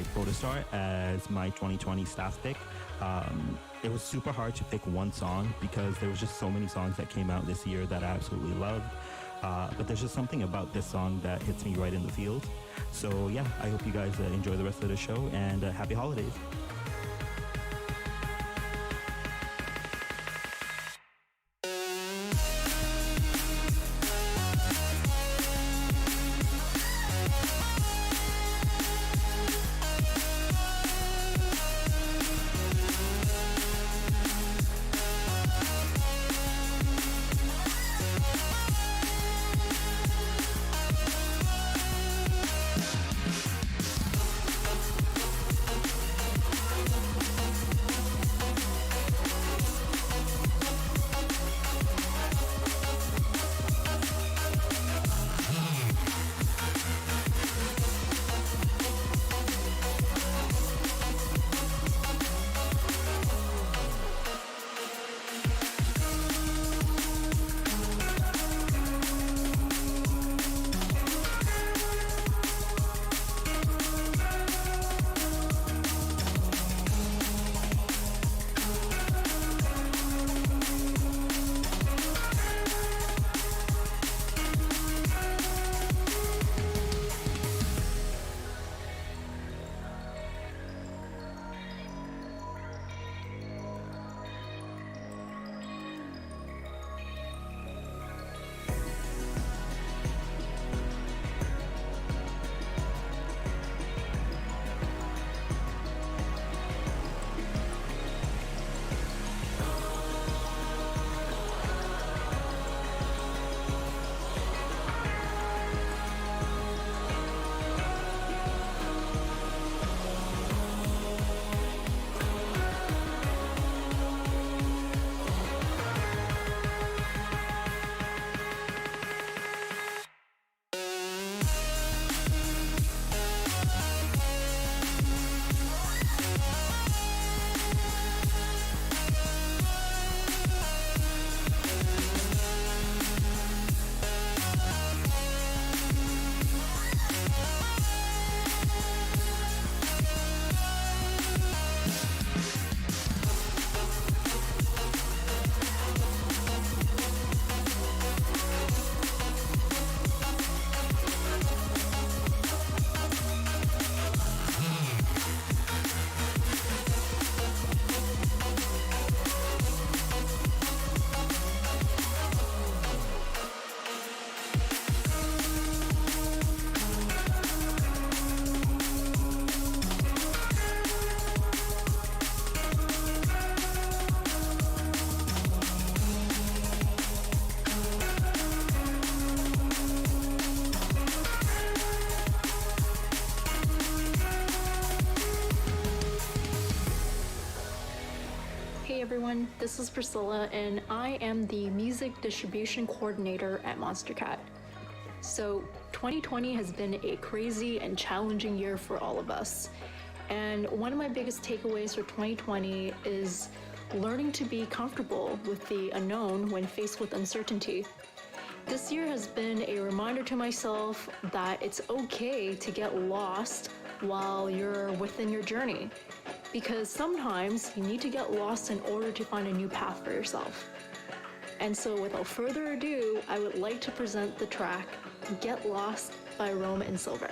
Protostar as my 2020 staff pick. It was super hard to pick one song because there was just so many songs that came out this year that I absolutely loved. But there's just something about this song that hits me right in the feels. So yeah, I hope you guys enjoy the rest of the show, and happy holidays. Hey everyone, this is Priscilla and I am the Music Distribution Coordinator at Monstercat. So 2020 has been a crazy and challenging year for all of us. And one of my biggest takeaways for 2020 is learning to be comfortable with the unknown when faced with uncertainty. This year has been a reminder to myself that it's okay to get lost while you're within your journey, because sometimes you need to get lost in order to find a new path for yourself. And so without further ado, I would like to present the track Get Lost by Rome and Silver.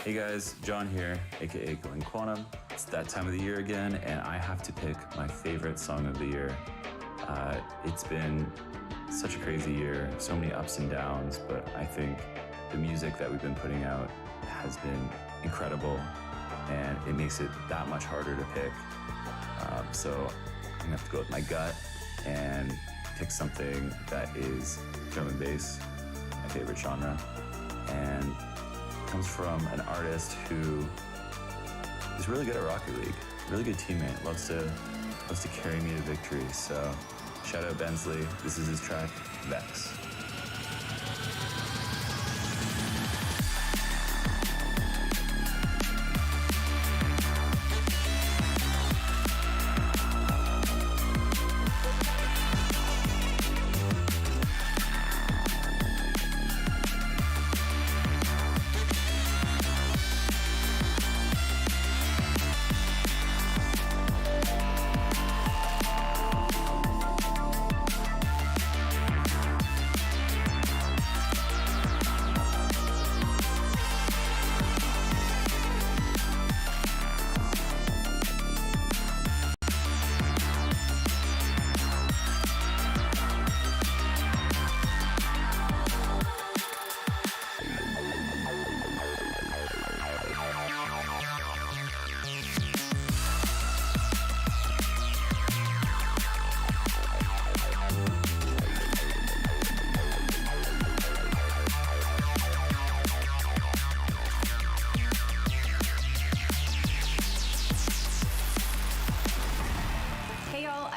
Hey guys, John here, aka Going Quantum. It's that time of the year again, and I have to pick my favorite song of the year. It's been such a crazy year, so many ups and downs, but I think the music that we've been putting out has been incredible, and it makes it that much harder to pick. So I'm gonna have to go with my gut and pick something that is drum and bass, my favorite genre, and comes from an artist who is really good at Rocket League, really good teammate, loves to carry me to victory. So shout out Bensley. This is his track, Vex.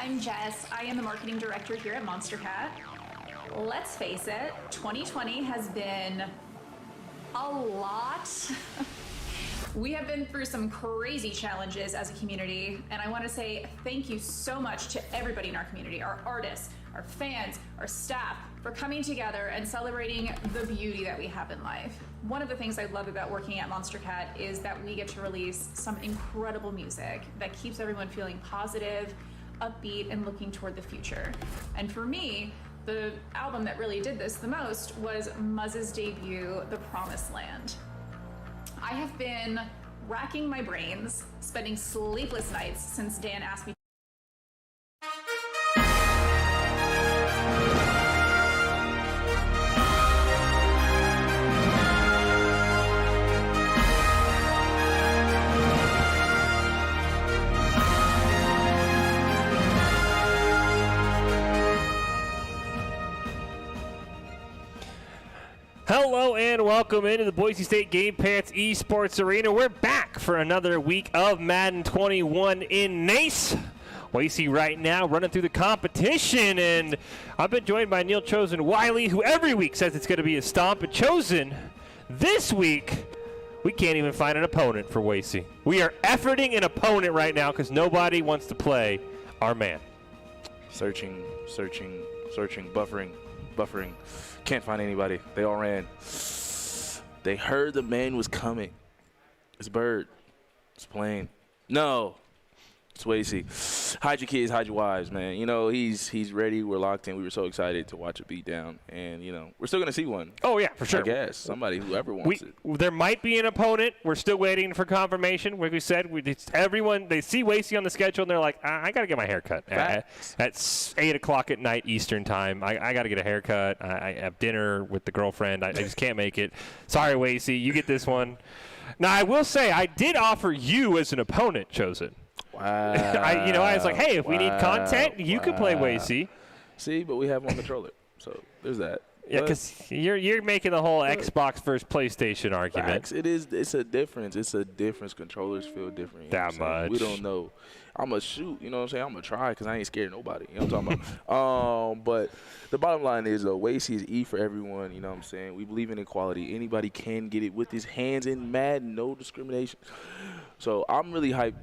I'm Jess. I am the marketing director here at Monster Cat. Let's face it, 2020 has been a lot. We have been through some crazy challenges as a community, and I want to say thank you so much to everybody in our community, our artists, our fans, our staff, for coming together and celebrating the beauty that we have in life. One of the things I love about working at Monster Cat is that we get to release some incredible music that keeps everyone feeling positive, upbeat, and looking toward the future. And for me, the album that really did this the most was Muzz's debut, The Promised Land. I have been racking my brains, spending sleepless nights since Dan asked me. Hello and welcome into the Boise State Game Pants Esports Arena. We're back for another week of Madden 21 in Nace. Boise right now running through the competition, and I've been joined by Neil Chosen Wiley, who every week says it's going to be a stomp. But Chosen, this week, we can't even find an opponent for Boise. We are efforting an opponent right now because nobody wants to play our man. Searching, buffering. Can't find anybody. They all ran. They heard the man was coming. It's a bird. It's a plane. No. It's Boise. Hide your kids, hide your wives, man. You know, he's ready. We're locked in. We were so excited to watch a beat down. And, you know, we're still going to see one. Oh, yeah, for sure. I guess. Somebody, whoever wants it. There might be an opponent. We're still waiting for confirmation. Like we said, everyone, they see Boise on the schedule, and they're like, I got to get my hair cut. At 8 o'clock at night Eastern time. I got to get a haircut. I have dinner with the girlfriend. I just can't make it. Sorry, Boise. You get this one. Now, I will say, I did offer you as an opponent, Chosen. Wow. I was like, hey, if we need content, you could play Boise. See, but we have one controller, so there's that. Yeah, because you're making the whole Xbox versus PlayStation argument. Facts. It's a difference. It's a difference. Controllers feel different. You know That what I'm saying? much. We don't know. I'm going to shoot. You know what I'm saying? I'm going to try because I ain't scared of nobody. You know what I'm talking about? But the bottom line is, Wasey is E for everyone. You know what I'm saying? We believe in equality. Anybody can get it with his hands in Madden. No discrimination. So I'm really hyped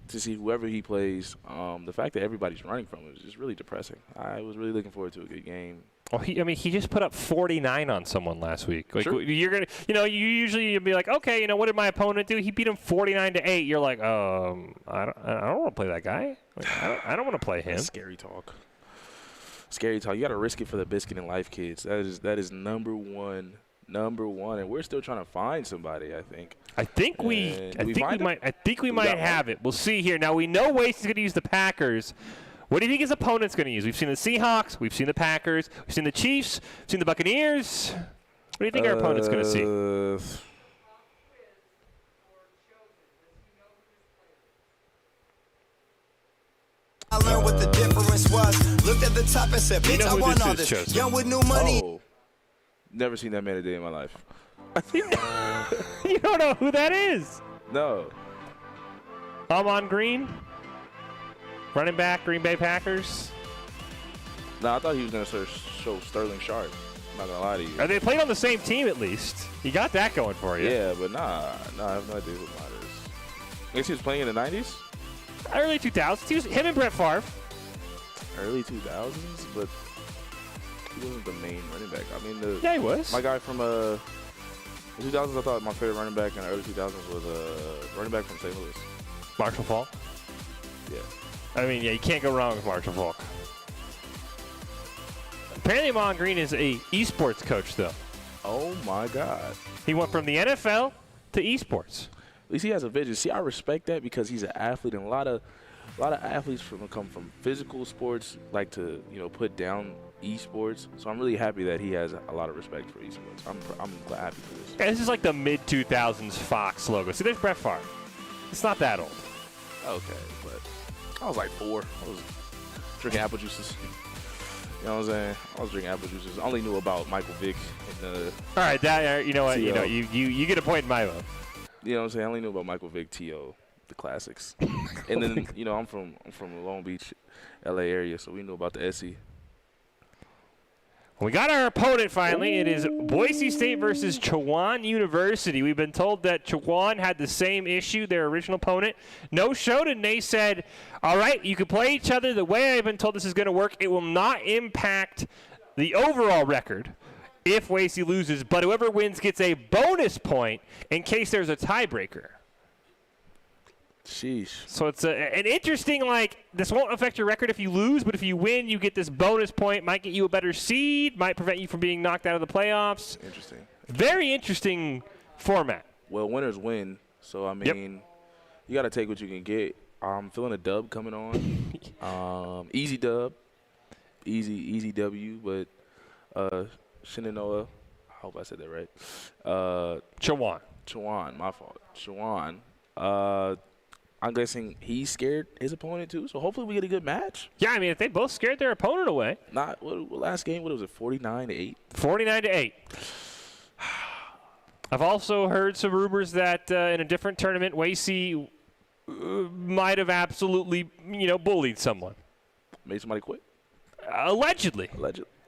to see whoever he plays. The fact that everybody's running from him is just really depressing. I was really looking forward to a good game. Well, he just put up 49 on someone last week. Like, Sure. you're gonna, you'll be like, okay, what did my opponent do? He beat him 49-8. You're like, I don't want to play that guy. Like, I don't want to play him. That's scary talk. Scary talk. You got to risk it for the biscuit in life, kids. That is number one, and we're still trying to find somebody. I think. I think we might have it. We'll see here. Now we know Waste is going to use the Packers. What do you think his opponent's going to use? We've seen the Seahawks. We've seen the Packers. We've seen the Chiefs. We've seen the Buccaneers. What do you think our opponent's going to see? I learned what the difference was. Looked at the top and said, You bitch, know I who want this all is, this. Chosen. Young with new money. Oh, never seen that man a day in my life. You don't know who that is. No. Amon Green, running back, Green Bay Packers. No, I thought he was going to show Sterling Sharp. I'm not going to lie to you. Are they playing on the same team at least? You got that going for you. Yeah, but nah, I have no idea who that is. I guess he was playing in the 90s? Early 2000s. He was him and Brett Favre. Early 2000s, but he wasn't the main running back. I mean, Yeah, he was. my guy from the 2000s, I thought my favorite running back in the early 2000s was running back from St. Louis. Marshall Falk. Yeah. I mean, yeah, you can't go wrong with Marshall Falk. Apparently, Amon Green is a esports coach, though. Oh, my God. He went from the NFL to esports. At least he has a vision. See, I respect that because he's an athlete, and a lot of athletes come from physical sports, like to put down esports. So I'm really happy that he has a lot of respect for esports. I'm happy for this. Yeah, this is like the mid 2000s Fox logo. See, there's Brett Favre. It's not that old. Okay, but I was like 4. I was drinking apple juices. You know what I'm saying? I was drinking apple juices. I only knew about Michael Vick and All right, that you know what? T.O. You get a point in my vote. You know what I'm saying? I only knew about Michael Vick, T.O., the classics. And then I'm from Long Beach, LA area, so we knew about the SE. We got our opponent finally. It is Boise State versus Chowan University. We've been told that Chowan had the same issue, their original opponent. No showed, and they said, all right, you can play each other. The way I've been told this is going to work, it will not impact the overall record if Boise loses, but whoever wins gets a bonus point in case there's a tiebreaker. Sheesh. So it's an interesting, this won't affect your record if you lose, but if you win, you get this bonus point. Might get you a better seed, might prevent you from being knocked out of the playoffs. Interesting. Very interesting format. Well, winners win. So, I mean, you got to take what you can get. I'm feeling a dub coming on. Easy dub. Easy W, but Shenandoah. I hope I said that right. Chowan, my fault. Chowan. I'm guessing he scared his opponent too, so hopefully we get a good match. Yeah, I mean, if they both scared their opponent away. Not what last game? What was it? 49-8. 49-8. I've also heard some rumors that in a different tournament, Boise might have absolutely, bullied someone. Made somebody quit. Allegedly.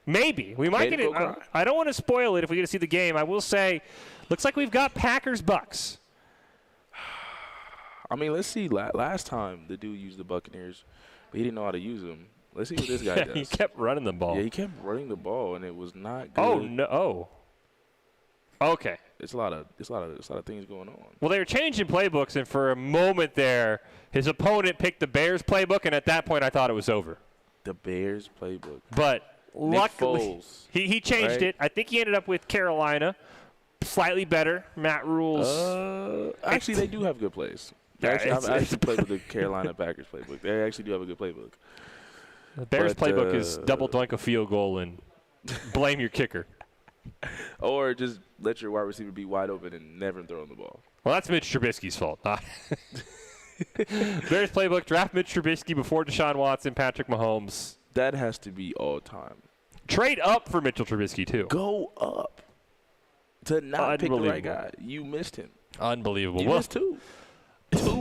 Maybe. We might Made get it it. go cry. I don't want to spoil it if we get to see the game. I will say, looks like we've got Packers-Bucks. I mean, let's see. Last time the dude used the Buccaneers, but he didn't know how to use them. Let's see what this guy does. He kept running the ball. Yeah, he kept running the ball, and it was not good. Oh, no. Oh. Okay. It's a lot of things going on. Well, they were changing playbooks, and for a moment there, his opponent picked the Bears playbook, and at that point I thought it was over. The Bears playbook. But luckily, Foles, he changed it. I think he ended up with Carolina. Slightly better. Matt Rule's. Actually, they do have good plays. I've actually played with the Carolina Packers playbook. They actually do have a good playbook. The Bears But, playbook is double doink a field goal and blame your kicker. Or just let your wide receiver be wide open and never throw him the ball. Well, that's Mitch Trubisky's fault. Bears playbook, draft Mitch Trubisky before Deshaun Watson, Patrick Mahomes. That has to be all time. Trade up for Mitchell Trubisky, too. Go up to not pick the right guy. You missed him. Unbelievable. You missed two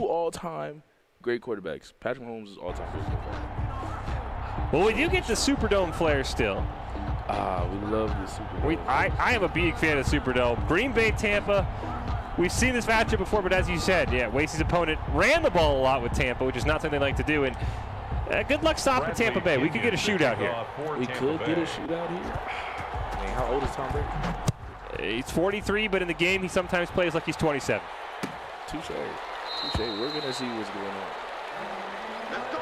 all-time great quarterbacks. Patrick Mahomes is all-time great quarterback. Well, we do get the Superdome flair still. We love the Superdome. I am a big fan of Superdome. Green Bay, Tampa. We've seen this matchup before, but as you said, yeah, Wasey's opponent ran the ball a lot with Tampa, which is not something they like to do. And good luck stopping Tampa Bay. We could get a shootout here. We could get a shootout here. I mean, how old is Tom Brady? He's 43, but in the game, he sometimes plays like he's 27. Touche. We're going to see what's going on.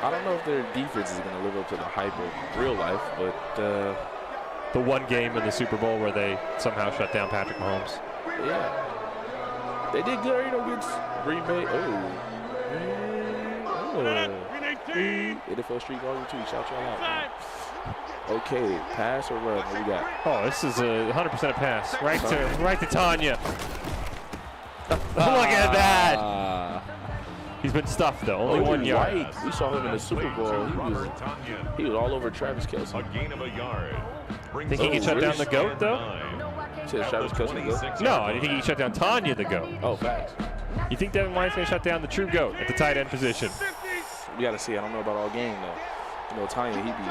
I don't know if their defense is going to live up to the hype of real life, but the one game in the Super Bowl where they somehow shut down Patrick Mahomes. Yeah. They did good against Green Bay. NFL Street Volume 2. Shout y'all out, man. Okay, pass or run? What we got? Oh, this is a 100% a pass. Right to Tanya. Look at that. He's been stuffed, though. Only 1 yard. White. We saw him in the Super Bowl. He was all over Travis Kelce. A gain of a yard. Think he can shut down the GOAT, though? Said Travis Kelce the GOAT? No, I think he can shut down Tanya the GOAT. Oh, facts. You think Devin White's going to shut down the true GOAT at the tight end position? We got to see. I don't know about all game, though. You know, Tanya, he be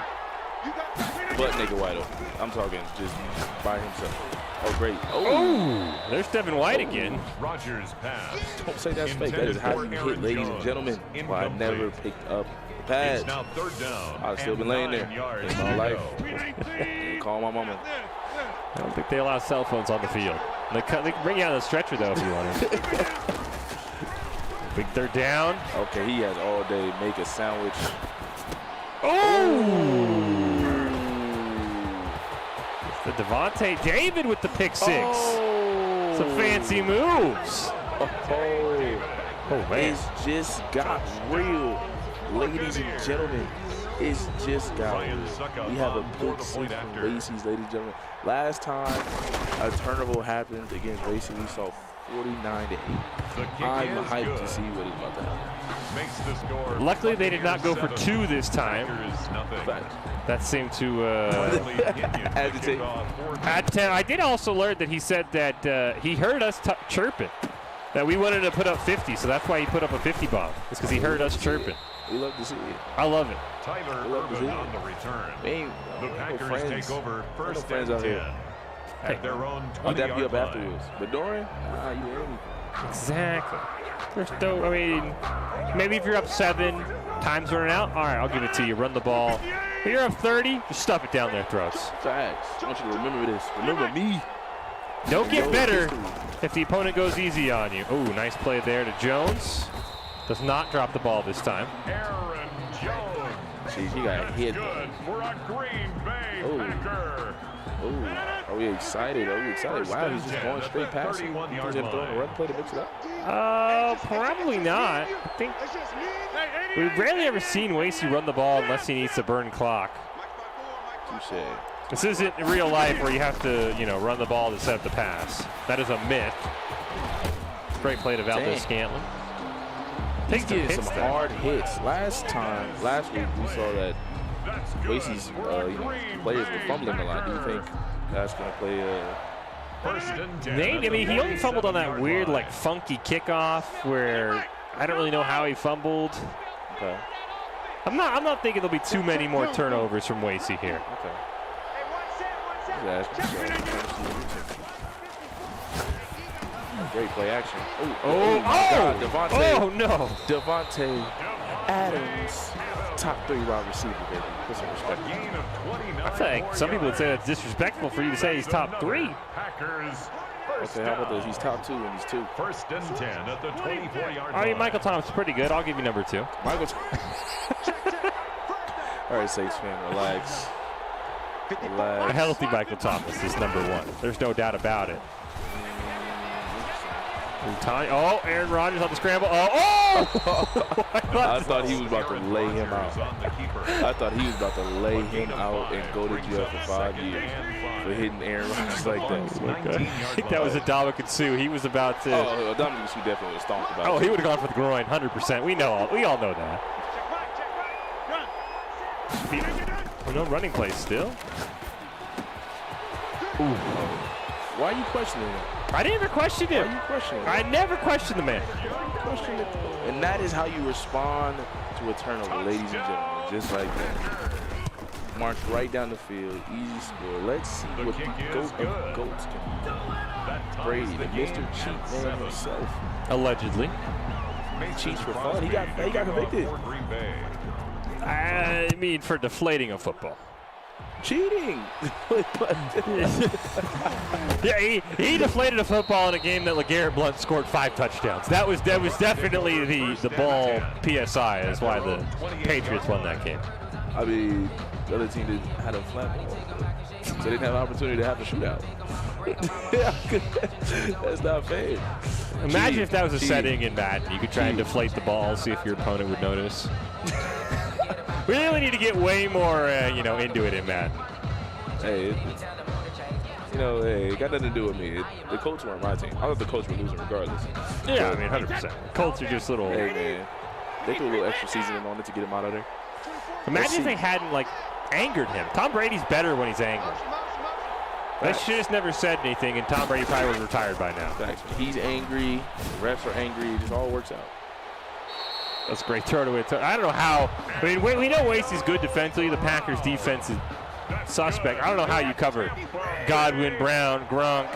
butt naked wide open. I'm talking just by himself. Oh, great. Oh, there's Devin White again. Rogers pass. Don't say that's fake. That is how you hit, ladies and gentlemen. Well, I never picked up the pass. Now third down. I've still been laying there in my life. Call my mama. I don't think they allow cell phones on the field. They can bring you out of the stretcher, though, if you want to. Big third down. Okay, he has all day. Make a sandwich. Oh! The Devontae David with the pick six. Oh. Some fancy moves. Oh, man. It's just got real. Ladies and gentlemen, it's just got real. We have a pick six from Wasey's, ladies and gentlemen. Last time a turnover happened against Wasey, we saw 49-8. I'm hyped to see what is about to happen. Luckily, they did not go for two this time. That seemed to agitate. I did also learn that he said that he heard us chirping, that we wanted to put up 50, so that's why he put up a 50 bomb. It's because he heard us chirping. We love to see it. I love it. Tyler Urban on the return. The Packers take over first and 10 at their own 20-yard line. I'll dap you up afterwards. But Dorian, you hear me. Exactly. There's no, I mean, maybe if you're up 7, time's running out, all right, I'll give it to you. Run the ball. If you're up 30, just stuff it down their throats. Facts. I want you to remember this. Remember me. Don't get better if the opponent goes easy on you. Oh, nice play there to Jones. Does not drop the ball this time. Aaron Jones. Jeez, he got hit. Good for a Green Bay Packer. Are we excited? Wow, he's just going straight past him. He's going to throw in a run play to mix it up? Probably not. I think we've rarely ever seen Wasey run the ball unless he needs to burn clock. Touche. This isn't real life where you have to, you know, run the ball to set up the pass. That is a myth. Great play to Valdez-Scantling. He's getting some hard hits. Last week we saw that Wasey's players were fumbling a lot. Do you think that's going to play I mean, he only fumbled on that weird, like, funky kickoff where I don't really know how he fumbled. Okay. I'm not thinking there'll be too many more turnovers from Wasey here. Okay. Great play action. Oh no. Devontae Adams, top 3 wide receiver, baby. Put some respect. I think some people would say that's disrespectful for you to say he's top 3. Okay, how about this? He's top 2 and he's 2. First and 10 at the 24-yard line. I mean, Michael Thomas is pretty good. I'll give you number 2. Michael. All right, Saints fan, relax. A healthy Michael Thomas is number 1. There's no doubt about it. Oh, Aaron Rodgers on the scramble. I thought he was about to lay him out. I thought he was about to lay him out and go to jail for 5 years for hitting Aaron Rodgers like that. I think that was Ndamukong Suh. He was about to. Oh, Ndamukong Suh definitely was stomped about. Oh, he would have gone for the groin, 100%. We all know that. No running plays still. Ooh. Why are you questioning him? I never questioned him. Why are you questioning him? I never questioned the man. And that is how you respond to a turnover, ladies and gentlemen. Just like that. March right down the field, easy score. Let's see what the GOAT of GOATs can do. Brady, the Mr. Cheat Man himself. Allegedly. Cheats for fun. He got convicted. I mean, for deflating a football. Cheating. Yeah, he deflated a football in a game that LeGarrette Blount scored 5 touchdowns. That was definitely the ball PSI. That's why the Patriots won that game. I mean, the other team had a flat ball, so they didn't have an opportunity to have a shootout. That's not fair. Imagine if that was a setting in Madden. You could try and deflate the ball, see if your opponent would notice. We really need to get way more, into it in Madden. Hey, it got nothing to do with me. The Colts weren't my team. I thought the Colts were losing regardless. Yeah, I mean, 100%. Colts are just little. Hey, man. They threw a little extra seasoning on it to get him out of there. Imagine if they hadn't, angered him. Tom Brady's better when he's angry. They should have never said anything, and Tom Brady probably would have retired by now. He's angry. The refs are angry. It just all works out. That's a great throw to it. I don't know how. I mean, we know Wasey's good defensively. The Packers' defense is suspect. I don't know how you cover Godwin, Brown, Gronk,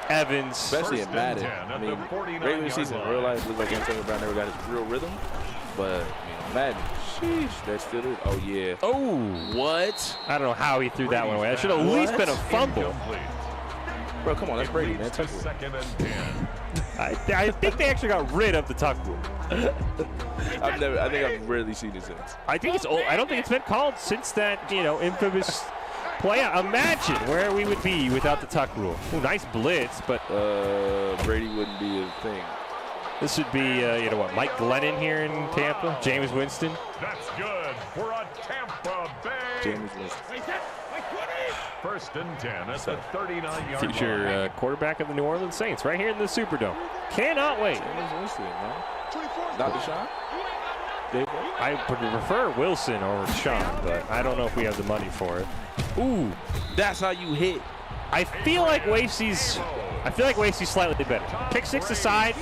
Evans. Especially in Madden. I mean, regular season in real life looks like Antonio Brown never got his real rhythm. But, Madden, sheesh, that's still it. Oh, yeah. Oh. What? I don't know how he threw that one away. That should have at least been a fumble. Bro, come on, that's Brady, man. Tuck I think they actually got rid of the tuck rule. I think I've rarely seen it since. I think it's old. I don't think it's been called since that, infamous play. Imagine where we would be without the tuck rule. Ooh, nice blitz, but Brady wouldn't be a thing. This would be, Mike Glennon here in Tampa, Jameis Winston. That's good. We're on Tampa Bay. Jameis Winston. First and 10 at the 39-yard line. Future quarterback of the New Orleans Saints, right here in the Superdome. Cannot wait. Jameis Winston, man. Not Deshaun? I would prefer Wilson over Deshaun, but I don't know if we have the money for it. Ooh, that's how you hit. I feel like Wasey's slightly better. Pick six aside,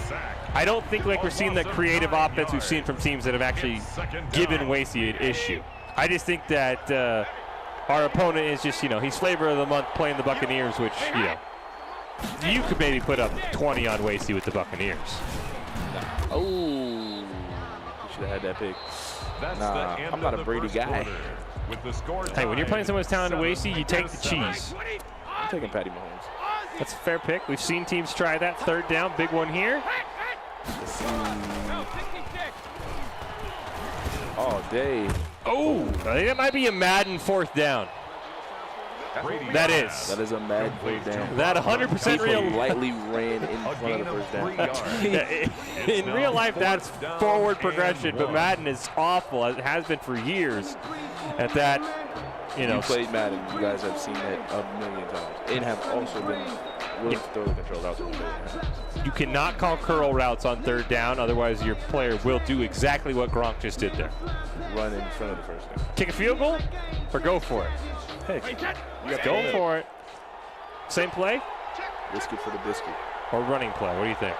I don't think we're seeing the creative offense we've seen from teams that have actually given Wasey an issue. I just think that our opponent is just, he's flavor of the month playing the Buccaneers, which, you could maybe put up 20 on Wasey with the Buccaneers. Oh, you should have had that pick. Nah, I'm not a Brady guy. Hey, when you're playing someone as talented as Wasey, you take the cheese. I'm taking Patty Mahomes. That's a fair pick. We've seen teams try that. Third down, big one here. Let's see. Oh, Dave. Oh, I think that might be a Madden fourth down. That is a Madden fourth down. That 100% real. Lightly ran in front of the first down. In real life, that's forward progression, but Madden is awful, as it has been for years. At that, you played Madden, you guys have seen that a million times, and have also been willing to throw the control routes on third down. You cannot call curl routes on third down, otherwise your player will do exactly what Gronk just did there. Run in front of the first down. Kick a field goal, or go for it? Heck, go for it. Same play? Risk it for the biscuit. Or running play, what do you think?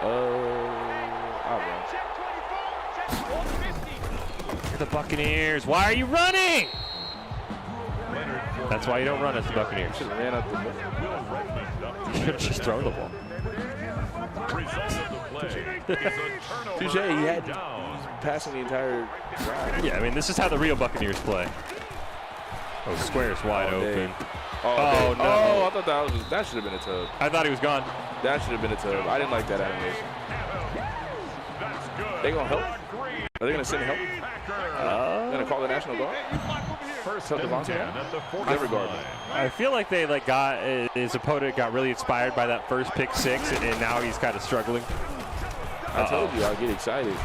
I'll run. The Buccaneers, why are you running? That's why you don't run as the Buccaneers. Should have ran up the ball. You should have just thrown the ball. Touche, he had passing the entire drive. Yeah, I mean, this is how the real Buccaneers play. Oh, square's wide open. Oh, no. Oh, I thought that should have been a tub. I thought he was gone. That should have been a tub. I didn't like that animation. They gonna help? Are they gonna send help? Gonna call the National Guard? Tell Devontae? Never guard. I feel like they his opponent got really inspired by that first pick six, and now he's kind of struggling. I told you I'll get excited.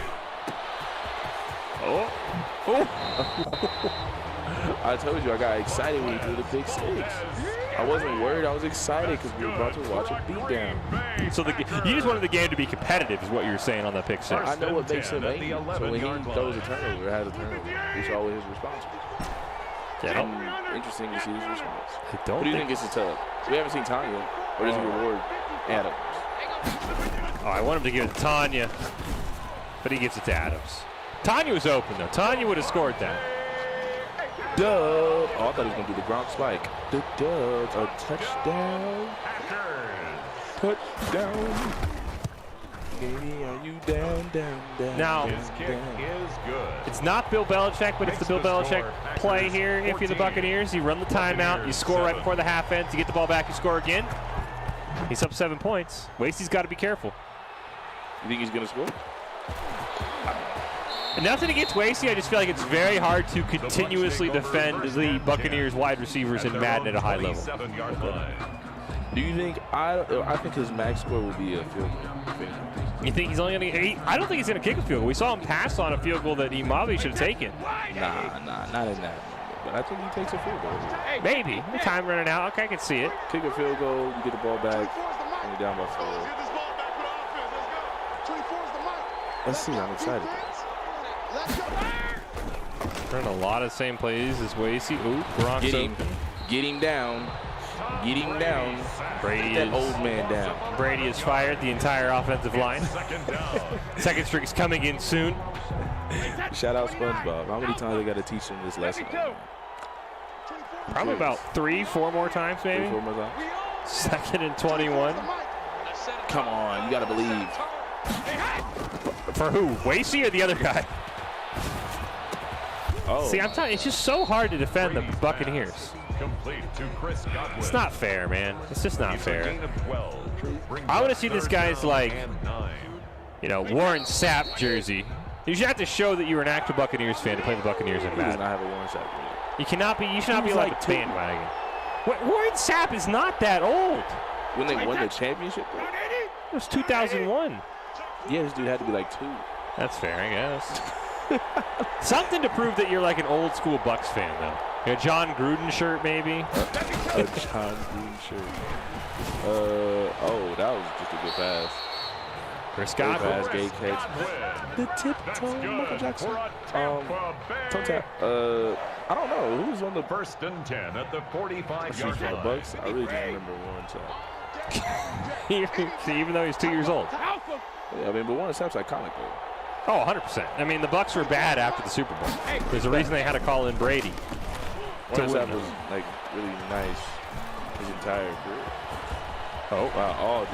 I told you I got excited when he threw the pick six. I wasn't worried. I was excited because we were about to watch a beatdown. So you just wanted the game to be competitive, is what you were saying on that pick six. I know what makes him angry. So when he throws a turnover or has a turnover, it's always his responsibility. Interesting to see his response. I don't Who do you think gets the tub? We haven't seen Tanya. Or does he reward Adams? Oh, I want him to give it to Tanya, but he gives it to Adams. Tanya was open, though. Tanya would have scored that. Dub. Oh, I thought he was going to do the Gronk spike. The dub. A touchdown. Touchdown. Baby, are you down? Now, His kick is good. it's not Bill Belichick, but it's the Bill Belichick play here. If you're the Buccaneers, you run the timeout, you score right before the half ends, you get the ball back, you score again. He's up 7 points. Wasey's got to be careful. You think he's going to score? Nothing against Wasey. I just feel like it's very hard to continuously defend the Buccaneers wide receivers in Madden at a high level. Do you think I think his max score will be a field goal? You think he's only going to? I don't think he's going to kick a field goal. We saw him pass on a field goal that he probably should have taken. Nah, not in that. But I think he takes a field goal. Maybe. The time running out. Okay, I can see it. Kick a field goal, you get the ball back, and you're down by 4. Let's see. I'm excited. Running a lot of same plays as Wasey. Ooh, Gronk's open. Get him down. Get him down. Brady Get that old man down. Brady is fired. The entire offensive line. Second string's coming in soon. Shout out SpongeBob. How many times they got to teach him this lesson? Probably about 3-4 more times, maybe. 3-4 more times. 2nd and 21. Come on, you got to believe. For who? Wasey or the other guy? Oh. See, I'm telling you, it's just so hard to defend the Buccaneers. It's not fair, man. It's just not fair. I want to see this guy's, like, Warren Sapp jersey. You should have to show that you're an actual Buccaneers fan to play the Buccaneers in Madden. He does not have a Warren Sapp jersey. You cannot be. You should not be like a bandwagon. Warren Sapp is not that old. When they won the championship, bro? It was 2001. Yeah, this dude had to be like 2. That's fair, I guess. Something to prove that you're like an old school Bucks fan, though. John Gruden shirt, maybe. A John Gruden shirt. Oh, that was just a good pass. Scott pass, gate catch. The tiptoe, Michael Jackson. Toe tap. I don't know who's on the 1st and 10 at the 45-yard line. The Bucks. I really don't remember Warren Sapp. See, even though he's 2 years old. Yeah, I mean, but Warren Sapp's iconic, though. Oh, 100%. I mean, the Bucks were bad after the Super Bowl. There's a reason they had to call in Brady. Warren Sapp was like really nice his entire career. Oh wow! All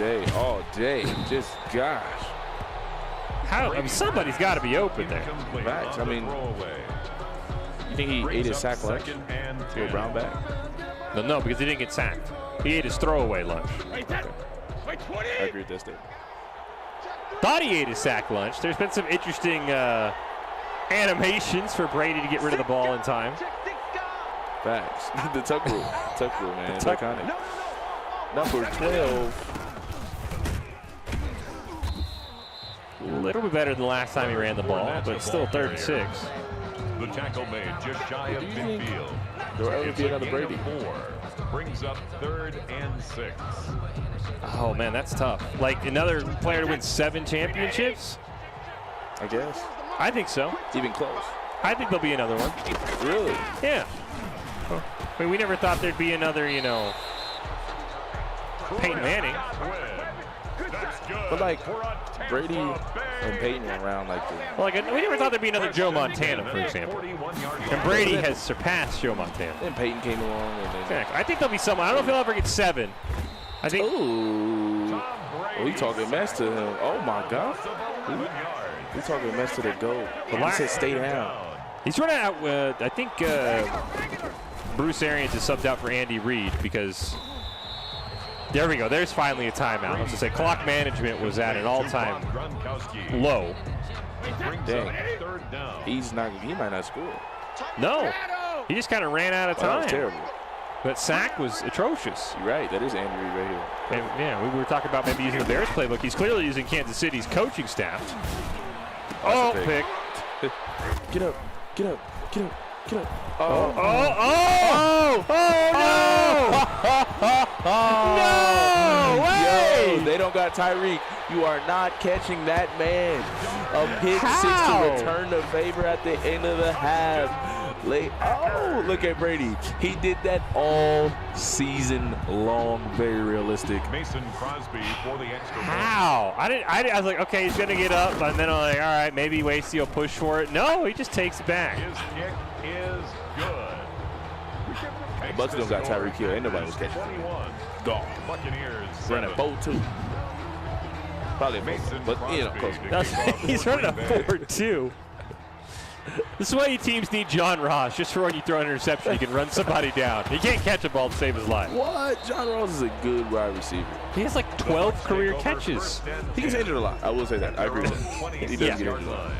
day. Just gosh. How? I mean, somebody's got to be open there. Facts. I mean, you think he ate his sack lunch to a brown bag? No, because he didn't get sacked. He ate his throwaway lunch. Okay. I agree with that statement. Thought he ate his sack lunch. There's been some interesting animations for Brady to get rid of the ball in time. Facts. The tuck rule. Man. It's iconic. Number 12. A little bit better than the last time he ran the ball, but still 3rd and 6. The tackle made just shy of midfield. There'll ever be another Brady. 4 brings up 3rd and 6. Oh, man, that's tough. Like another player to win 7 championships? I guess. I think so. Even close. I think there'll be another one. Really? Yeah. I mean, we never thought there'd be another, Peyton Manning. But like Brady and Peyton around like we never thought there'd be another Joe Montana, for example. And Brady has surpassed Joe Montana. Then Peyton came along. And then I think there'll be someone. I don't know if he'll ever get 7. I think. Ooh. We talking mess to him. Oh my God. We talking mess to the goal. He said stay down. He's running out. I think Bruce Arians is subbed out for Andy Reid because. There we go. There's finally a timeout. Let's just say clock management was at an all-time low. Dang. He might not score. No. He just kind of ran out of time. That was terrible. That sack was atrocious. You're right. That is Andy Reid right here. And, yeah, we were talking about maybe using the Bears playbook. He's clearly using Kansas City's coaching staff. Pick. Get up. Get up. Get up. Get up. No! No way! Yo, they don't got Tyreek. You are not catching that man. A pick 6 to return the favor at the end of the half. Oh, look at Brady. He did that all season long. Very realistic. Mason Crosby for the extra point. How? I was like, okay, he's going to get up. And then I'm like, all right, maybe Wasey will push for it. No, he just takes it back. His kick is good. The Bucks don't got Tyreek Hill. Ain't nobody was catching. 21. Gone. Buccaneers. Running 4-2. Probably Mason, but you know, close. He's running a 4-2. This is why you teams need John Ross, just for when you throw an interception, you can run somebody down. He can't catch a ball to save his life. What? John Ross is a good wide receiver. He has like 12 career catches. He gets injured a lot. I will say that. I agree with that. He does get injured a lot.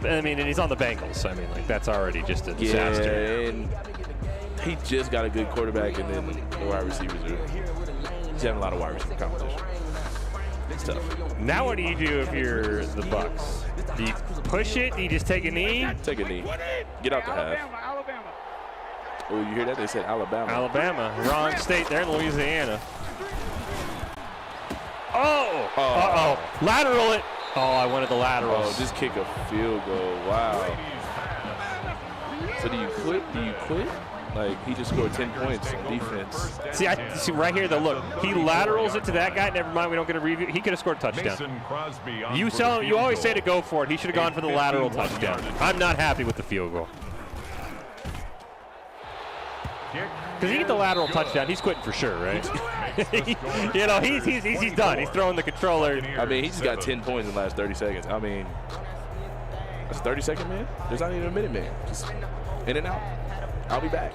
And he's on the Bengals. I mean, like, that's already just a disaster. Yeah, and he just got a good quarterback, and then the wide receivers are. He's having a lot of wide receiver competition. It's tough. Now what do you do if you're the Bucks? Do you push it? Do you just take a knee? Take a knee. Get out the half. Oh, you hear that? They said Alabama. Alabama. Wrong state. They're in Louisiana. Oh! Uh-oh. Lateral it. Oh, I wanted the lateral. Oh, just kick a field goal. Wow. So do you quit? Do you quit? Like, he just scored 10 points on defense. See right here, though, look. He laterals it to that guy. Never mind, we don't get a review. He could have scored a touchdown. You always say to go for it. He should have gone for the lateral touchdown. I'm not happy with the field goal. Because he get the lateral touchdown, he's quitting for sure, right? You know, he's done. He's throwing the controller. I mean, he just got 10 points in the last 30 seconds. I mean, that's a 30-second man. There's not even a minute man. Just in and out. I'll be back.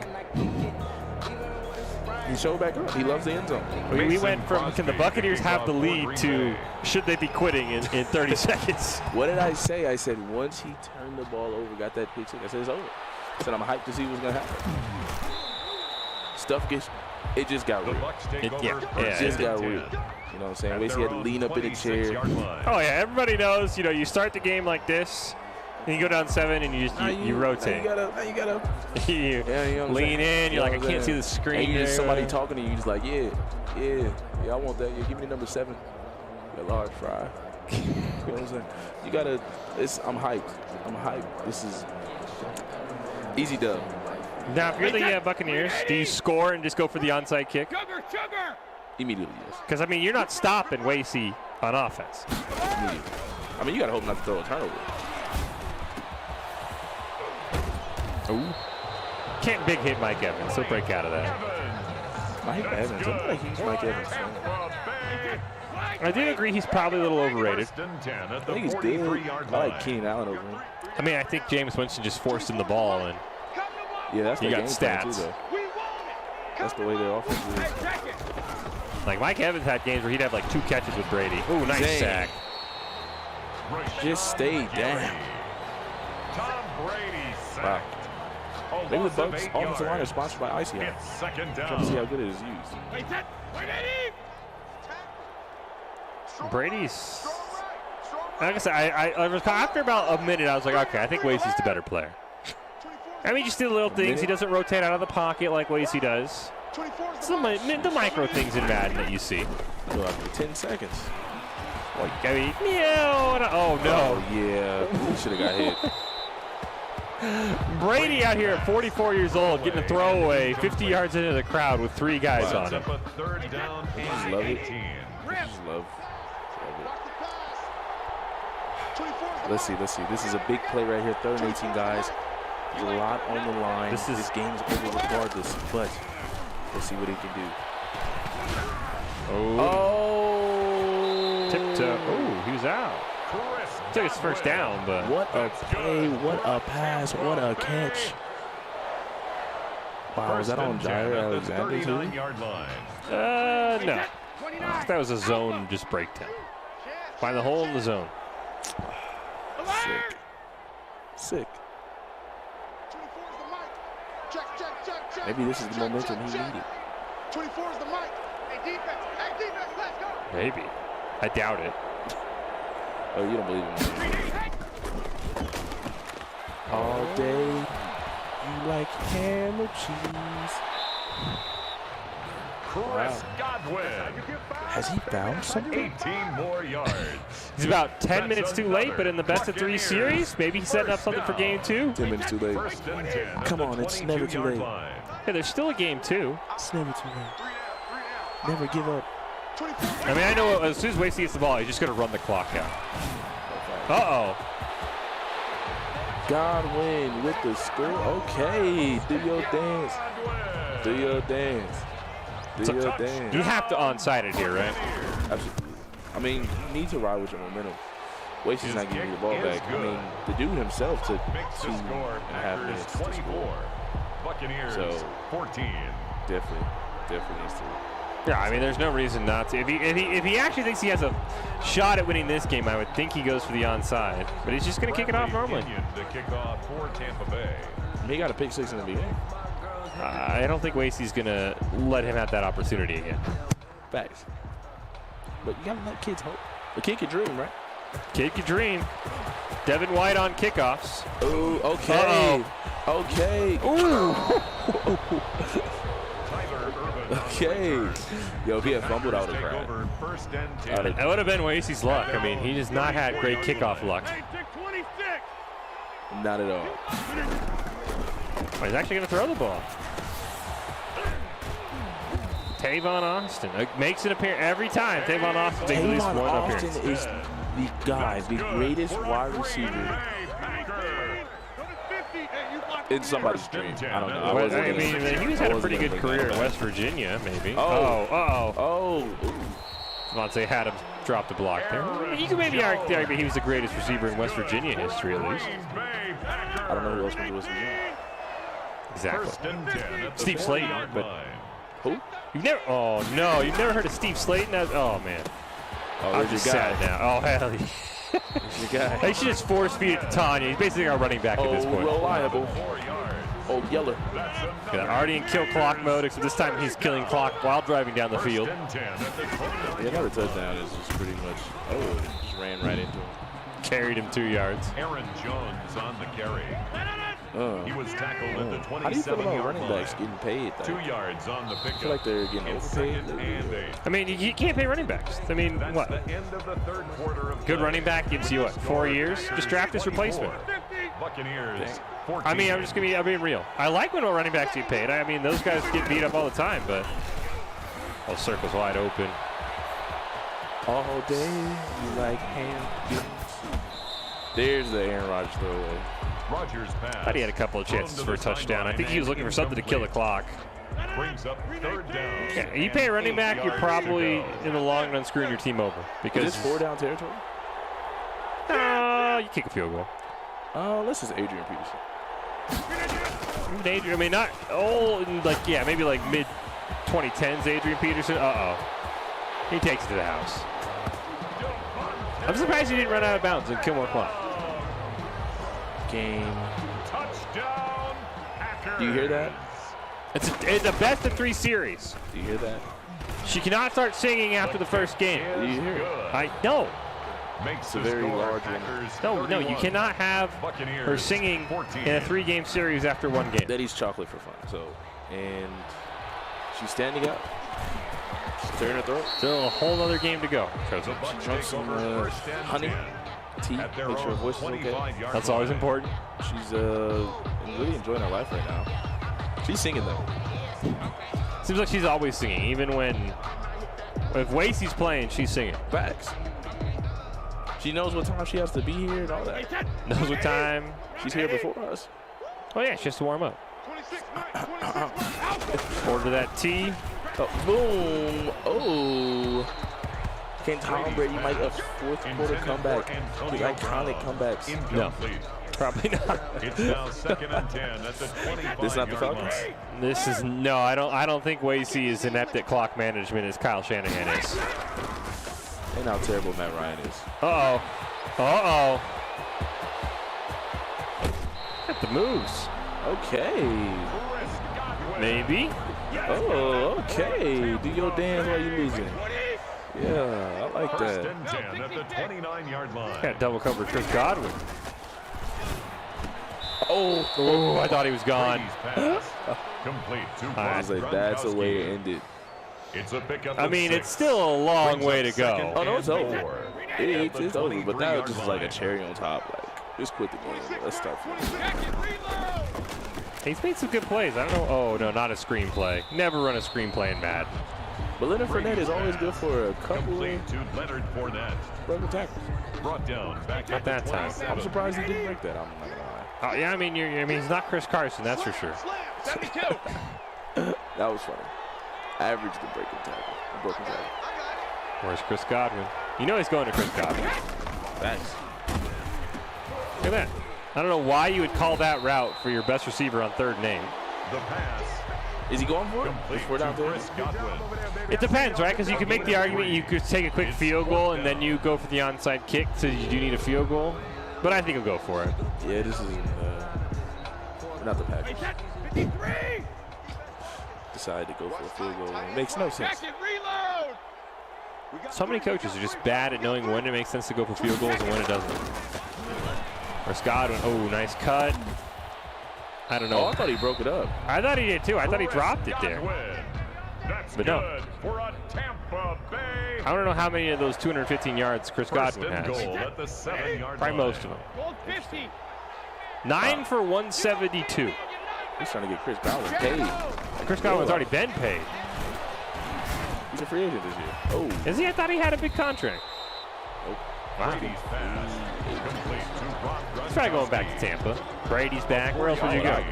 He showed back up. He loves the end zone. We went from can the Buccaneers have the lead to should they be quitting in 30 seconds? What did I say? I said once he turned the ball over, got that pick six, I said it's over. I said I'm hyped to see what's going to happen. Stuff gets, it just got real. It just got real. You know what I'm saying? Wasey had to lean up in the chair. Oh, yeah. Everybody knows, you know, you start the game like this. And you go down 7 and you rotate. You gotta lean in. You're like, I can't see the screen. And somebody talking to you, just like, yeah, I want that. Yeah, give me the number 7. A large fry. You know what I'm saying? You gotta. I'm hyped. This is easy dub. Now, if you're the Buccaneers, do you score and just go for the onside kick? Immediately, yes. Because I mean, you're not stopping Wasey on offense. Immediately. I mean, you gotta hope not to throw a turnover. Ooh. Can't big hit Mike Evans. He'll break out of that. Mike Evans. I'm not a huge Mike Evans fan. I do agree he's probably a little overrated. I think he's good. I like Keenan Allen over him. I mean, I think Jameis Winston just forced him the ball, and yeah, that's you the got stats. Too, that's the way their offense is. Like Mike Evans had games where he'd have like 2 catches with Brady. Ooh, nice sack. Just stay down. Wow. Maybe the Bucks offensive line is sponsored by Icy Hot. Trying to see how good it is used. Brady's. Like I said, after about a minute, I was like, okay, I think Wasey's the better player. I mean, just do the little things. He doesn't rotate out of the pocket like Wasey does. It's the micro things in Madden that you see. 10 seconds. Like, I mean, oh no. Oh, yeah. He should have got hit. Brady out here at 44 years old getting a throwaway 50 yards into the crowd with 3 guys on him. Just love it. Just love it. Let's see. This is a big play right here. 3rd and 18, guys. There's a lot on the line. This game's over regardless, but let's see what he can do. Oh. Tiptoe. Oh, he was out. Took his first down, but what a play, what a pass, what a catch. Wow, was that on Jair Alexander too? No. That was a zone just breakdown. Find the hole in the zone. Sick. Maybe this is the momentum he needed. 24 is the mic. Hey, defense, let's go. Maybe. I doubt it. Oh, you don't believe in me. All day, you like ham or cheese. Chris Godwin. Has he found something? 18 more yards. He's about 10 minutes too late, but in the best of 3 series, maybe he's setting up something for game 2. 10 minutes too late. Come on, it's never too late. Yeah, there's still a game 2. It's never too late. Never give up. I mean, I know as soon as Wasey gets the ball, he's just going to run the clock out. Uh-oh. Godwin with the score. Okay, do your dance. Do your dance. Do your dance. You have to onside it here, right? Absolutely. I mean, you need to ride with your momentum. Wasey's not giving you the ball back. I mean, the dude himself took 2.5 minutes to score. Buccaneers, so 14. Definitely needs to. Yeah, I mean, there's no reason not to. If he actually thinks he has a shot at winning this game, I would think he goes for the onside. But he's just going to kick it off normally. The kickoff for Tampa Bay. He got a pick 6 in the beginning. I don't think Wasey's going to let him have that opportunity again. Facts. But you got to let kids hope. The kid can dream, right? Kid can dream. Devin White on kickoffs. Ooh, okay. Okay. Ooh. Okay. Yo, if he had fumbled, I would have cried. That would have been Wasey's luck. I mean, he has not had great kickoff luck. Not at all. Oh, he's actually going to throw the ball. Tavon Austin makes an appearance every time. Tavon Austin makes at least one appearance. Austin is the guy, the greatest wide receiver in somebody's dream. I don't know. I mean, he's had a pretty good career in West Virginia, maybe. Devontae Adams dropped a block there. You can maybe argue he was the greatest receiver in West Virginia history, at least. I don't know who else went to West Virginia. Exactly. Steve Slayton, but who? You've never? Oh no, you've never heard of Steve Slayton? Oh man, I'm just sad now. Oh hell yeah. They should just force feed it to Tanya. He's basically our running back at this point. Reliable. Oh, Yeller. Already in kill clock mode, except this time he's killing clock while driving down the field. Another touchdown is just pretty much. Oh, just ran right into him. Carried him 2 yards. Aaron Jones on the carry. He was tackled at the 27-yard line. How do you feel about running backs getting paid? 2 yards on the pickup. I feel like they're getting overpaid. I mean, you can't pay running backs. I mean, what? The end of the third quarter of Good running back gives you what? 4 years? Just draft his replacement. Buccaneers. I mean, I'm being real. I like when running backs get paid. I mean, those guys get beat up all the time, but circle's wide open. All day you like ham. There's the Aaron Rodgers throwaway. Rodgers pass. I thought he had a couple of chances for a touchdown. I think he was looking for something to kill the clock. Brings up third down. Yeah, you pay a running back, you're probably in the long run screwing your team over. Because is this 4 down territory? You kick a field goal. This is Adrian Peterson. I mean, not old, maybe like mid 2010s Adrian Peterson. He takes it to the house. I'm surprised he didn't run out of bounds and kill more clock. Game. Touchdown. Packers. Do you hear that? It's a best of 3 series. Do you hear that? She cannot start singing after the first game. Do you hear it? I know. Makes a very large one. No, you cannot have her singing in a 3-game series after 1 game. That eats chocolate for fun. And she's standing up. She's clearing her throat. Still a whole other game to go. She drank some honey, tea, make sure her voice is okay. That's always important. She's really enjoying her life right now. She's singing though. Seems like she's always singing, even if Wasey's playing, she's singing. Facts. She knows what time she has to be here and all that. Knows what time. She's here before us. Oh yeah, she has to warm up. Order that tea. Boom. Oh. Can Tom Brady make a 4th quarter comeback? The iconic comebacks. No. Probably not. It's now 2nd and 10 at the 25. This is not the Falcons? This is no. I don't think Wasey is inept at clock management as Kyle Shanahan is. And how terrible Matt Ryan is. Got the moves. Okay. Maybe. Oh, okay. Do your dance while you're losing. Yeah, I like that. 1st and 10 at the 29-yard line. Got double coverage Chris Godwin. Oh, I thought he was gone. Complete. I was like, that's the way it ended. It's a pickup. I mean, it's still a long way to go. Oh, no, it's over. It's over, but now it's just like a cherry on top. Like, just quit the game. Let's start. He's made some good plays. I don't know. Oh, no, not a screenplay. Never run a screenplay in Madden. But Leonard Fournette is always good for a couple complete to Leonard Fournette. broken tackles. Brought down back Not that time. I'm surprised he didn't break that. I'm not gonna lie. Oh, yeah, I mean, he's not Chris Carson, that's for sure. 72. That was funny. Average the breaking tackle. The broken tackle. Where's Chris Godwin? You know he's going to Chris Godwin. Thanks. Look at that. I don't know why you would call that route for your best receiver on third and 8. The pass. Is he going for it? Complete Before down to there? Chris Godwin. It depends, right? Because you can make the argument you could take a quick field goal and then you go for the onside kick, so you do need a field goal. But I think he'll go for it. Yeah, this is not the Packers. 53. Decided to go for a field goal. It makes no sense. Second reload. So many coaches are just bad at knowing when it makes sense to go for field goals and when it doesn't. Where's Godwin? Oh, nice cut. I don't know. Oh, I thought he broke it up. I thought he did too. I thought he dropped it there. That's But no. good for a Tampa Bay. I don't know how many of those 215 yards Chris Godwin has. Goal at the 7-yard Probably line. most of them. Gold 50. 9 for 172. He's trying to get Chris Godwin paid. Chris Godwin's already been paid. He's a free agent this year. Oh. Is he? I thought he had a big contract. Wow. Brady's pass. Complete to Brock Let's try going back to Tampa. Brady's back. Where else would you go?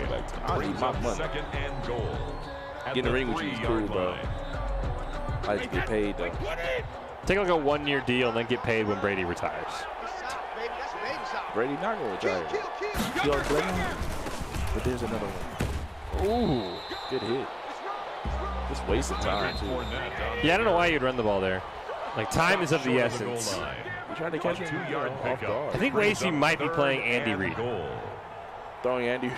I need my money. Second and goal. Getting the ring with you is cool, bro. I like to get paid, though. Take like a 1-year deal and then get paid when Brady retires. Brady not going to retire. You are playing, but there's another one. Ooh. Good hit. Just wasting time, too. Yeah, I don't know why you'd run the ball there. Like, time is of the essence. You trying to catch him? 2-yard Off pickup. guard. I think Boise might be playing Andy Reid. Throwing Andy.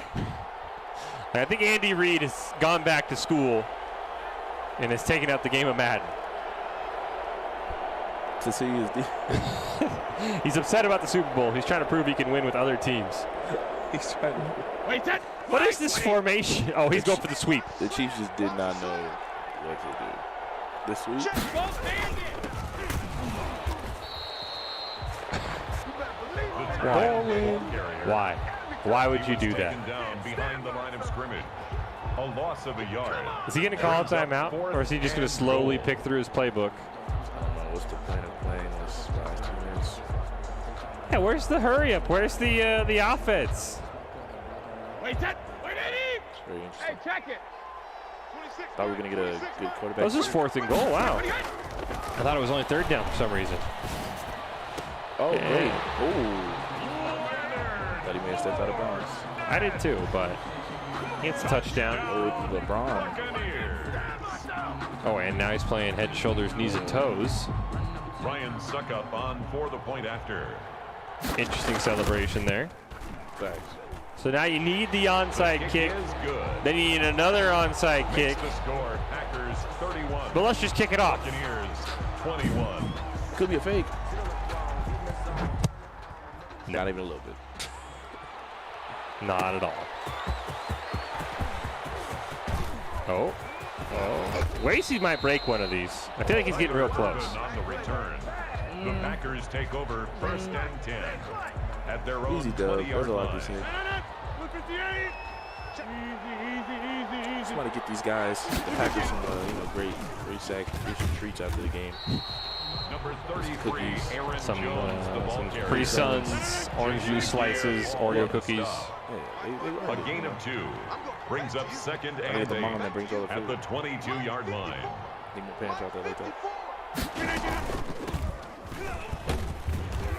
I think Andy Reid has gone back to school and has taken out the game of Madden. To see his He's upset about the Super Bowl. He's trying to prove he can win with other teams. He's trying to. Wait, that. What is this formation? Oh, he's going for the sweep. The Chiefs just did not know what to do. The sweep. Why? Why would you do that? Down behind the line of scrimmage. A loss of a yard. Is he going to call a timeout, or is he just going to slowly pick through his playbook? I don't know what's the point of playing this last 2 minutes. Yeah, where's the hurry up? Where's the offense? Wait, that. Wait, Eddie. It's very Hey, interesting. check it. Thought we were going to get a good quarterback. This is 4th and goal. Wow. I thought it was only 3rd down for some reason. Oh, great. Oh. Thought he may have stepped out of bounds. I did too, but he gets a touchdown. Oh, LeBron. Oh, and now he's playing head, shoulders, knees, and toes. Ryan Suckup on for the point after. Interesting celebration there. Thanks. So now you need the onside kick. Is good. Then you need another onside kick. Makes the score. Packers 31. But let's just kick it off. Buccaneers 21. Could be a fake. Not even a little bit. Not at all. Oh. Boise might break one of these. I feel like he's getting real close. On the return. The Packers take over 1st and 10 at their own Easy dub. 20-yard That's all I line. can say. Just want to get these guys, the Packers, some great treats after the game. Number 33, cookies. Aaron Some Jones, the ball carrier. Capri Suns, orange juice slices, Oreo cookies. Yeah, A gain of 2 brings up 2nd I and need the mom that 8 brings all the at food. the 22-yard line. Need more pants out there like that.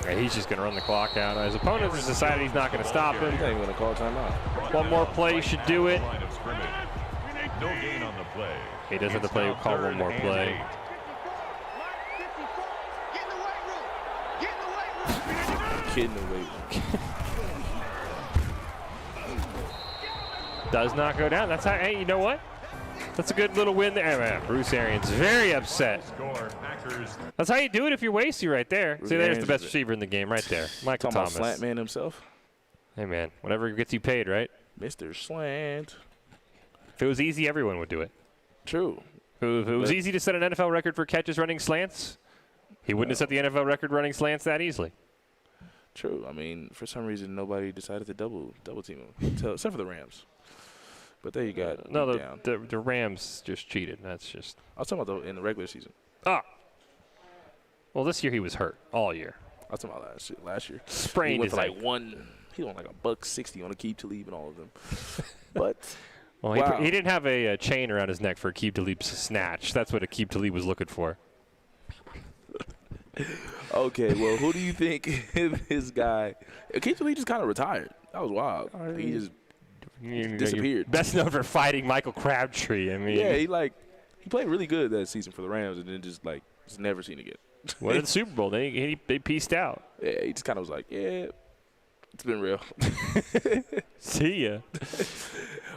Yeah, he's just going to run the clock out. His opponent has decided he's not going to stop him. He's not even going to call timeout. One more play should do it. Line of scrimmage. No gain on the play. He doesn't have to play. Call one more play. Kid in the weight room. Does not go down. That's how. Hey, you know what? That's a good little win there. Man, Bruce Arians very upset. Score, Packers. That's how you do it if you're Wasey right there. Bruce See, there's Arians the best is receiver in the game right there. Michael Talking about Thomas. Slant Man himself. Hey, man. Whatever gets you paid, right? Mr. Slant. If it was easy, everyone would do it. True. If it was easy to set an NFL record for catches running slants, he wouldn't have set the NFL record running slants that easily. True. I mean, for some reason, nobody decided to double team him, except for the Rams. But there you got the Rams just cheated. That's just. I was talking about in the regular season. Ah. Well, this year he was hurt all year. I was talking about last year. Sprained he went his for ankle. He went like $160 on a keep to leave and all of them. But well, wow. he didn't have a chain around his neck for Aqib Talib's snatch. That's what Aqib Talib was looking for. Okay, well, who do you think this guy? Aqib Talib just kind of retired. That was wild. He just disappeared. Best known for fighting Michael Crabtree. I mean, yeah, he played really good that season for the Rams, and then just never seen again. Went to the Super Bowl. They pieced out. Yeah, he just kind of was like, yeah, it's been real. See ya.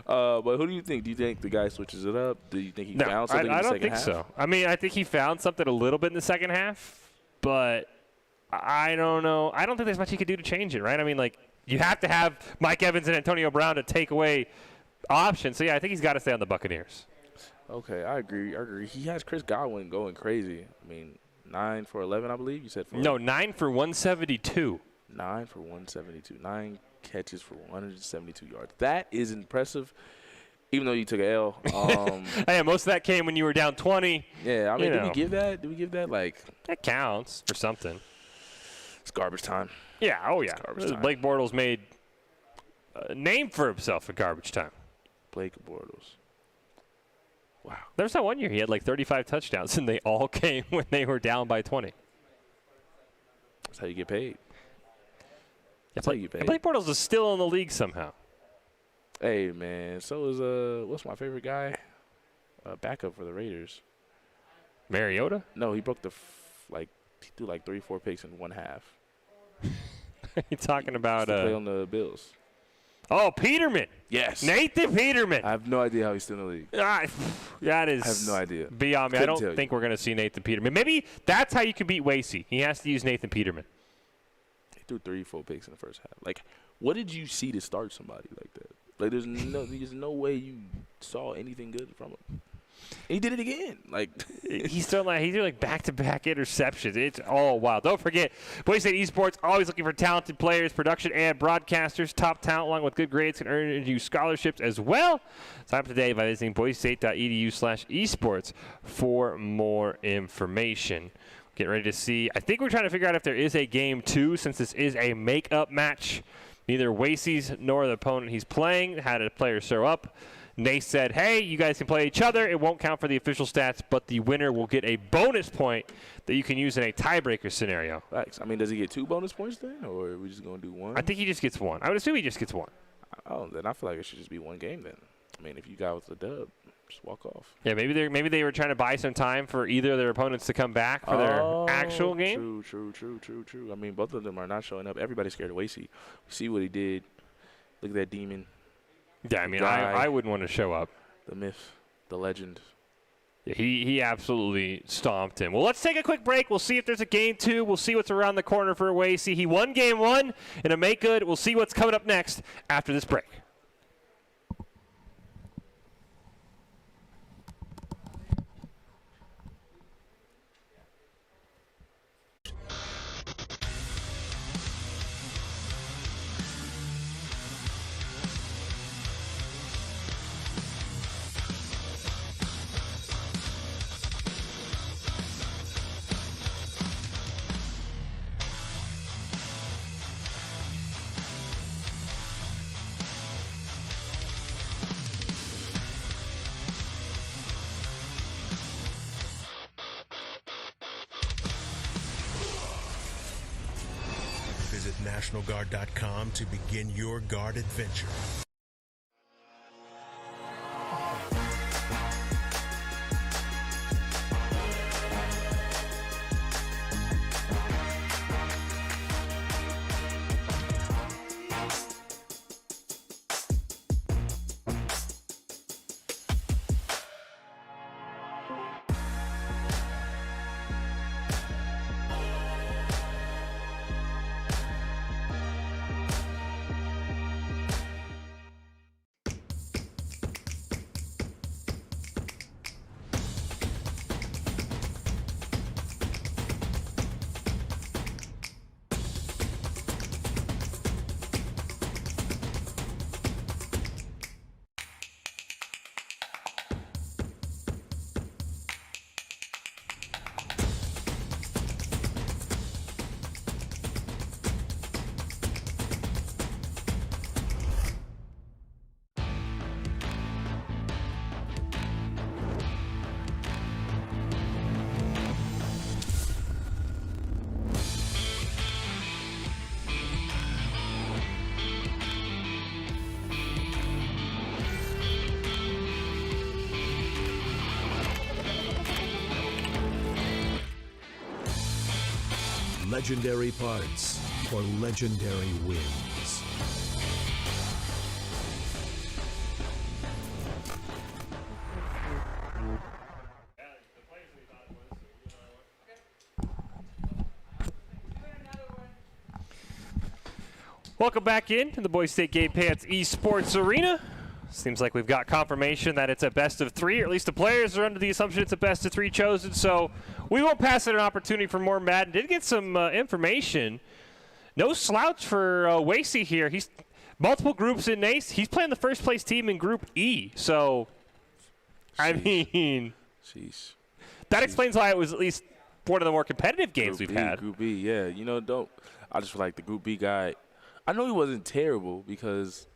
But who do you think? Do you think the guy switches it up? Do you think he found something in the second half? I don't think so. I mean, I think he found something a little bit in the second half, but I don't know. I don't think there's much he could do to change it, right? I mean, you have to have Mike Evans and Antonio Brown to take away options. So, yeah, I think he's got to stay on the Buccaneers. Okay, I agree. He has Chris Godwin going crazy. I mean, 9 for 11, I believe you said. No, 9 for 172. 9 for 172. 9 catches for 172 yards. That is impressive, even though you took an L. Hey, most of that came when you were down 20. Yeah, I mean, did we give that? That counts for something. It's garbage time. Yeah, yeah. Blake Bortles made a name for himself at garbage time. Blake Bortles. Wow. There was that one year he had 35 touchdowns, and they all came when they were down by 20. That's how you get paid. That's how you get paid. Blake Bortles is still in the league somehow. Hey, man. So is what's my favorite guy? Backup for the Raiders. Mariota? No, he broke he threw 3-4 picks in one half. You talking about play on the Bills? Oh, Peterman. Yes. Nathan Peterman. I have no idea how he's still in the league. That is. I have no idea. Beyond me. I don't think we're going to see Nathan Peterman. Maybe that's how you can beat Boise. He has to use Nathan Peterman. He threw 3-4 picks in the first half. What did you see to start somebody like that? There's no way you saw anything good from him. And he did it again. He's doing back-to-back interceptions. It's all wild. Don't forget, Boise State Esports always looking for talented players, production, and broadcasters. Top talent along with good grades can earn you scholarships as well. Sign up today by visiting boisestate.edu/esports for more information. Get ready to see. I think we're trying to figure out if there is a game 2 since this is a make-up match. Neither Wasey's nor the opponent he's playing had a player show up. Nace said, hey, you guys can play each other. It won't count for the official stats, but the winner will get a bonus point that you can use in a tiebreaker scenario. Thanks. I mean, does he get 2 bonus points then, or are we just going to do 1? I think he just gets 1. I would assume he just gets 1. Oh, then I feel like it should just be 1 game then. I mean, if you got with the dub, just walk off. Yeah, maybe they were trying to buy some time for either of their opponents to come back for their actual game. True. I mean, both of them are not showing up. Everybody's scared of Wasey. We see what he did. Look at that demon. Yeah, I mean, I wouldn't want to show up. The myth, the legend. Yeah, he absolutely stomped him. Well, let's take a quick break. We'll see if there's a game 2. We'll see what's around the corner for Wasey. He won game 1 in a make good. We'll see what's coming up next after this break. Visit NationalGuard.com to begin your guard adventure. legendary parts for legendary wins. Welcome back in to the Boise State Game Pants Esports Arena. Seems like we've got confirmation that it's a best of 3, or at least the players are under the assumption it's a best of 3 chosen, so we won't pass it an opportunity for more Madden. Did get some information. No slouch for Boise here. He's multiple groups in NACE. He's playing the first place team in Group E, so I mean, that explains why it was at least one of the more competitive games we've had. Group B, yeah. You know, I just feel like the Group B guy, I know he wasn't terrible because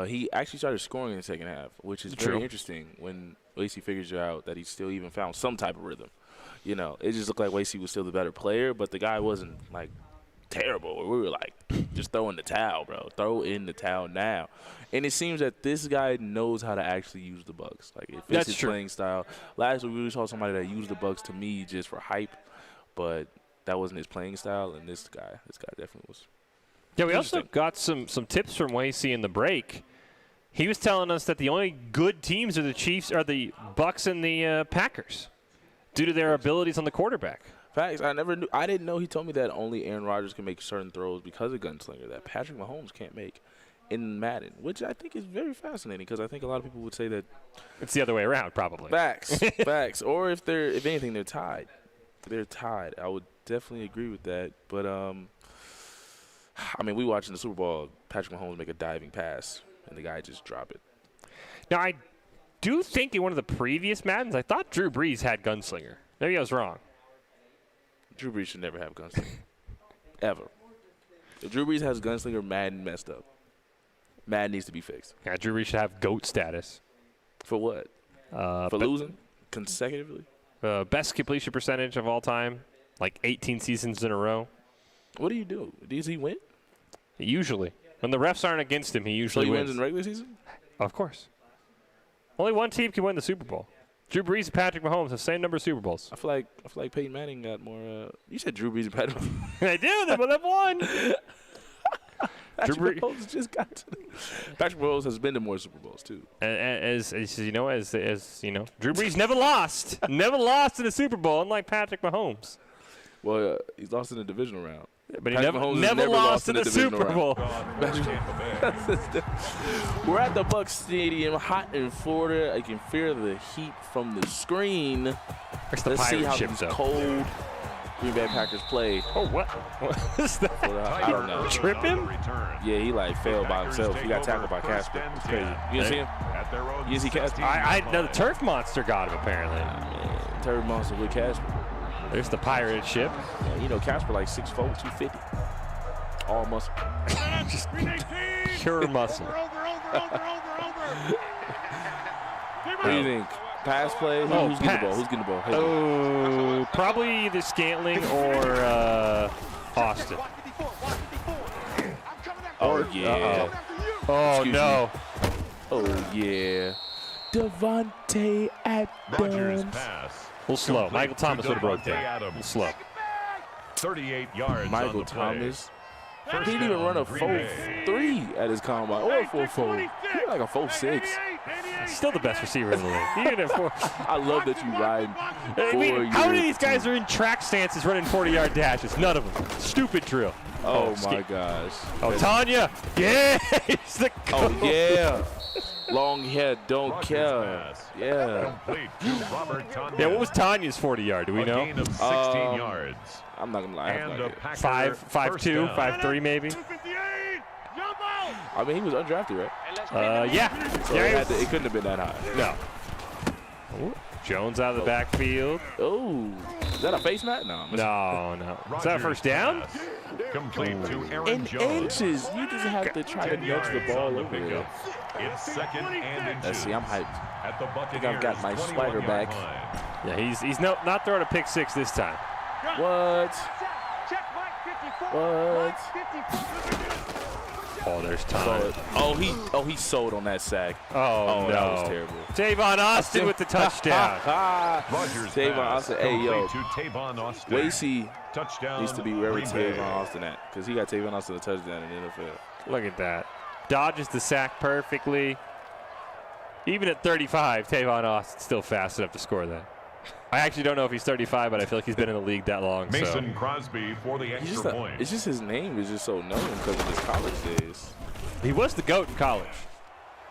he actually started scoring in the second half, which is very interesting when Boise figures out that he still even found some type of rhythm. You know, it just looked like Boise was still the better player, but the guy wasn't, like, terrible. We were like, just throw in the towel, bro. Throw in the towel now. And it seems that this guy knows how to actually use the bugs. Like, it fits his playing style. Last week we saw somebody that used the bugs to me just for hype, but that wasn't his playing style, and this guy definitely was. Yeah, we also got some tips from Boise in the break. He was telling us that the only good teams are the Chiefs, are the Bucks and the Packers, due to their abilities on the quarterback. Facts. I didn't know. He told me that only Aaron Rodgers can make certain throws because of Gunslinger that Patrick Mahomes can't make in Madden, which I think is very fascinating because I think a lot of people would say that it's the other way around, probably. Facts, facts. Or if anything, they're tied. They're tied. I would definitely agree with that. But I mean, we watching the Super Bowl, Patrick Mahomes make a diving pass, and the guy just drop it. Now, I do think in one of the previous Maddens, I thought Drew Brees had Gunslinger. Maybe I was wrong. Drew Brees should never have Gunslinger. Ever. If Drew Brees has Gunslinger, Madden messed up. Madden needs to be fixed. Yeah, Drew Brees should have GOAT status. For what? For losing consecutively? Best completion percentage of all time, like 18 seasons in a row. What do you do? Does he win? Usually. When the refs aren't against him, he usually wins in regular season? Of course. Only one team can win the Super Bowl. Drew Brees and Patrick Mahomes have the same number of Super Bowls. I feel like Peyton Manning got more. You said Drew Brees and Patrick Mahomes. I do. They both have one. Patrick Mahomes just got to. Patrick Mahomes has been to more Super Bowls too. As you know, Drew Brees never lost in a Super Bowl, unlike Patrick Mahomes. Well, he's lost in the divisional round. But he never lost in the Super Bowl. We're at the Bucs Stadium, hot in Florida. I can feel the heat from the screen. Let's see how these cold Green Bay Packers play. Oh, what is that? I don't know. Trip him? Yeah, he like failed by himself. He got tackled by Casper. It's crazy. You didn't see him? You didn't see Casper? No, the Turf Monster got him, apparently. Turf Monster with Casper. There's the pirated ship. Yeah, you know, Casper like 6'4", 250. All muscle. Just pure muscle. What do you think? Pass play? Who's getting the ball? Who's getting the ball? Hey. Oh, probably either Scantling or Austin. Oh, yeah. Oh, no. Oh, yeah. Devontae Adams. A little slow. Michael Thomas would have broke that. A little slow. 38 yards. Michael Thomas. He didn't even run a 4.3 at his combine, or a 4.4. He like a 4.6. Still the best receiver in the league. Even at 4. I love that you ride. How many of these guys are in track stances running 40-yard dashes? None of them. Stupid drill. Oh my gosh. Oh, Tanya. Yeah. He's the coach. Oh, yeah. Long hair, don't care. Yeah. Yeah, what was Tanya's 40-yard? Do we know? Gain of 16 yards. I'm not gonna lie. And a 5'2", 5'3", maybe. I mean, he was undrafted, right? Yeah. So it couldn't have been that high. No. Ooh. Jones out of the backfield. Oh, is that a face mat? No. No. Is that a first down? Complete to Aaron in Jones. inches. You just have to try to nudge the ball over there. It's second and inches. Let's see, I'm hyped. At the I think I've got my swagger back. Yeah, he's not throwing a pick six this time. What? What? Oh, there's time. Oh, he sold on that sack. Oh, no. That was terrible. Tavon Austin with the touchdown. Tavon Austin. Hey, yo. Tavon Austin. Boise Touchdown. needs to be wherever Tavon Austin at, because he got Tavon Austin a touchdown in the NFL. Look at that. Dodges the sack perfectly. Even at 35, Tavon Austin's still fast enough to score that. I actually don't know if he's 35, but I feel like he's been in the league that long. Mason Crosby for the extra point. It's just his name is just so known because of his college days. He was the GOAT in college.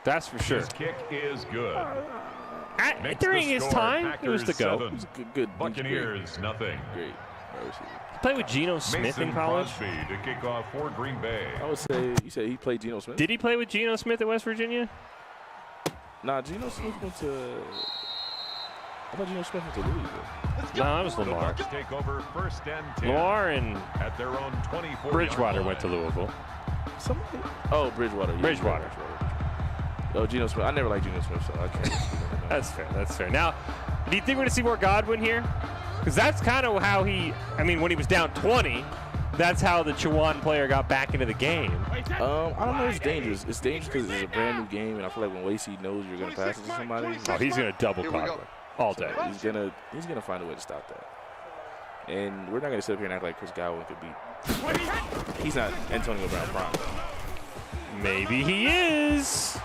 That's for sure. His kick is good. During his time, he was the GOAT. He was good. Buccaneers, nothing. Great. He played with Geno Smith in college. Crosby to kick off for Green Bay. I would say, you said he played Geno Smith? Did he play with Geno Smith at West Virginia? Nah, Geno Smith went to... I thought Geno Smith went to Louisville. No, that was Lamar. Take over first and 10 Lamar and at their own 24 Bridgewater went to Louisville. Bridgewater. Yeah, Bridgewater. Oh, Geno Smith. I never liked Geno Smith, so I can't. That's fair. That's fair. Now, do you think we're going to see more Godwin here? Because that's kind of how when he was down 20, that's how the Chowan player got back into the game. I don't know. It's dangerous. It's dangerous because it's a brand new game, and I feel like when Boise knows you're going to pass it to somebody, he's going to double Godwin all day. He's gonna find a way to stop that. And we're not going to sit up here and act like Chris Godwin could beat. He's not Antonio Brown prime. Maybe he is.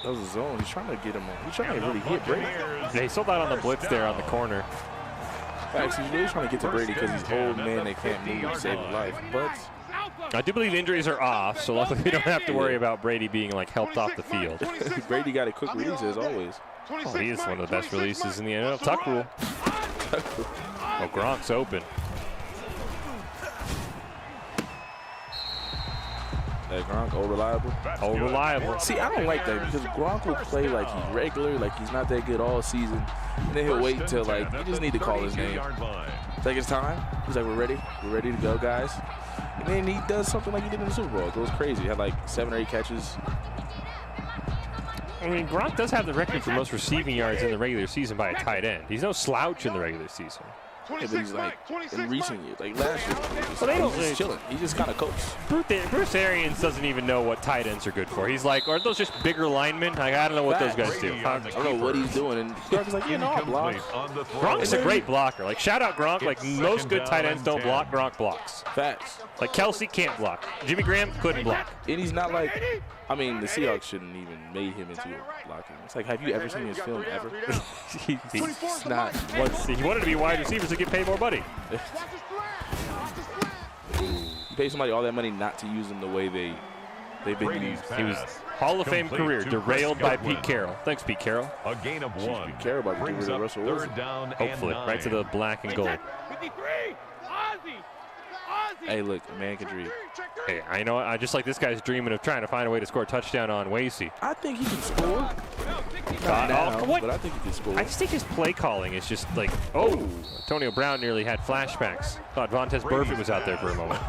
That was a zone. He's trying to get him on. He's trying to really hit Brady. Yeah, he sold out on the blitz there on the corner. Actually, he's really trying to get to Brady because he's old man that can't move to save his life. But I do believe injuries are off, so luckily we don't have to worry about Brady being helped off the field. Brady got a quick release as always. Oh, he is one of the best releases in the NFL. Tuck rule. Oh, Gronk's open. That Gronk, reliable. Reliable. See, I don't like that because Gronk will play like he's regular, like he's not that good all season. And then he'll wait until, you just need to call his name. Take his time. He's like, we're ready. We're ready to go, guys. And then he does something like he did in the Super Bowl. It goes crazy. He had 7 or 8 catches. I mean, Gronk does have the record for most receiving yards in the regular season by a tight end. He's no slouch in the regular season. Yeah, but he's in recent years, last year, well, he's just chilling. He just kind of coasts. Bruce Arians doesn't even know what tight ends are good for. He's like, aren't those just bigger linemen? I don't know what those guys do. I don't know what he's doing. And Gronk's like, I'll block. Gronk's a great blocker. Shout out Gronk. Most good tight ends don't block. Gronk blocks. Facts. Kelsey can't block. Jimmy Graham couldn't block. And he's not the Seahawks shouldn't even made him into a blocking. It's have you ever seen his film ever? He's not. He wanted to be wide receivers to get paid more money. You pay somebody all that money not to use them the way they've been used. He was Hall of Fame career derailed by Pete Carroll. Thanks, Pete Carroll. A gain of 1. Pete Carroll about to get rid of Russell Wilson. Hopefully, right to the black and gold. Hey, look, a man can dream. Hey, I know. I just like this guy's dreaming of trying to find a way to score a touchdown on Boise. I think he can score. Not now, but I think he can score. I just think his play calling is just Antonio Brown nearly had flashbacks. Thought Vontaze Burfict was out there for a moment.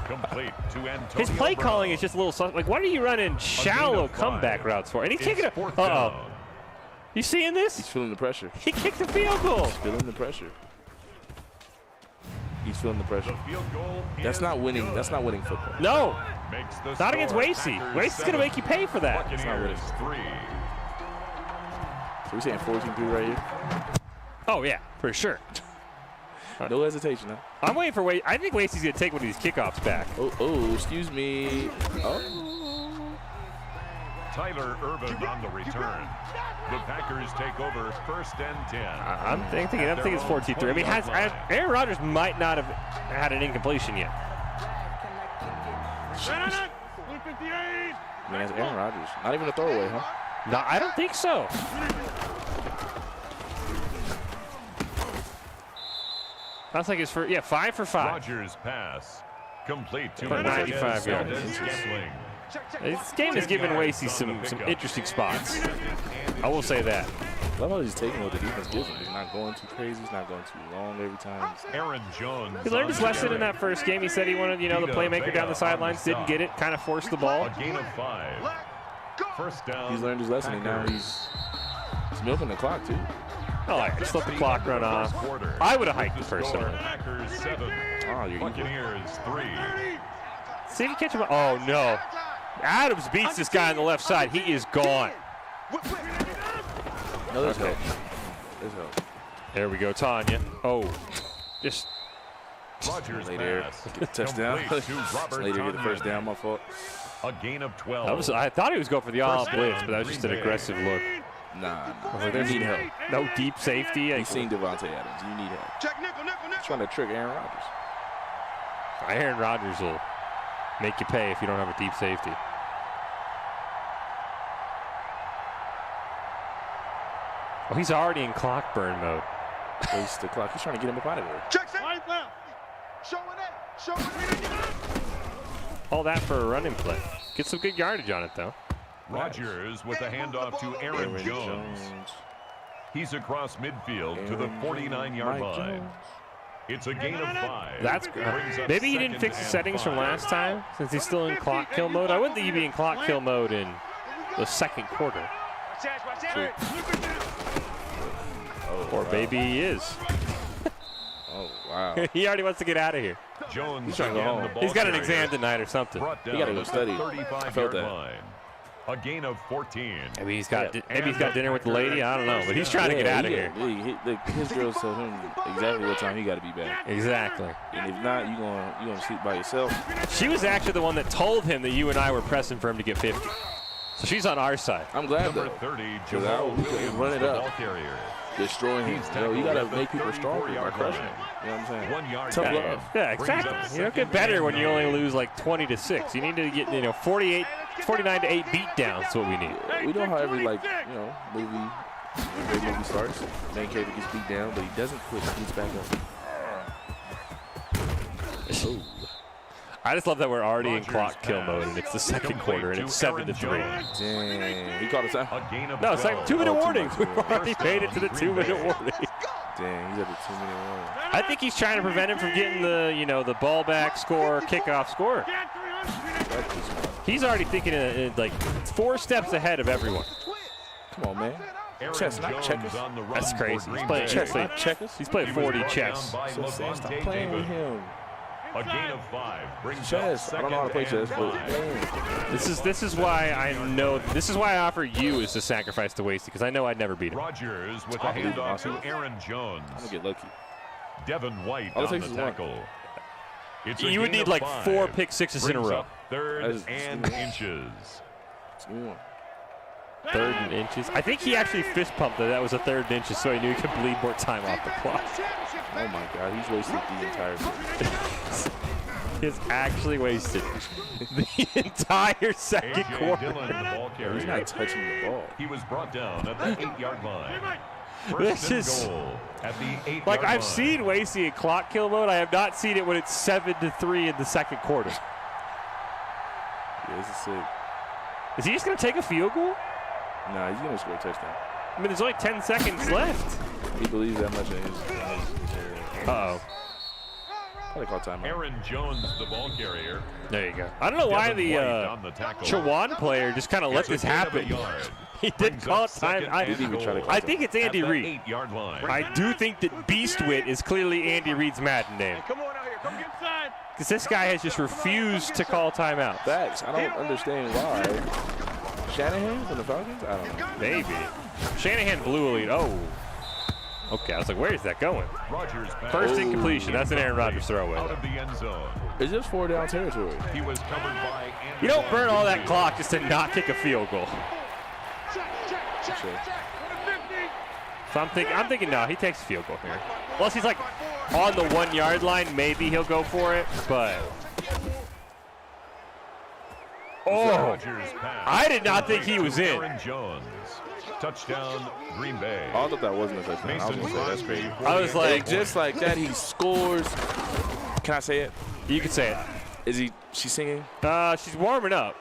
His play calling is just a little what are you running shallow comeback routes for? And he's taking a. You seeing this? He's feeling the pressure. He kicked the field goal. He's feeling the pressure. He's feeling the pressure. That's not winning. That's not winning football. No. Not against Boise. Boise's going to make you pay for that. It's not winning. So we're saying 14-3 right here? Oh, yeah, for sure. No hesitation, huh? I'm waiting for Boise. I think Boise's going to take one of these kickoffs back. Oh, excuse me. Oh. Tyler Urban on the return. The Packers take over first and 10. I'm thinking it's 14-3. I mean, Aaron Rodgers might not have had an incompletion yet. I mean, that's Aaron Rodgers. Not even a throwaway, huh? No, I don't think so. That's like his first, 5 for 5. Rodgers pass. Complete to 95 yards. This game has given Boise some interesting spots. I will say that. I love how he's taking what the defense gives him. He's not going too crazy. He's not going too long every time. Aaron Jones. He learned his lesson in that first game. He said he wanted, the playmaker down the sidelines. Didn't get it. Kind of forced the ball. A gain of 5. First down. He's learned his lesson, and now he's milking the clock too. I just let the clock run off. I would have hiked the first one. Packers 7. Oh, you're Buccaneers 3. See if you catch him. Oh no. Adams beats this guy on the left side. He is gone. No, there's help. There's help. There we go, Tanya. Oh, just Rogers later. Get the touchdown. Later get the first down. My fault. A gain of 12. I thought he was going for the all blitz, but that was just an aggressive look. Nah. Like, You need help. No deep safety. You've seen Devontae Adams. You need help. Check nickel, nickel, nickel. Trying to trick Aaron Rodgers. Aaron Rodgers will make you pay if you don't have a deep safety. Oh, he's already in clock burn mode. Waste the clock. He's trying to get him up out of there. Check set. Showing it. Showing it. All that for a running play. Get some good yardage on it, though. Rogers with a handoff to Aaron Jones. He's across midfield to the 49-yard line. It's a gain of 5. That's good. Maybe he didn't fix the settings from last time since he's still in clock kill mode. I wouldn't think he'd be in clock kill mode in the second quarter. Or maybe he is. Oh, wow. He already wants to get out of here. Jones He's trying to go home. He's got an exam tonight or something. He got to go study. I felt that. Line. A gain of 14. Maybe he's got dinner with the lady. I don't know, but he's trying to get out of here. His girl told him exactly what time he got to be back. Exactly. And if not, you gonna sleep by yourself. She was actually the one that told him that you and I were pressing for him to get 50. So she's on our side. I'm glad Number though. 30, Run it up. carrier. Destroying him. You got to make people stronger by crushing him. You know what I'm saying? 1 yard Tough gain. love. Yeah, exactly. You don't get better when you only lose like 20-6. You need to get 49-8 beatdowns. That's what we need. We know how every movie starts. Main character gets beat down, but he doesn't quit. He gets back up. Ooh. I just love that we're already in clock kill mode and it's the second quarter and it's 7-3. Dang, he called us out. No, it's like 2-minute warning. We've already made it to the 2-minute warning. Dang, he's at the 2-minute warning. I think he's trying to prevent him from getting the the ball back score, kickoff score. He's already thinking like 4 steps ahead of everyone. Come on, man. Chess, not checkers. That's crazy. He's playing chess, not checkers. He's playing 40 chess. Stop playing with him. A gain of 5 brings chess. I don't know how to play chess, but this is why I know. This is why I offer you as a sacrifice to Wasty because I know I'd never beat him. Rogers with a handoff to Aaron Jones. I'm gonna get lucky. Devin White on the tackle. You would need like 4 pick sixes in a row. 3rd and inches. 3rd and inches. I think he actually fist pumped that was a 3rd and inches, so he knew he could bleed more time off the clock. Oh my God, he's wasted the entire game. He's actually wasted the entire second quarter. He's not touching the ball. He was brought down at the 8-yard line. This is at the 8-yard like I've line. seen Wasty in clock kill mode. I have not seen it when it's 7-3 in the second quarter. Yeah, this is sick. Is he just going to take a field goal? Nah, he's going to score a touchdown. I mean, there's only 10 seconds left. He believes that much in his Uh-oh. Probably call timeout. Aaron Jones, the ball carrier. There you go. I don't know why the Chawan player just kind of let this happen. He did call it time. I think it's Andy Reid. I do think that Beastwit is clearly Andy Reid's Madden name. Come on out here. Come get inside. Because this guy has just refused to call timeout. Facts. I don't understand why. Shanahan from the Falcons? I don't know. Maybe. Shanahan blew a lead. Oh. Okay, I was like, where is that going? First incompletion. That's an Aaron Rodgers throwaway. Out of the end zone. It's just 4 down territory. He was covered by you don't burn all that clock just to not kick a field goal. So I'm thinking no, he takes a field goal here. Unless he's like on the 1-yard line, maybe he'll go for it, but oh, I did not think he was in. Aaron Jones. Touchdown, Green Bay. I thought that wasn't a touchdown. I was going to say that's crazy. I was like, just like that, he scores. Can I say it? You can say it. She's singing? She's warming up.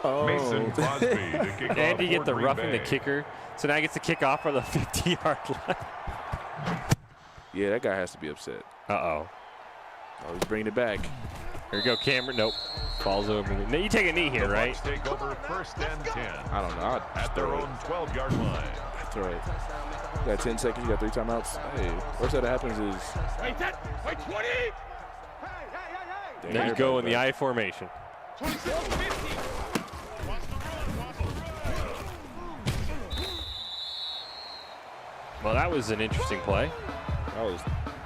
Mason Crosby to kick off. Andy get the Green roughing the Bay. kicker, so now he gets to kick off from the 50-yard line. Yeah, that guy has to be upset. Uh-oh. Oh, he's bringing it back. Here you go, Cameron. Nope. Falls over. Now you take a knee here, right? Take over 1st and 10. I don't know. At their own 12-yard line. That's right. You got 10 seconds. You got 3 timeouts. Hey, worst that happens is. Wait, 20. There you go in the I formation. 26-50. Well, that was an interesting play. That was.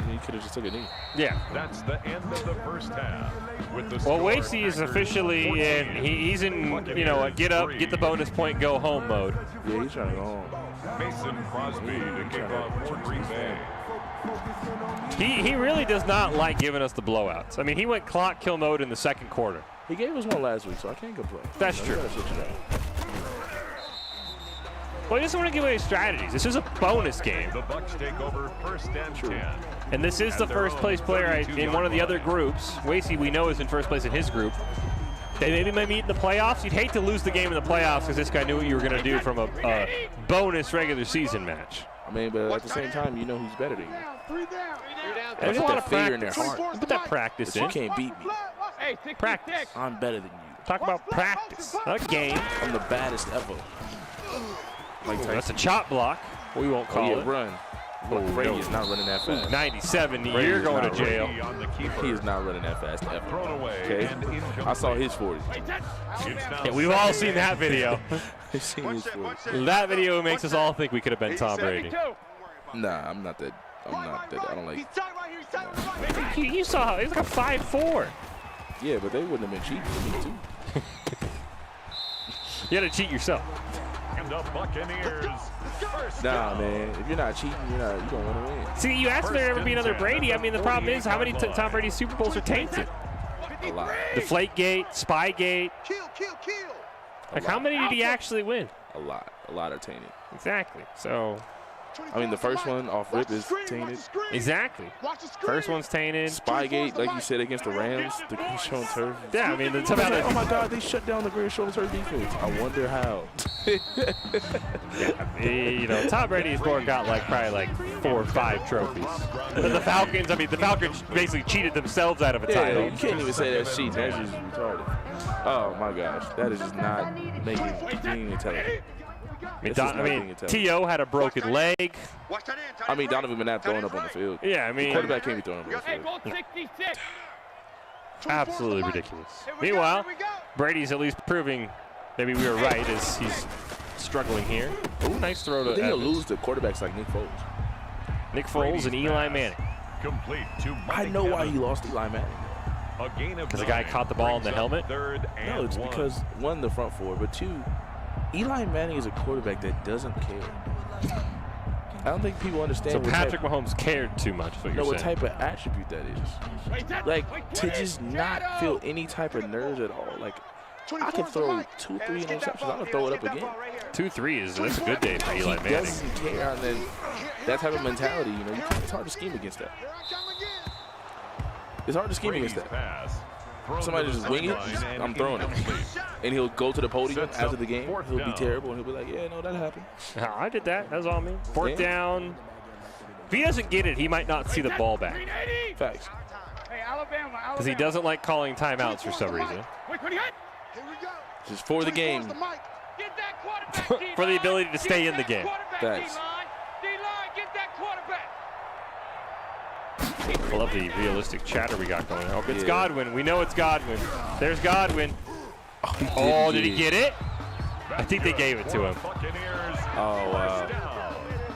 He could have just took a knee. Yeah. That's the end of the first half. With the Well, score, Boise is Packers officially 14, in. He's in, you know, get up, get the bonus point, go home mode. Yeah, he's trying to go home. Mason Crosby to kick off for Green Bay. He really does not like giving us the blowouts. I mean, he went clock kill mode in the second quarter. He gave us one last week, so I can't complain. That's true. You gotta switch it up. Well, he doesn't want to give away strategies. This is a bonus game. The Bucks take over first and 10. And this is the first place player in one of the other groups. Boise, we know, is in first place in his group. They maybe might meet in the playoffs. You'd hate to lose the game in the playoffs because this guy knew what you were going to do from a bonus regular season match. I mean, but at the same time, you know who's better than you. There's a Put lot that of fear in practice. their heart. Put that practice But you in. can't beat me. Practice. I'm better than you. Talk about practice, not a game. I'm the baddest ever. Like Ooh, that's a chop block. We won't call it. Run. Look, Brady is not running that fast. 97, Brady you're is going to not jail. He is not running that fast ever. Thrown away Okay? and incomplete. I saw his 40. Yeah, we've all seen that video. I've seen his 40. That video makes us all think we could have been Tom Brady. Nah, I'm not that. I don't like. You saw how he's like a 5'4". Yeah, but they wouldn't have been cheating for me too. You got to cheat yourself. And the Buccaneers. Nah, man. If you're not cheating, you don't want to win. See, you asked if there ever be another Brady. I mean, the problem is how many Tom Brady Super Bowls are tainted? A lot. Deflategate, Spygate. Kill. Like, how many did he actually win? A lot. A lot are tainted. Exactly. So, I mean, the first one off rip is tainted. exactly. First one's tainted. Spygate, like you said, against the Rams, the Great Show and Turf. Yeah, I mean, the Oh my God, they shut down the Great Show and Turf defense. I wonder how. you know, Tom Brady's board got probably like 4 or 5 trophies. But the Falcons, the Falcons basically cheated themselves out of a title. You can't even say that's cheating. That's just retarded. Oh my gosh, that is just not making being intelligent. T.O. had a broken leg. I mean, Donovan McNabb throwing up on the field. Yeah, I mean, The quarterback can't be throwing up on the field. absolutely ridiculous. Meanwhile, Brady's at least proving maybe we were right as he's struggling here. Ooh, nice throw to But then you'll Evans. lose to quarterbacks like Nick Foles. Nick Foles and Eli Manning. Complete to I know why he lost Eli Manning. Because the guy caught the ball in the helmet? No, it's because, one, the front four, but two, Eli Manning is a quarterback that doesn't care. I don't think people understand. So Patrick Mahomes cared too much, is what you're what saying. type of attribute that is. Like, to just not feel any type of nerves at all. Like, I can throw 2, 3 interceptions. I'm going to throw it up again. 2-3 that's a good day for Eli He Manning. doesn't care. And then that type of mentality, you know, it's hard to scheme against that. It's hard to scheme against that. Somebody just wing it, I'm throwing it. And he'll go to the podium after the game. He'll be terrible, and he'll be like, yeah, no, that happened. I did that. That was all me. Fourth down. If he doesn't get it, he might not see the ball back. Facts. Because he doesn't like calling timeouts for some reason. Just for the game. For the ability to stay in the game. Facts. I love the realistic chatter we got going on. It's Godwin. We know it's Godwin. There's Godwin. Oh, did he get it? I think they gave it to him. Oh, wow.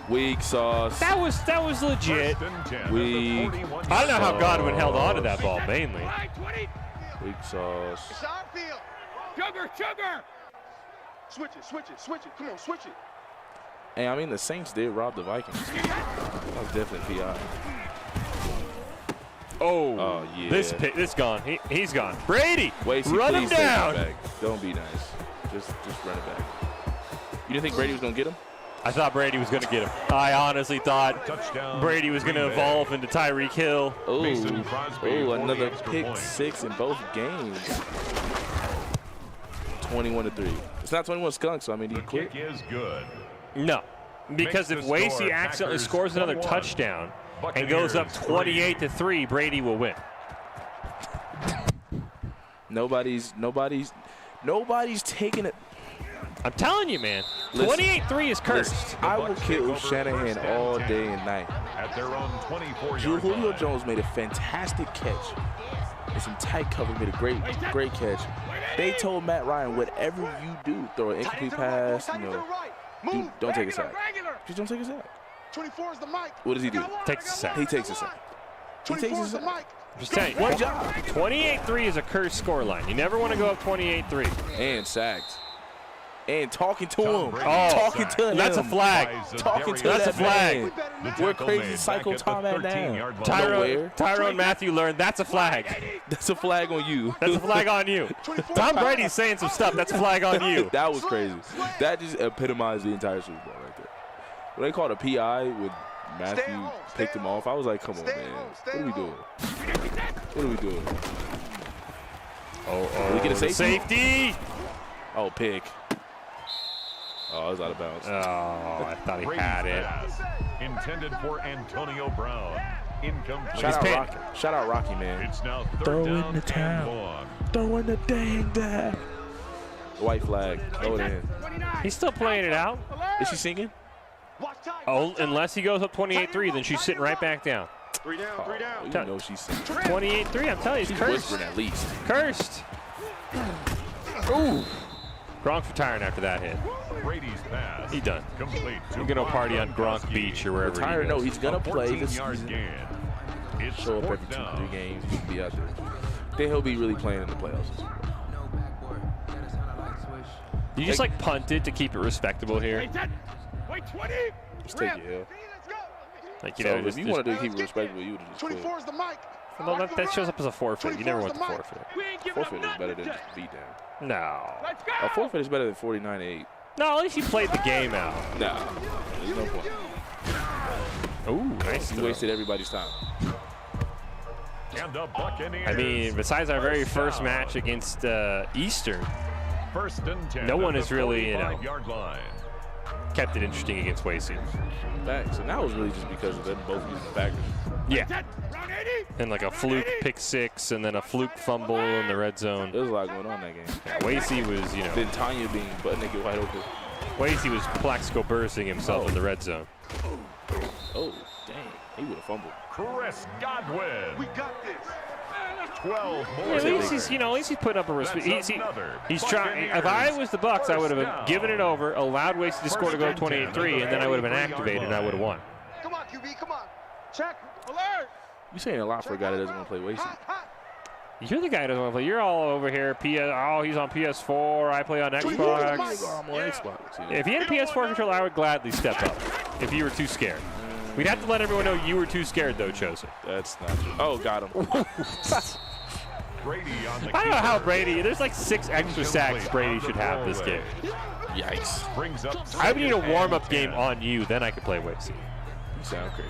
Weak sauce. That was legit. Weak. I don't know how Godwin held on to that ball, mainly. Weak sauce. Sugar. Switch it. Come on, switch it. Hey, I mean, the Saints did rob the Vikings. That was definitely PI. Oh, yeah. This gone. He's gone. Brady, Wait, run him down. Don't be nice. Just run it back. You didn't think Brady was going to get him? I thought Brady was going to get him. I honestly thought Brady was going to evolve into Tyreek Hill. Oh, another pick 6 in both games. 21-3. It's not 21 skunks, so I mean, he quit. Kick is good. No, because if Boise accidentally scores another touchdown and goes up 28-3, Brady will win. Nobody's Nobody's taking it. I'm telling you, man. 28-3 is cursed. I will kill Shanahan all day and night. At their own 24-yard Julio line. Jones made a fantastic catch. In some tight cover, made a great catch. They told Matt Ryan, whatever you do, throw an incomplete pass, you know, don't take a sack. Just don't take a sack. 24 is the mic. What does he do? Takes a sack. He takes a sack. He takes a sack. Just tell you, One job. 28-3 is a cursed scoreline. You never want to go up 28-3. And sacked. And talking to him. Oh, Talking to him. that's a flag. Talking to That's that a flag. man. Where crazy Psycho Tom at now? Tyrone Matthew learned that's a flag. That's a flag on you. That's a flag on you. Tom Brady's saying some stuff. That's a flag on you. That was crazy. That just epitomized the entire Super Bowl right there. When they called a PI when Matthew picked him off, I was like, come on, man. What are we doing? What are we doing? Oh, we get a safety? Safety. Oh, pick. Oh, it was out of bounds. Oh, I thought he had it. Intended for Antonio Brown. Incomplete. Shout out Rocky, man. It's now Throw third in down the and towel. long. Throw in the dang down. White flag. Throw it in. He's still playing it out. Is she singing? Oh, unless he goes up 28-3, then she's sitting right back down. 3 down, 3 down. You know she's singing. 28-3, I'm telling you, She's he's cursed. whispering at least. Cursed. Ooh. Gronk's retiring after that hit. Brady's pass. He done. Complete. He's going to party on Gronk Beach or wherever Retire, he no, goes. he's going to play this 14-yard season. gain. It's Show up every fourth 2 down. 3 games. He'll be out there. Then he'll be really playing in the playoffs. You just like punted to keep it respectable here. Wait, 20. Just take it, Hill. Like, you So know, if just, you wanted to keep it respectable, you would have just quit. 24 is the mic. well, that shows up as a forfeit. You never want the forfeit. Forfeit is better than just a beat down. No. A forfeit is better than 49-8. No, at least he played the game out. Nah, there's no point. Ooh, nice You throw. wasted everybody's time. And the Buccaneers. I mean, besides our very first match against Eastern, First and 10 no at one the has really, you know, 45-yard line. kept it interesting against Boise. Facts. And that was really just because of them both using the backers. Yeah. And like a fluke pick six and then a fluke fumble in the red zone. There was a lot going on in that game. Yeah, Boise was, you know, Then Tanya being butt naked wide open. Boise was Plaxico bursting himself in the red zone. Oh, dang. He would have fumbled. Chris Godwin. We got this. 12 Yeah, more. at least he's, you know, at least he's putting up a he's trying. If I was the Bucks, I would have given it over, allowed Boise to score to go 28-3, and then I would have been activated and I would have won. Come on, QB, come on. Check. Alert. You're saying a lot for a guy that doesn't want to play Wasted. Hot, hot. You're the guy who doesn't want to play. You're all over here. Oh, he's on PS4. I play on Xbox. I'm on Xbox. If you had a PS4 controller, I would gladly step up. If you were too scared, we'd have to let everyone know you were too scared, though, Chosen. That's not true. Oh, got him. Brady on the I don't know how keeper. Brady. There's like 6 extra sacks Brady should have this game. Yikes. Brings up I would need a second and warm-up 10. game on you, then I could play Boise. You sound crazy.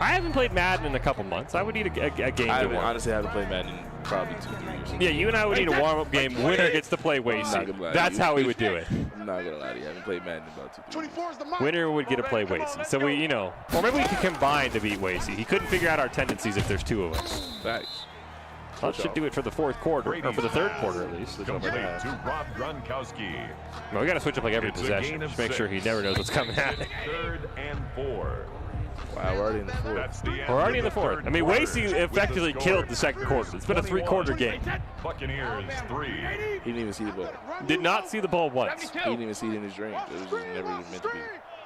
I haven't played Madden in a couple months. I would need a game I to warm. honestly haven't played Madden in probably 2-3 years. Yeah, you and I would need a warm-up game. Winner gets to play Boise. Not gonna lie to That's you. how we would do it. I'm not gonna lie to you. I haven't played Madden in about 2-3 years. 24 is the mic. Winner would get to play Come on, Boise. let's So go. we, you know, or maybe we could combine to beat Boise. He couldn't figure out our tendencies if there's 2 of us. Facts. That should do it for the 4th quarter, or for the 3rd quarter at least. Complete to Rob Gronkowski. No, we got to switch up like every It's a possession. gain of Just make sure he 6. never knows what's coming at him. 3rd and 4. Wow, we're already in the 4th. That's the end We're already of in the 4th. I mean, quarter, Boise with the effectively score killed the 2nd quarter. It's been a 3-quarter game. Buccaneers 3. He didn't even see the ball. Did not see the ball once. He didn't even see it in his dreams. It was just never even meant to be.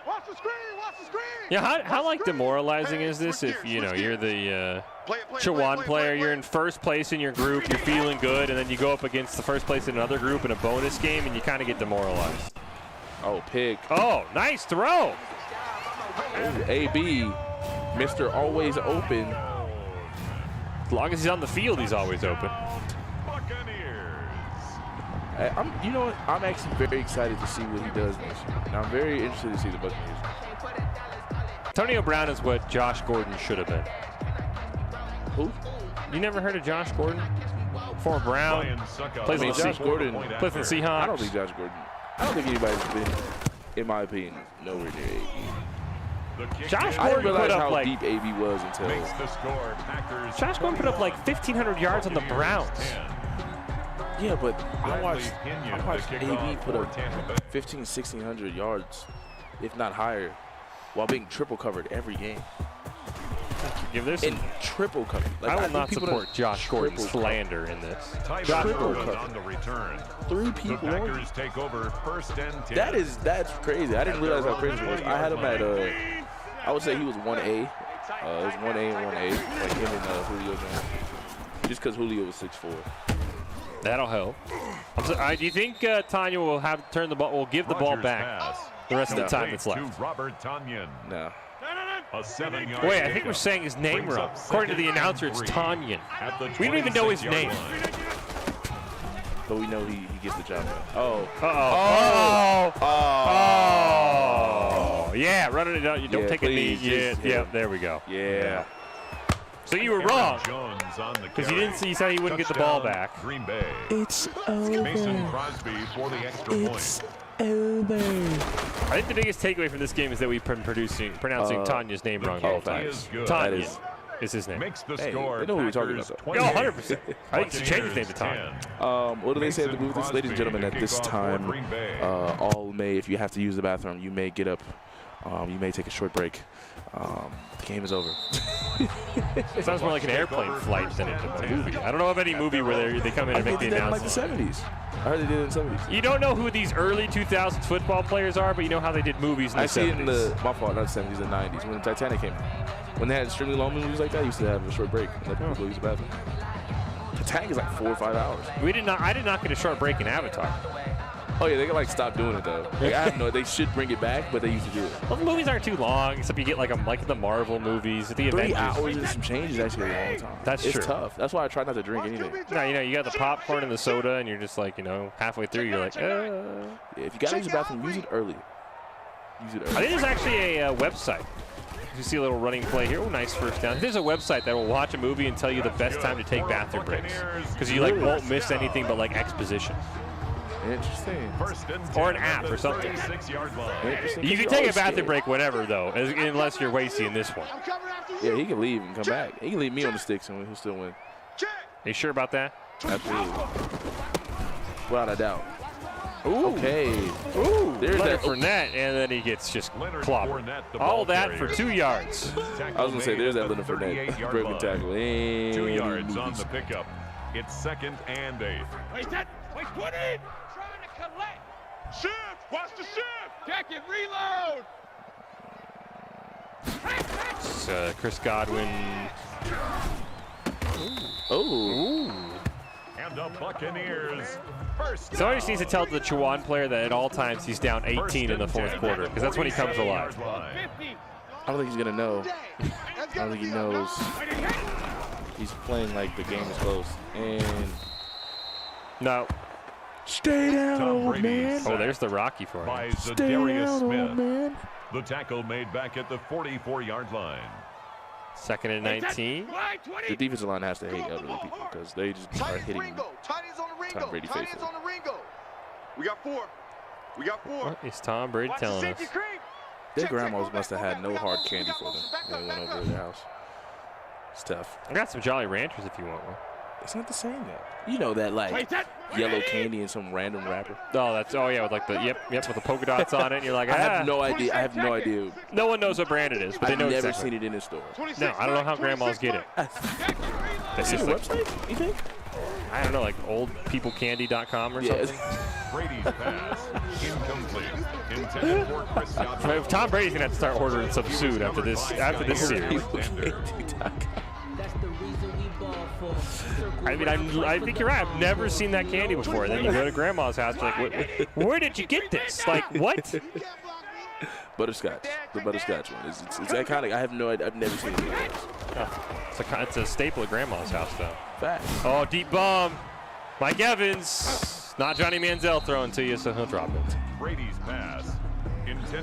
Watch the screen. Watch the screen. Yeah, how like demoralizing is this if, you know, you're the Chawan player, you're in first place in your group, you're feeling good, and then you go up against the first place in another group in a bonus game, and you kind of get demoralized. Oh, pick. Oh, nice throw. Oh, AB, Mr. Always Open. As long as he's on the field, he's always open. You know what? I'm actually very excited to see what he does next year. And I'm very interested to see the Buccaneers. Antonio Brown is what Josh Gordon should have been. Who? You never heard of Josh Gordon? Former Brown. Plays I mean, on the Josh Gordon. Plays for the Seahawks. I don't think Josh Gordon. I don't think anybody's been, in my opinion, nowhere near AB. Josh I didn't Gordon put realize up how like deep AB was until. Josh Gordon put up like 1,500 yards on the Browns. Yeah, but I Bradley watched Pinion, the AB kickoff put for up Tampa Bay. 1,600 yards, if not higher, while being triple covered every game. Give this. And triple covered. Like, I will think not people support don't Josh Gordon's triple slander in this. Tyler triple Gordon cover. on the return. 3 The people. Packers take over 1st and 10. That's crazy. I didn't realize how crazy it was. I had him at I would say he was 1A. It was 1A and 1A, like him and Julio Jones. Just because Julio was 6'4". That'll help. Do you think Tanya will turn the ball? Will give the ball Rodgers back pass. the rest of the time Complete that's left? To Robert Tonyan. No. A 7-yard Wait, I think pickup. we're saying his name Brings wrong. up According to the 2nd and announcer, it's 3 Tanyan. at the We don't even know his 26-yard name. line. But we know he gets the job done. Oh. Oh. Yeah, running it out. You don't Yeah, take a knee. please, Yeah, there we go. Yeah. So you were Aaron wrong. Jones on the Because you carry. didn't see, you said he wouldn't get the ball Touchdown, back. Green Bay. It's Mason Crosby for the extra point. over. I think the biggest takeaway from this game is that we've been pronouncing Tanya's name wrong all the kick time. is good. That Tanyan is his name. Makes the Hey, score. they know who we're talking Packers about, though. 28, 100%. I think he should change his name to Buccaneers Tanya. 10. What do they say at the Mason movies? Ladies and Crosby gentlemen, to at this kick off for time, Green Bay. all may, if you have to use the bathroom, you may get up. You may take a short break. The game is over. Sounds more like an airplane flight than a movie. I don't know of any movie where they come in and make the They did that in like announcement. the 70s. I heard they did it in the 70s. You don't know who these early 2000s football players are, but you know how they did movies in the I 70s. see it in my fault, not the 70s, the 90s, when the Titanic came out. When they had extremely long movies like that, I used to have a short break and let people go use the bathroom. Titanic is like 4 or 5 hours. I did not get a short break in Avatar. Oh yeah, they can like stop doing it though. Like, I have no. They should bring it back, but they used to do it. Well, the movies aren't too long, except you get like the Marvel movies, the 3 Avengers. hours and some change is actually a long time. That's it's true. tough. That's why I try not to drink anything. No, you got the popcorn and the soda, and you're just like, halfway through, you're like, Yeah, if you gotta use the bathroom, use it early. Use it I early. think there's actually a website. You see a little running play here. Oh, nice first down. There's a website that will watch a movie and tell you the best time to take bathroom breaks, because you won't miss anything but exposition. Interesting. Or an app or something. Interesting. You can take a bathroom break whenever, though, unless you're Boise in this one. Yeah, he can leave and come back. He can leave me on the sticks and he'll still win. Are you sure about that? Absolutely. Without a doubt. Ooh. Okay. Ooh. There's Leonard that. Fournette, and then he gets just clobbered. All that for 2 yards. I was going to say, there's that Leonard Fournette. Broken tackle. 2 yards on the pickup. It's 2nd and 8. Wait, put it! Trying to collect. Shift! Watch the shift! Check it, reload! It's, Chris Godwin. Oh. And the Buccaneers. First Somebody just needs to tell the Chuan player that at all times he's down 18 in the fourth quarter, because that's when he comes alive. I don't think he's going to know. I don't think he knows. He's playing like the game is close. And No. stay down, old man. Oh, there's the Rocky for by him. Stay Zadarius down, Smith. old man. The tackle made back at the 44-yard line. 2nd and 19. The defensive line has to hate elderly people because they just are hitting Tom Brady faithfully. We got 4. What is Tom Brady telling us? Their grandmas must have had no hard candy for them when they went over to their house. It's tough. I got some Jolly Ranchers if you want one. It's not the same though. You know that like yellow candy and some random wrapper. Oh yeah, with like the with the polka dots on it. And you're like, I have no idea. I have no idea. No one knows what brand it is, but I've they know never exactly. seen it in a store. No, I don't know how grandmas get it. Is it a website? You think? I don't know, like oldpeoplecandy.com or something. Brady's pass incomplete. Intended for Chris Godwin. Tom Brady's gonna have to start ordering some suit after this series. I mean, I think you're right. I've never seen that candy before. Then you go to grandma's house, you're like, where did you get this? Like, what? Butterscotch. The butterscotch one. It's iconic. I have no idea. I've never seen it before. Oh, it's a staple at grandma's house, though. Facts. Oh, deep bomb. Mike Evans. Not Johnny Manziel throwing to you, so he'll drop it. Brady's pass.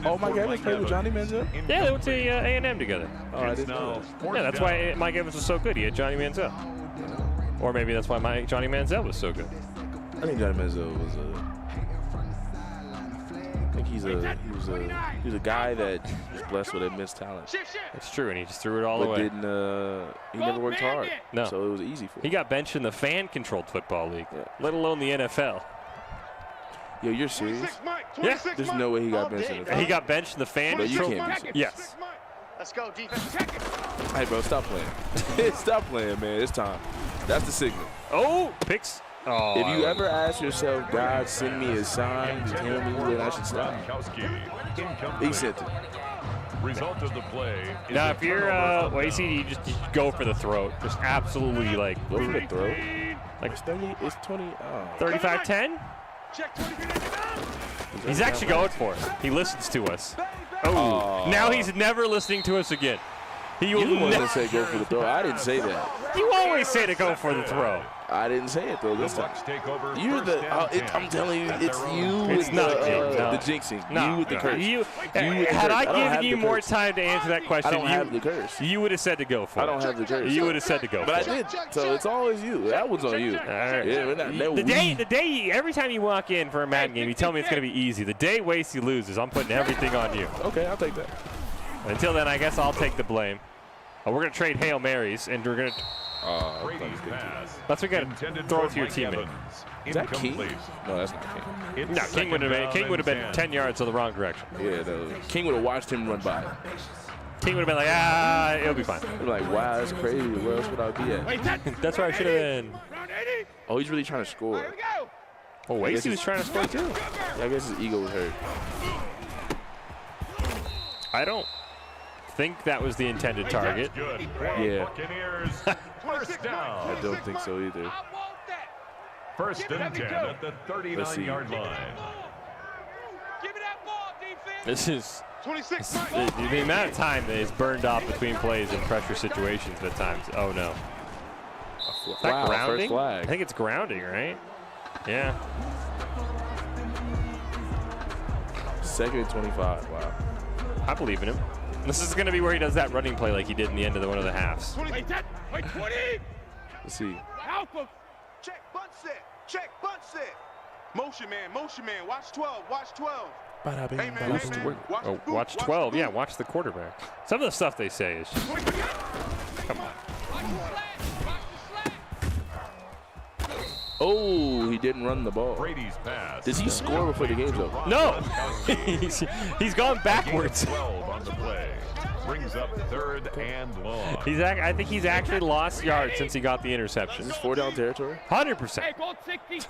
Oh, Mike Evans played with Johnny Manziel? Yeah, they went to A&M together. Oh, I didn't know that. Yeah, that's why Mike Evans was so good. He had Johnny Manziel. Or maybe that's why Johnny Manziel was so good. I think Johnny Manziel was I think He was a guy that was blessed with immense talent. It's true, and he just threw it all But away. he never worked hard. No. So it was easy for him. He got benched in the fan-controlled football league, let alone the NFL. Yo, you're serious? Yeah. There's no way he got benched in the He got benched in the fan But you controlled. can't be serious. Yes. Let's go, defense. Hey, bro, stop playing. Stop playing, man. It's time. That's the signal. Oh, picks. Oh, If you ever ask yourself, God, send me a sign to tell me when I should stop, he sent it. Result of the play. is now, a if you're turnover on Boise, you just go for the throat. Just absolutely like Go for the throw. Like It's 30. It's 20. Oh. 35-10. Check 20 feet. He's actually going for it. He listens to us. Oh, now he's never listening to us again. He will You the one never. that said go for the throw. I didn't say that. You always say to go for the throw. I didn't say it though this time. You're the. I'm telling you, it's you It's with not the jinxing. No, You with the curse. You, with the had curse. I don't given have you the more curse. time to answer that question, I don't have the curse. you would have said to go for it. I don't have the curse. You would have said to go But I for it. did. So it's always you. That one's on you. All right. Yeah, we're not, The day, every time you walk in for a Madden game, you tell me it's going to be easy. The day Wasey loses, I'm putting everything on you. Okay, I'll take that. Until then, I guess I'll take the blame. We're going to trade Hail Marys, and we're going to. That's what we got to throw it to your teammate. Is that King? No, that's not King. No, King would have been 10 yards to the wrong direction. Yeah, King would have watched him run by. King would have been like, it'll be fine. He'd be like, wow, that's crazy. Where else would I be at? That's where I should have been. Oh, he's really trying to score. Oh, Wasey was trying to score too. Yeah, I guess his ego was hurt. I don't think that was the intended target. Yeah. First down. I don't think so either. First and 10 at the Let's see. 39-yard line. Give me that ball, defense. This is 26. the amount of time that is burned off between plays in pressure situations at times. Oh no. Is that Wow, grounding? first flag. I think it's grounding, right? Yeah. Second and 25. Wow. I believe in him. This is going to be where he does that running play like he did in the end of one of the halves. 20. Wait, 20. Let's see. Alpha. Check, bunt set. Check, bunt set. Motion man. Watch 12. Watch 12. Bada bing, Hey, man, bada hey, boom. man. Watch the Oh, boot, watch the 12. boot. Yeah, watch the quarterback. Some of the stuff they say is just, come on. Oh, he didn't run the ball. Brady's pass. Does he score before the game's over? No, he's gone backwards. 12 on the play. Brings up third and long. I think he's actually lost yards since he got the interception. Is this 4-down territory? 100%. Hey, goal 66.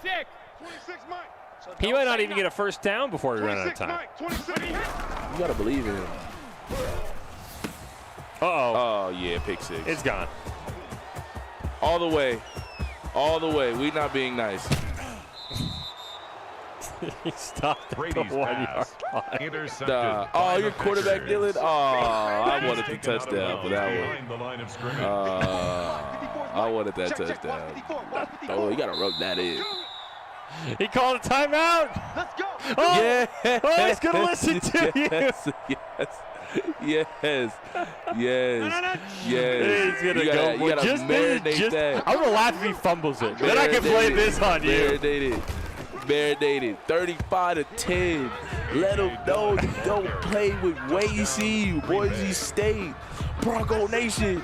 26 Mike. He might not even get a first down before we run out of 26 time. Mike. 26. You gotta believe in him. Uh-oh. Oh yeah, pick six. It's gone. All the way. All the way. We not being nice. He stopped at the Brady's 1 yard pass. line. Intercepted. Oh, by your the quarterback Packers. Dylan. Oh, I wanted the Taken out of touchdown for bounds that one. behind the line of scrimmage. I wanted that touchdown. Oh, you gotta rub that in. He called a timeout. Let's go. Oh, Yeah. oh, he's going to listen to you. Yes. Yes. Yes. Yes. He's gonna You gotta- go. you gotta Just, marinate that. I'm gonna laugh if he fumbles it. Then I can play this on you. Marinated. 35-10. Let them know you don't play with Boise, Boise State, Bronco Nation.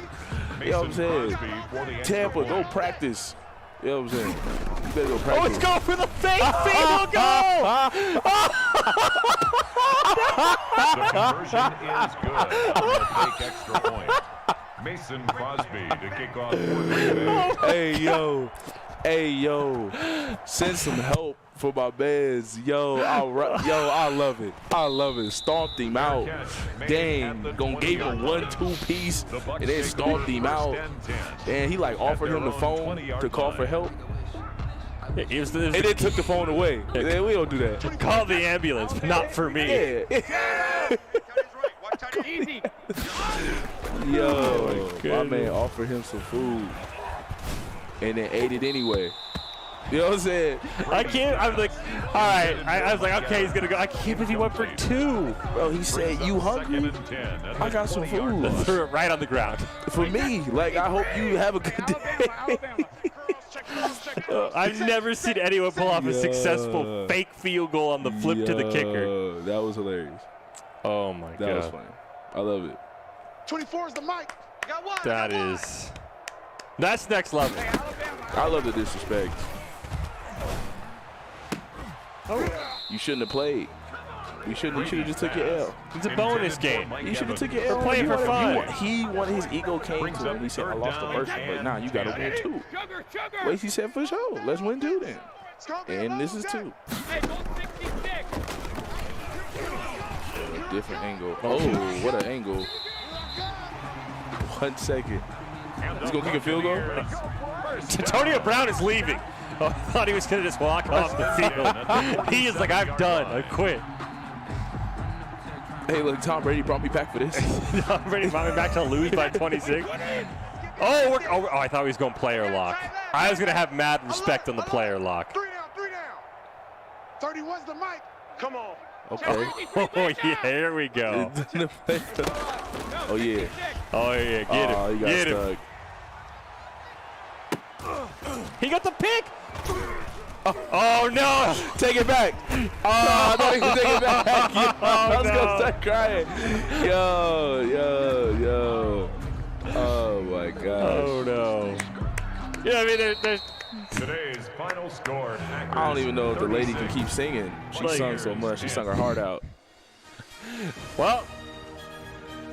You know what I'm saying? Tampa, go practice. You know what I'm saying? You better go practice. Oh, it's going for the fake field goal. The conversion is good on the fake extra point. Mason Crosby to kick off for Green Bay. Hey, yo. Send some help for my mans. Yo, I love it. I love it. Stomped him out. Dang, gonna give him 1-2 piece and then stomped him out. And he like offered him the phone to call for help. And then took the phone away. Man, we don't do that. Call the ambulance, but not for me. Yeah. Easy. Yo, my man offered him some food and then ate it anyway. You know what I'm saying? I can't. I was like, all right. I was like, okay, he's gonna go. I can't believe he went for 2. Bro, he said, "You hungry? I got some food Threw it right on the ground. for me. Like, I hope you have a good day." I've never seen anyone pull off a successful fake field goal on the flip to the kicker. That was hilarious. Oh my god. That was funny. I love it. 24 is the mic. That's next level. I love the disrespect. You shouldn't have played. You should have just took your L. It's a bonus game. You should have took your L. We're playing for fun. He wanted his ego came to him. He said, I lost the first one, but now you got to win 2. Boise said, for sure. Let's win 2 then. And this is 2. A different angle. Oh, what an angle. 1 second. He's going to kick a field goal? Antonio Brown is leaving. Oh, I thought he was going to just walk off the field. He is like, I'm done. I quit. Hey, look, Tom Brady brought me back for this. Tom Brady brought me back to lose by 26. Oh, I thought he was going player lock. I was going to have mad respect on the player lock. 3 down. 31's the mic. Come on. Okay. Oh, yeah, here we go. Oh, yeah. Oh, yeah, get him. He got Get stuck. him. He got the pick. Oh, no. Take it back. Oh, I thought he could take it back. Yo, I was going to start crying. Yo. Oh, my gosh. Oh, no. Yeah, I mean, there's Today's final score. I don't even know if the lady can keep singing. She sung so much. She sung her heart out. Well,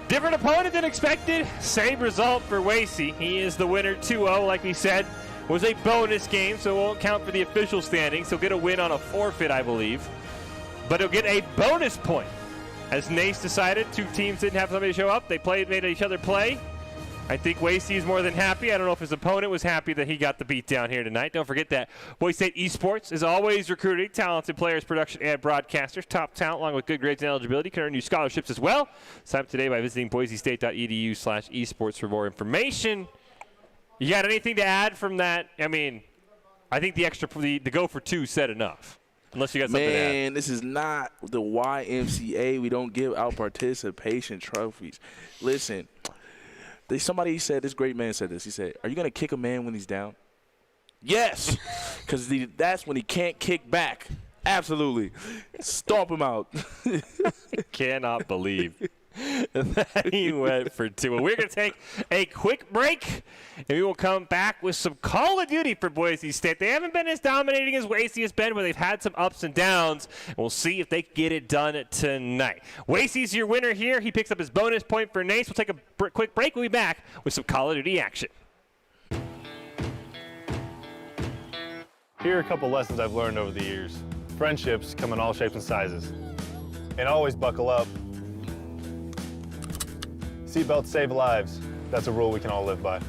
different opponent than expected. Same result for Boise. He is the winner 2-0, like we said. Was a bonus game, so it won't count for the official standings. He'll get a win on a forfeit, I believe. But he'll get a bonus point. As Nace decided, 2 teams didn't have somebody show up. They made each other play. I think Boise is more than happy. I don't know if his opponent was happy that he got the beat down here tonight. Don't forget that Boise State Esports is always recruiting talented players, production, and broadcasters. Top talent, along with good grades and eligibility, can earn you scholarships as well. Sign up today by visiting boisestate.edu/esports for more information. You got anything to add from that? I mean, I think the go for 2 said enough. Unless you got something to add. Man, this is not the YMCA. We don't give out participation trophies. Listen, somebody said, this great man said this. He said, are you going to kick a man when he's down? Yes, because that's when he can't kick back. Absolutely. Stomp him out. I cannot believe that he went for 2. Well, we're going to take a quick break, and we will come back with some Call of Duty for Boise State. They haven't been as dominating as Boise has been, but they've had some ups and downs, and we'll see if they get it done tonight. Boise's your winner here. He picks up his bonus point for Nace. We'll take a quick break. We'll be back with some Call of Duty action. Here are a couple lessons I've learned over the years. Friendships come in all shapes and sizes. And always buckle up. Seatbelts save lives. That's a rule we can all live by.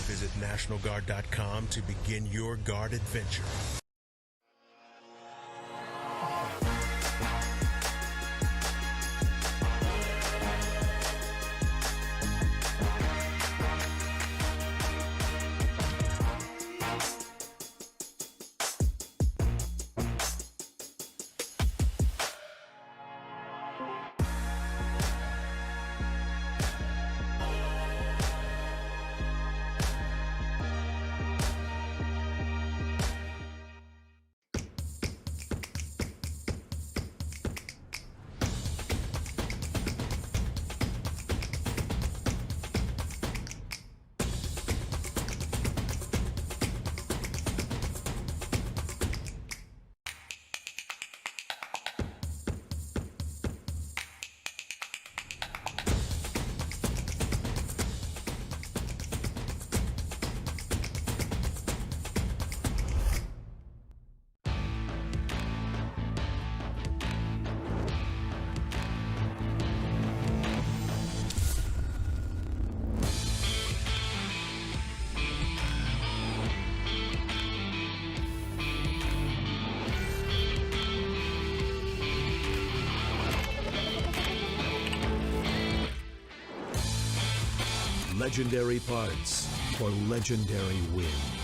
Visit NationalGuard.com to begin your guard adventure. legendary parts for legendary wins.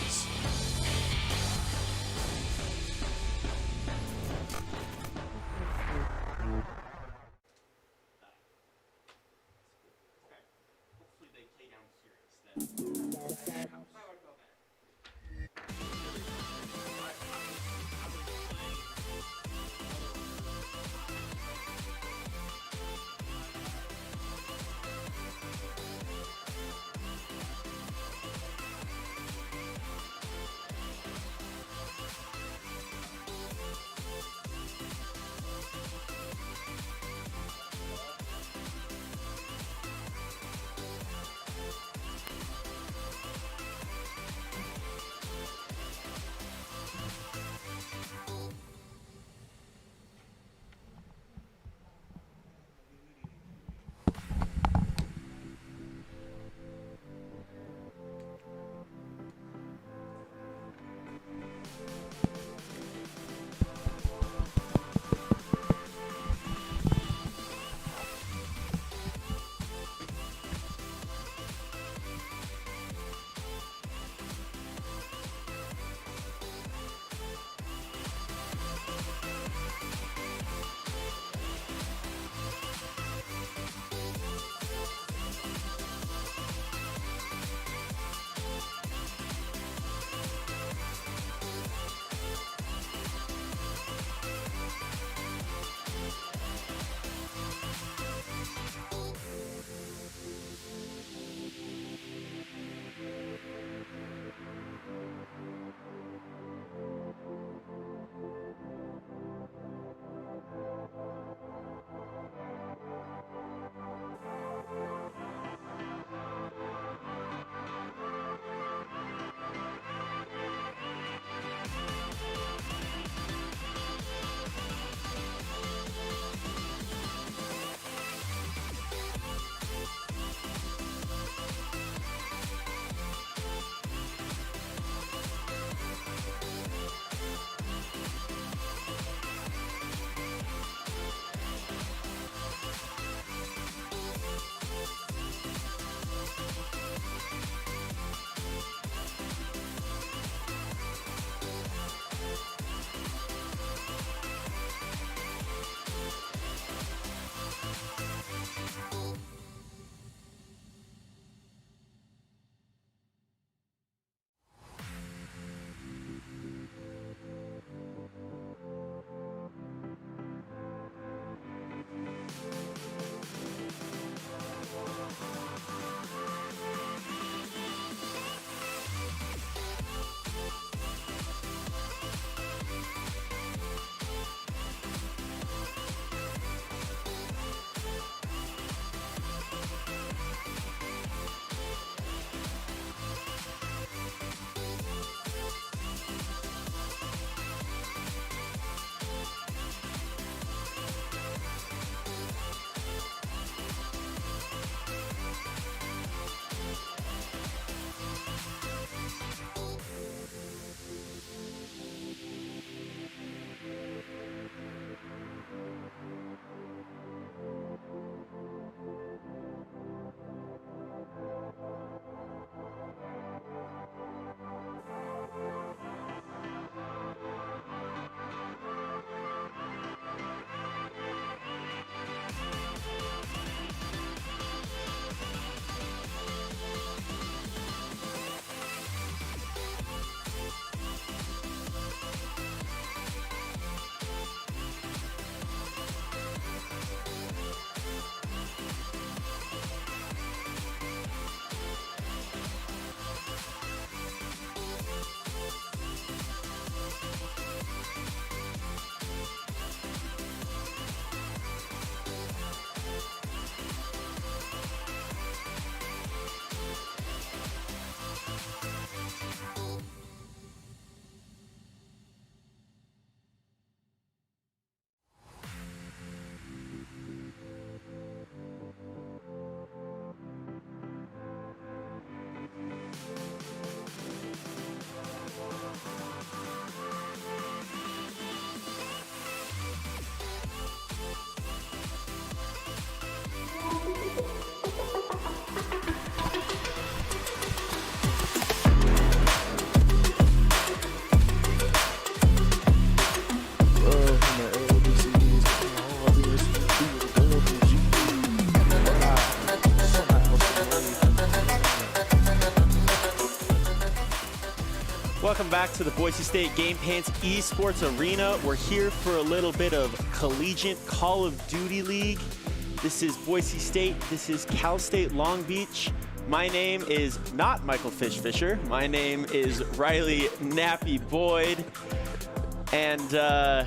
welcome back to the Boise State Game Pants Esports Arena. We're here for a little bit of collegiate Call of Duty League. This is Boise State. This is Cal State Long Beach. My name is not Michael Fish Fisher. My name is Riley Nappy Boyd. And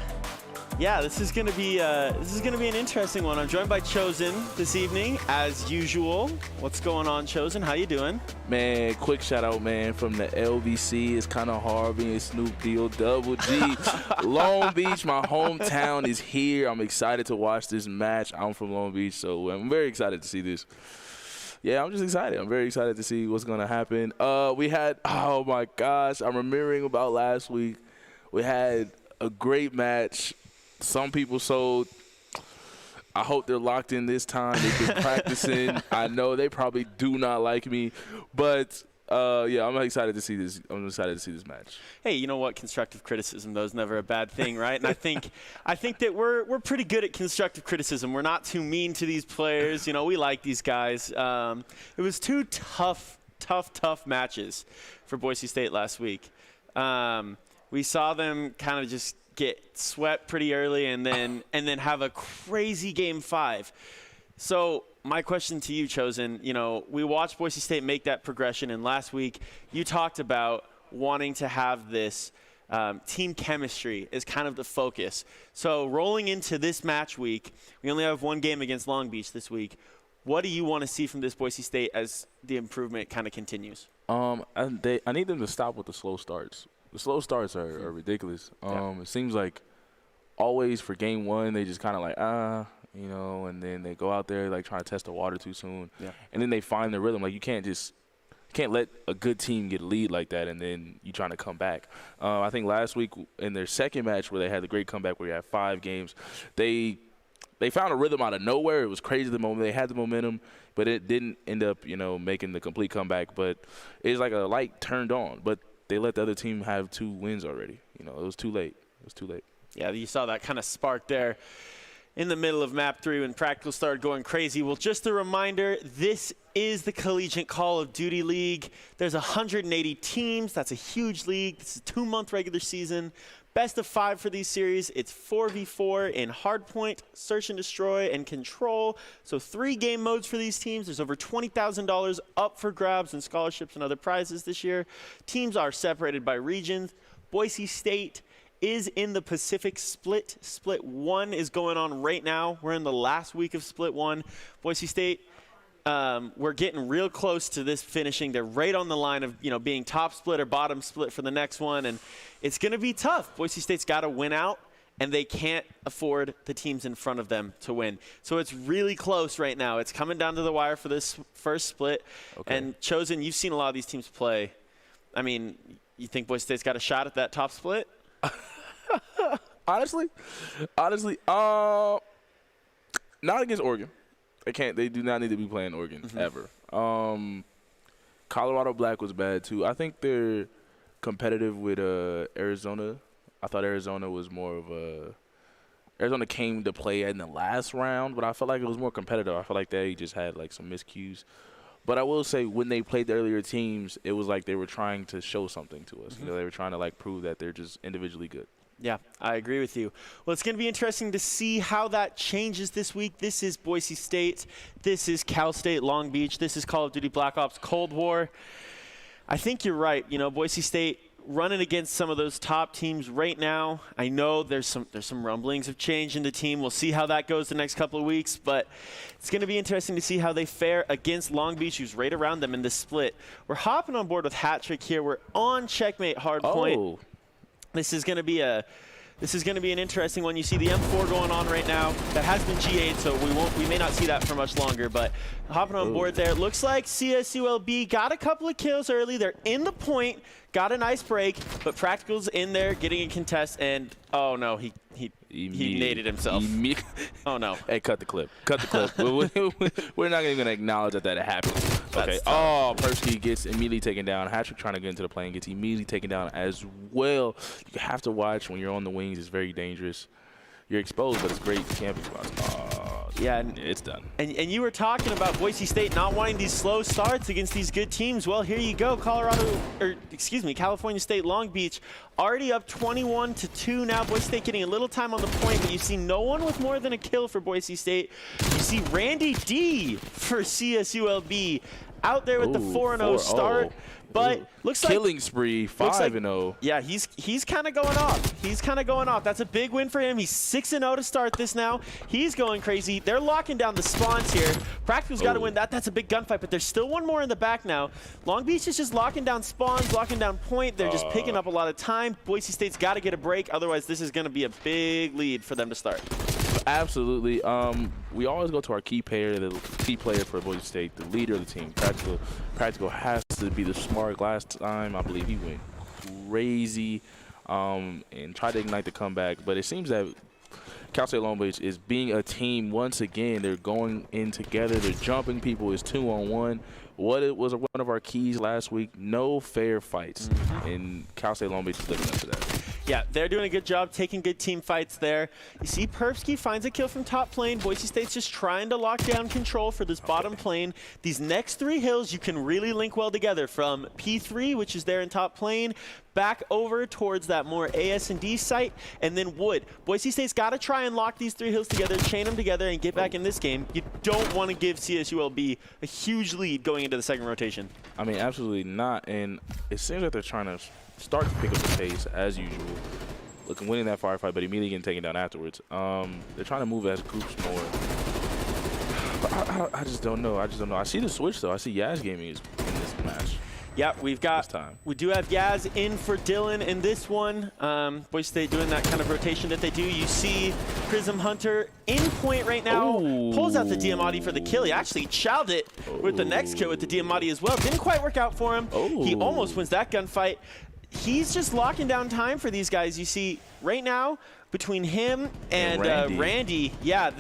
yeah, this is gonna be an interesting one. I'm joined by Chosen this evening, as usual. What's going on, Chosen? How you doing? Man, quick shout out, man, from the LBC. It's kind of hard being Snoop Deal Double G. Long Beach, my hometown, is here. I'm excited to watch this match. I'm from Long Beach, so I'm very excited to see this. Yeah, I'm just excited. I'm very excited to see what's gonna happen. We had, oh my gosh, I'm remembering about last week. We had a great match. Some people sold. I hope they're locked in this time. They've been practicing. I know they probably do not like me, but yeah, I'm excited to see this. I'm excited to see this match. Hey, you know what? Constructive criticism, though, is never a bad thing, right? And I think that we're pretty good at constructive criticism. We're not too mean to these players. You know, we like these guys. It was two tough matches for Boise State last week. We saw them kind of just get swept pretty early and then have a crazy game 5. So my question to you, Chosen, you know, we watched Boise State make that progression, and last week you talked about wanting to have this team chemistry as kind of the focus. So rolling into this match week, we only have one game against Long Beach this week. What do you want to see from this Boise State as the improvement kind of continues? I need them to stop with the slow starts. The slow starts are ridiculous. It seems like always for game 1, they just kind of like, you know, and then they go out there like trying to test the water too soon. Yeah. And then they find their rhythm. Like you can't let a good team get a lead like that and then you trying to come back. I think last week in their second match where they had the great comeback where you had 5 games, they found a rhythm out of nowhere. It was crazy the moment. They had the momentum, but it didn't end up, you know, making the complete comeback. But it was like a light turned on. But they let the other team have 2 wins already. You know, it was too late. It was too late. Yeah, you saw that kind of spark there in the middle of map 3 when practical started going crazy. Well, just a reminder, this is the Collegiate Call of Duty League. There's 180 teams. That's a huge league. This is a 2-month regular season. Best of 5 for these series. It's 4v4 in Hardpoint, Search and Destroy, and Control. So 3 game modes for these teams. There's over $20,000 up for grabs and scholarships and other prizes this year. Teams are separated by regions. Boise State is in the Pacific Split. Split 1 is going on right now. We're in the last week of Split 1. Boise State, we're getting real close to this finishing. They're right on the line of, you know, being top split or bottom split for the next one, and it's going to be tough. Boise State's got to win out, and they can't afford the teams in front of them to win. So it's really close right now. It's coming down to the wire for this first split. Okay. And Chosen, you've seen a lot of these teams play. I mean, you think Boise State's got a shot at that top split? Honestly, not against Oregon. They do not need to be playing Oregon ever. Colorado Black was bad too. I think they're competitive with Arizona. I thought Arizona was more of Arizona came to play in the last round, but I felt like it was more competitive. I felt like they just had like some miscues. But I will say when they played the earlier teams, it was like they were trying to show something to us. You know, they were trying to like prove that they're just individually good. Yeah, I agree with you. Well, it's going to be interesting to see how that changes this week. This is Boise State. This is Cal State Long Beach. This is Call of Duty Black Ops Cold War. I think you're right. You know, Boise State running against some of those top teams right now. I know there's some rumblings of change in the team. We'll see how that goes the next couple of weeks, but it's going to be interesting to see how they fare against Long Beach, who's right around them in the split. We're hopping on board with Hat Trick here. We're on Checkmate Hardpoint. Oh. This is going to be an interesting one. You see the M4 going on right now. That has been GA'd, so we may not see that for much longer. But hopping on board there, looks like CSULB got a couple of kills early. They're in the point, got a nice break, but Practical's in there getting a contest, and oh no, he naded himself. Oh no! Hey, cut the clip. Cut the clip. We're not even gonna acknowledge that happened. Okay. Oh, Persky gets immediately taken down. Hattrick trying to get into the plane gets immediately taken down as well. You have to watch when you're on the wings. It's very dangerous. You're exposed, but it's great camping spots. Oh, Yeah, it's done. And you were talking about Boise State not wanting these slow starts against these good teams. Well, here you go. California State Long Beach already up 21-2 now. Boise State getting a little time on the point, but you see no one with more than a kill for Boise State. You see Randy D for CSULB out there with the 4-0 start. But looks like killing spree, 5-0. Yeah, he's kind of going off. He's kind of going off. That's a big win for him. He's 6-0 to start this now. He's going crazy. They're locking down the spawns here. Practical's got to win that. That's a big gunfight, but there's still one more in the back now. Long Beach is just locking down spawns, locking down point. They're just picking up a lot of time. Boise State's got to get a break. Otherwise, this is going to be a big lead for them to start. Absolutely. We always go to our key player, the key player for Boise State, the leader of the team. Practical has to be the smart. Last time, I believe he went crazy and tried to ignite the comeback. But it seems that Cal State Long Beach is being a team once again. They're going in together. They're jumping people. It's 2-on-1. What it was one of our keys last week, no fair fights. And Cal State Long Beach is living up to that. Yeah, they're doing a good job taking good team fights there. You see Perpsky finds a kill from top plane. Boise State's just trying to lock down control for this bottom plane. These next 3 hills you can really link well together, from P3, which is there in top plane, back over towards that more AS&D site, and then Wood. Boise State's got to try and lock these 3 hills together, chain them together, and get back in this game. You don't want to give CSULB a huge lead going into the second rotation. I mean, absolutely not. And it seems like they're trying to start to pick up the pace as usual. Winning that firefight, but immediately getting taken down afterwards. They're trying to move as groups more. But I just don't know. I see the switch though. I see Yaz Gaming is in this match. Yeah, we do have Yaz in for Dylan in this one. Boise State doing that kind of rotation that they do. You see Prism Hunter in point right now. Pulls out the Diamatti for the kill. He actually chowed it with the next kill with the Diamatti as well. Didn't quite work out for him. He almost wins that gunfight. He's just locking down time for these guys. You see right now between him and Randy, yeah,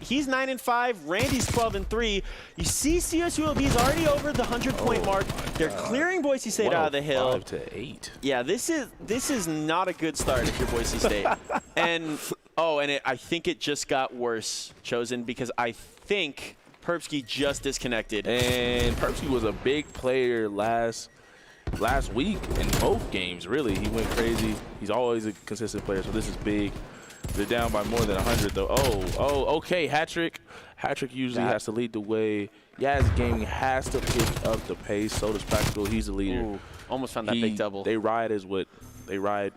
he's 9-5. Randy's 12-3. You see CSULB's already over the 100-point mark. They're clearing Boise State out of the hill. 5-8. Yeah, this is not a good start if you're Boise State. I think it just got worse, Chosen, because I think Perpsky just disconnected. And Perpsky was a big player last week in both games, really. He went crazy. He's always a consistent player, so this is big. They're down by more than 100, though. Okay, hat-trick. Hat-trick usually has to lead the way. Yaz Gaming has to pick up the pace. So does Practical. He's the leader. Ooh, almost found that big double. They ride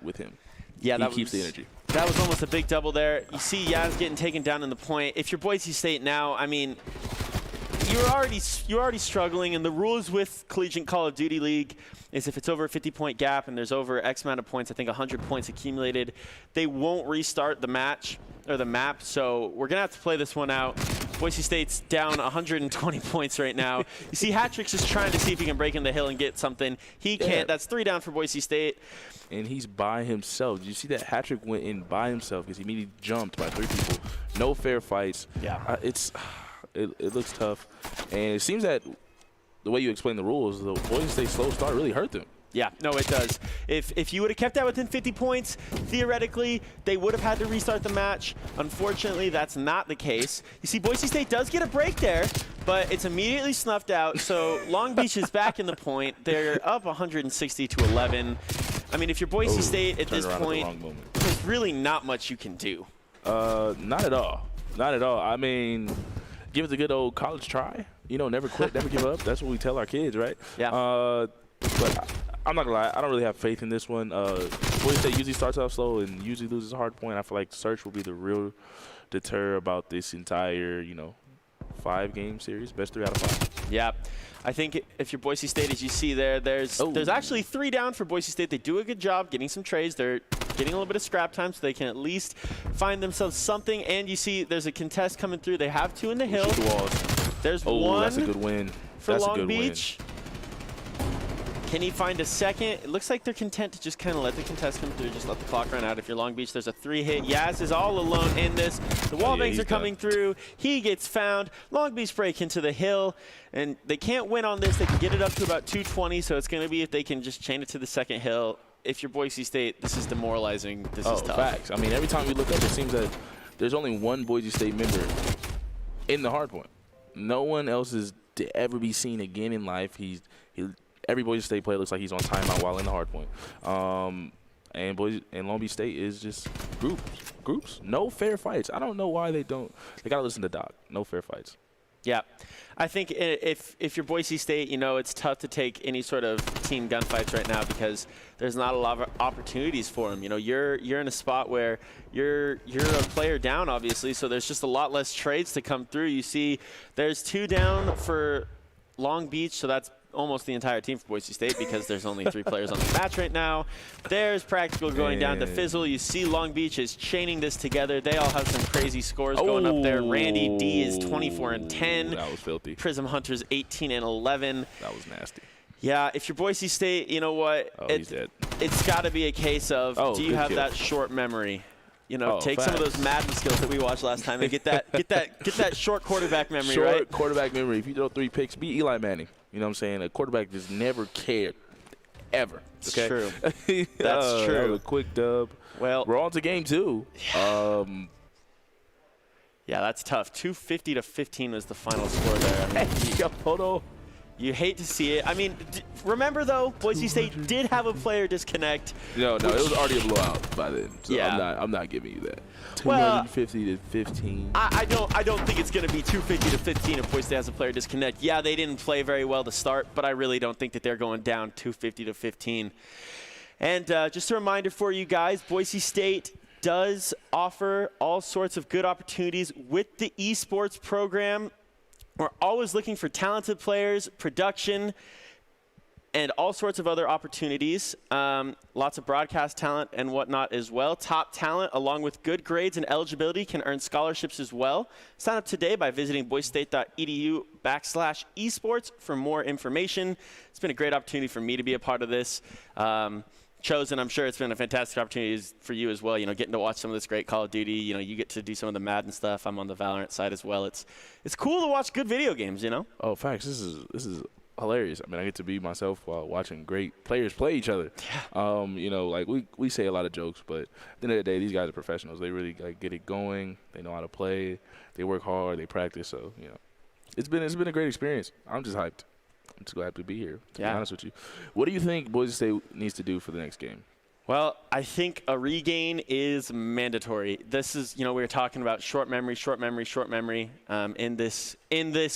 with him. Yeah, he keeps the energy. That was almost a big double there. You see Yaz getting taken down in the point. If you're Boise State now, I mean, you're already struggling, and the rules with Collegiate Call of Duty League is if it's over a 50-point gap and there's over X amount of points, I think 100 points accumulated, they won't restart the match or the map. So we're gonna have to play this one out. Boise State's down 120 points right now. You see Hat-Trick's just trying to see if he can break in the hill and get something. He can't. That's 3 down for Boise State. And he's by himself. Did you see that Hat-Trick went in by himself because he immediately jumped by 3 people. No fair fights. Yeah. It looks tough. And it seems that the way you explain the rules, the Boise State slow start really hurt them. Yeah, no, it does. If you would have kept that within 50 points, theoretically, they would have had to restart the match. Unfortunately, that's not the case. You see, Boise State does get a break there, but it's immediately snuffed out. So Long Beach is back in the point. They're up 160-11. I mean, if you're Boise State at this point, there's really not much you can do. Not at all. Not at all. I mean, give it a good old college try. You know, never quit, never give up. That's what we tell our kids, right? Yeah. But I'm not gonna lie, I don't really have faith in this one. Boise State usually starts off slow and usually loses a hard point. I feel like Search will be the real deter about this entire, 5-game series, best 3 out of 5. Yeah. I think if you're Boise State, as you see there's actually 3 down for Boise State. They do a good job getting some trades. They're getting a little bit of scrap time so they can at least find themselves something. And you see there's a contest coming through. They have 2 in the hill. Shoot the walls. There's one. That's a good win. For that's Long Beach. Can he find a second? It looks like they're content to just kind of let the contest come through, just let the clock run out. If you're Long Beach, there's a 3-hit. Yaz is all alone in this. The wall bangs are coming through. He gets found. Long Beach break into the hill, and they can't win on this. They can get it up to about 220, so it's going to be if they can just chain it to the second hill. If you're Boise State, this is demoralizing. This is tough. Facts. I mean, every time we look up, it seems that there's only one Boise State member in the hard point. No one else is to ever be seen again in life. Every Boise State player looks like he's on timeout while in the hard point. And Long Beach State is just groups. No fair fights. I don't know why they don't. They gotta listen to Doc. No fair fights. Yeah, I think if you're Boise State, it's tough to take any sort of team gunfights right now because there's not a lot of opportunities for them. You're in a spot where you're a player down, obviously, so there's just a lot less trades to come through. You see, there's 2 down for Long Beach, so that's almost the entire team for Boise State because there's only 3 players on the match right now. There's Practical going down to Fizzle. You see Long Beach is chaining this together. They all have some crazy scores going up there. Randy D is 24-10. That was filthy. Prism Hunter's 18-11. That was nasty. Yeah, if you're Boise State, you know what? He's dead. It's got to be a case of do you have that short memory? Take some of those Madden skills that we watched last time and get that short quarterback memory, right? Short quarterback memory. If you throw 3 picks, be Eli Manning. You know what I'm saying? A quarterback just never cared, ever. Okay? True. That's true. A quick dub. Well, we're on to game 2. Yeah, that's tough. 250-15 was the final score there. Hold on. You hate to see it. I mean, remember, though, Boise State did have a player disconnect. No, it was already a blowout by then. So yeah. I'm not giving you that. 250-15. I don't think it's going to be 250-15 if Boise State has a player disconnect. Yeah, they didn't play very well to start, but I really don't think that they're going down 250-15. And just a reminder for you guys, Boise State does offer all sorts of good opportunities with the esports program. We're always looking for talented players, production, and all sorts of other opportunities. Lots of broadcast talent and whatnot as well. Top talent, along with good grades and eligibility, can earn scholarships as well. Sign up today by visiting boisestate.edu/esports for more information. It's been a great opportunity for me to be a part of this. Chosen, I'm sure it's been a fantastic opportunity for you as well, getting to watch some of this great Call of Duty. You get to do some of the Madden stuff. I'm on the Valorant side as well. It's cool to watch good video games, Oh, facts. This is hilarious. I mean, I get to be myself while watching great players play each other. Yeah. We say a lot of jokes, but at the end of the day, these guys are professionals. They really get it going. They know how to play. They work hard. They practice. So, it's been a great experience. I'm just hyped. I'm just glad to be here, to be honest with you. What do you think Boise State needs to do for the next game? Well, I think a regain is mandatory. This is, we were talking about short memory. In this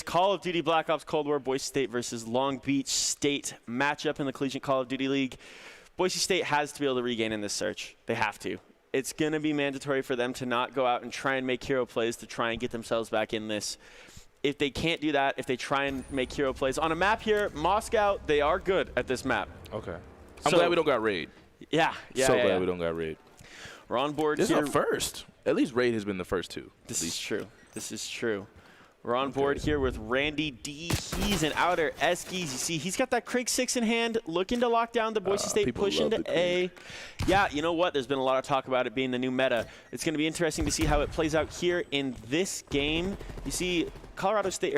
Call of Duty Black Ops Cold War, Boise State versus Long Beach State matchup in the Collegiate Call of Duty League. Boise State has to be able to regain in this search. They have to. It's going to be mandatory for them to not go out and try and make hero plays to try and get themselves back in this. If they can't do that, if they try and make hero plays. On a map here, Moscow, they are good at this map. Okay. I'm glad we don't got raid. Yeah. Glad we don't got raid. We're on board here. This is our first. At least raid has been the first 2. This is true. We're on board here with Randy D. He's an outer Eskies. You see, he's got that Craig 6 in hand, looking to lock down the Boise State push into A. Yeah, you know what? There's been a lot of talk about it being the new meta. It's going to be interesting to see how it plays out here in this game. You see, Cal State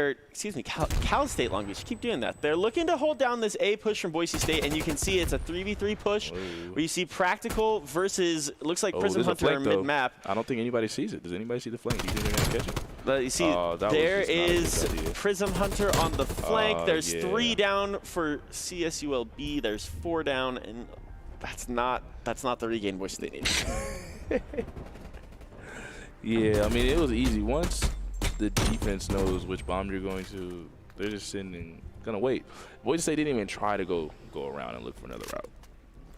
Long Beach. Keep doing that. They're looking to hold down this A push from Boise State, and you can see it's a 3v3 push where you see Practical versus, looks like Prism Hunter mid-map. I don't think anybody sees it. Does anybody see the flank? Do you think they're going to catch it? But you see, there is Prism Hunter on the flank. There's 3 down for CSULB. There's 4 down, and that's not the regain Boise State needs. Yeah, I mean, it was easy. Once the defense knows which bomb you're going to, they're just sitting and gonna wait. Boise State didn't even try to go around and look for another route.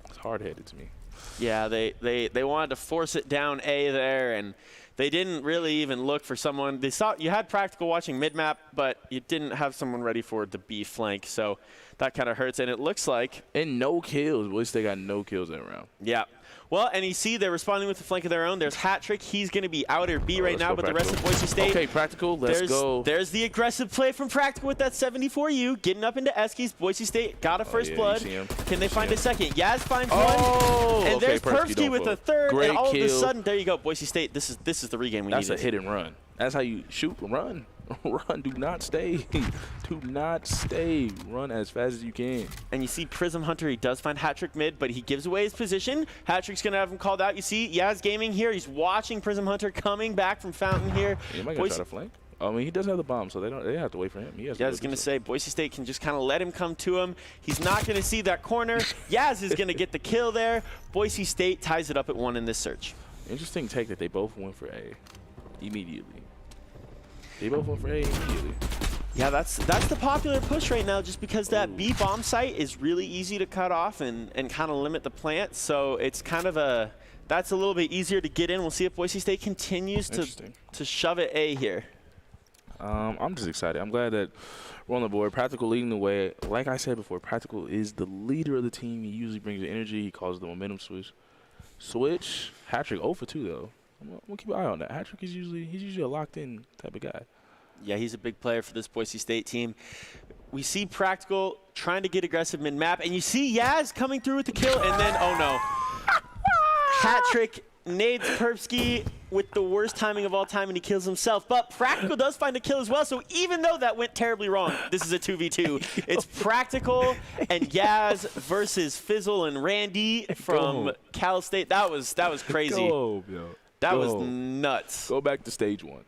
It's hard-headed to me. Yeah, they wanted to force it down A there, and they didn't really even look for someone. They saw you had Practical watching mid-map, but you didn't have someone ready for the B flank, so that kind of hurts. And it looks like no kills. Boise State got no kills that round. Yeah. Well, and you see they're responding with the flank of their own. There's Hat-Trick. He's going to be outer B right now, but the rest of Boise State. Okay, Practical, let's go. There's the aggressive play from Practical with that 74U, getting up into Eskies. Boise State got a first blood. Can they find a second? Yaz finds one. And there's Persky with a third. Great and all kill. of a sudden, there you go. Boise State, this is the regain we needed. That's a hit and run. That's how you shoot and run. Run, do not stay. Do not stay. Run as fast as you can. And you see Prism Hunter, he does find Hat-Trick mid, but he gives away his position. Hat-Trick's going to have him called out. You see Yaz Gaming here. He's watching Prism Hunter coming back from Fountain here. Am I going to try to flank? I mean, he doesn't have the bomb, so they have to wait for him. I was going to say, Boise State can just kind of let him come to him. He's not going to see that corner. Yaz is going to get the kill there. Boise State ties it up at 1 in this search. Interesting take that they both went for A immediately. They both went for A immediately. Yeah, that's the popular push right now, just because that B bomb site is really easy to cut off and kind of limit the plant. So it's kind of that's a little bit easier to get in. We'll see if Boise State continues to shove it A here. I'm just excited. I'm glad that we're on the board. Practical leading the way. Like I said before, Practical is the leader of the team. He usually brings the energy. He causes the momentum switch. Hat-trick 0 for 2 though. I'm gonna keep an eye on that. Hat-trick is usually a locked-in type of guy. Yeah, he's a big player for this Boise State team. We see Practical trying to get aggressive mid-map, and you see Yaz coming through with the kill, and then, oh no. Hat-trick nades Perpsky with the worst timing of all time, and he kills himself. But Practical does find a kill as well, so even though that went terribly wrong, this is a 2v2. It's Practical and Yaz versus Fizzle and Randy from Cal State. That was crazy. Go, yo. That was nuts. Go back to stage 1.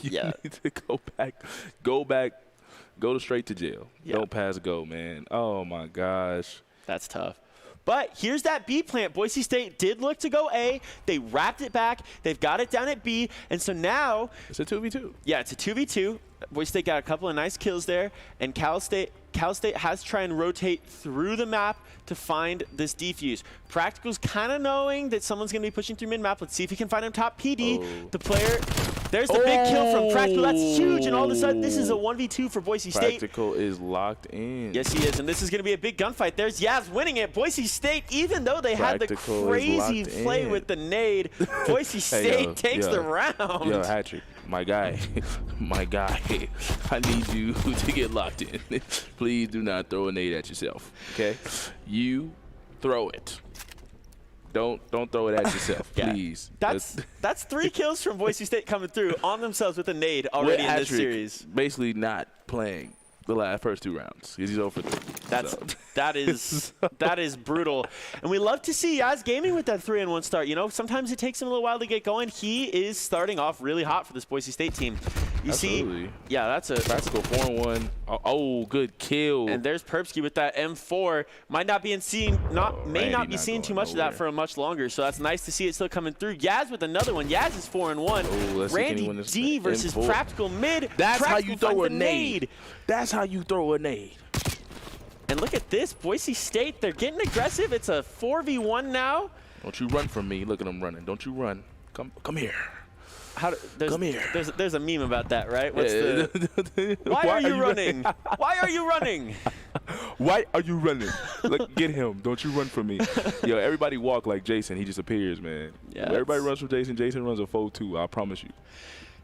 Yeah. Need to go straight to jail. Yeah. Don't pass go, man. Oh my gosh. That's tough. But here's that B plant. Boise State did look to go A. They wrapped it back. They've got it down at B. And so now it's a 2v2. Yeah, it's a 2v2. Boise State got a couple of nice kills there. And Cal State has to try and rotate through the map to find this defuse. Practical's kind of knowing that someone's going to be pushing through mid-map. Let's see if he can find him top PD. The player, there's the big kill from Practical. That's huge. And all of a sudden, this is a 1v2 for Boise State. Practical is locked in. Yes, he is. And this is going to be a big gunfight. There's Yaz winning it. Boise State, even though they had the crazy play with the nade, Boise State takes the round. Yo, hat-trick. My guy, I need you to get locked in. Please do not throw a nade at yourself, okay? You throw it. Don't throw it at yourself, please. That's 3 kills from Boise State coming through on themselves with a nade already in this series. Basically not playing the first 2 rounds because he's over 3. That is brutal, and we love to see Yaz Gaming with that 3-1 start. You know, sometimes it takes him a little while to get going. He is starting off really hot for this Boise State team. You see, yeah, that's a Practical 4-1. Oh, good kill. And there's Perpsky with that M4. May not be seeing too much of that for much longer. So that's nice to see it still coming through. Yaz with another one. Yaz is 4-1. Randy D versus M4. Practical mid. That's how you throw a nade. That's how you throw a nade. And look at this, Boise State, they're getting aggressive. It's a 4v1 now. Don't you run from me. Look at them running. Don't you run. Come here. Come here. There's a meme about that, right? What's Why are you running? Why are you running? Why are you running? Look, get him. Don't you run from me. Yo, everybody walk like Jason. He just appears, man. Yeah, everybody runs from Jason. Jason runs a 4-2. I promise you.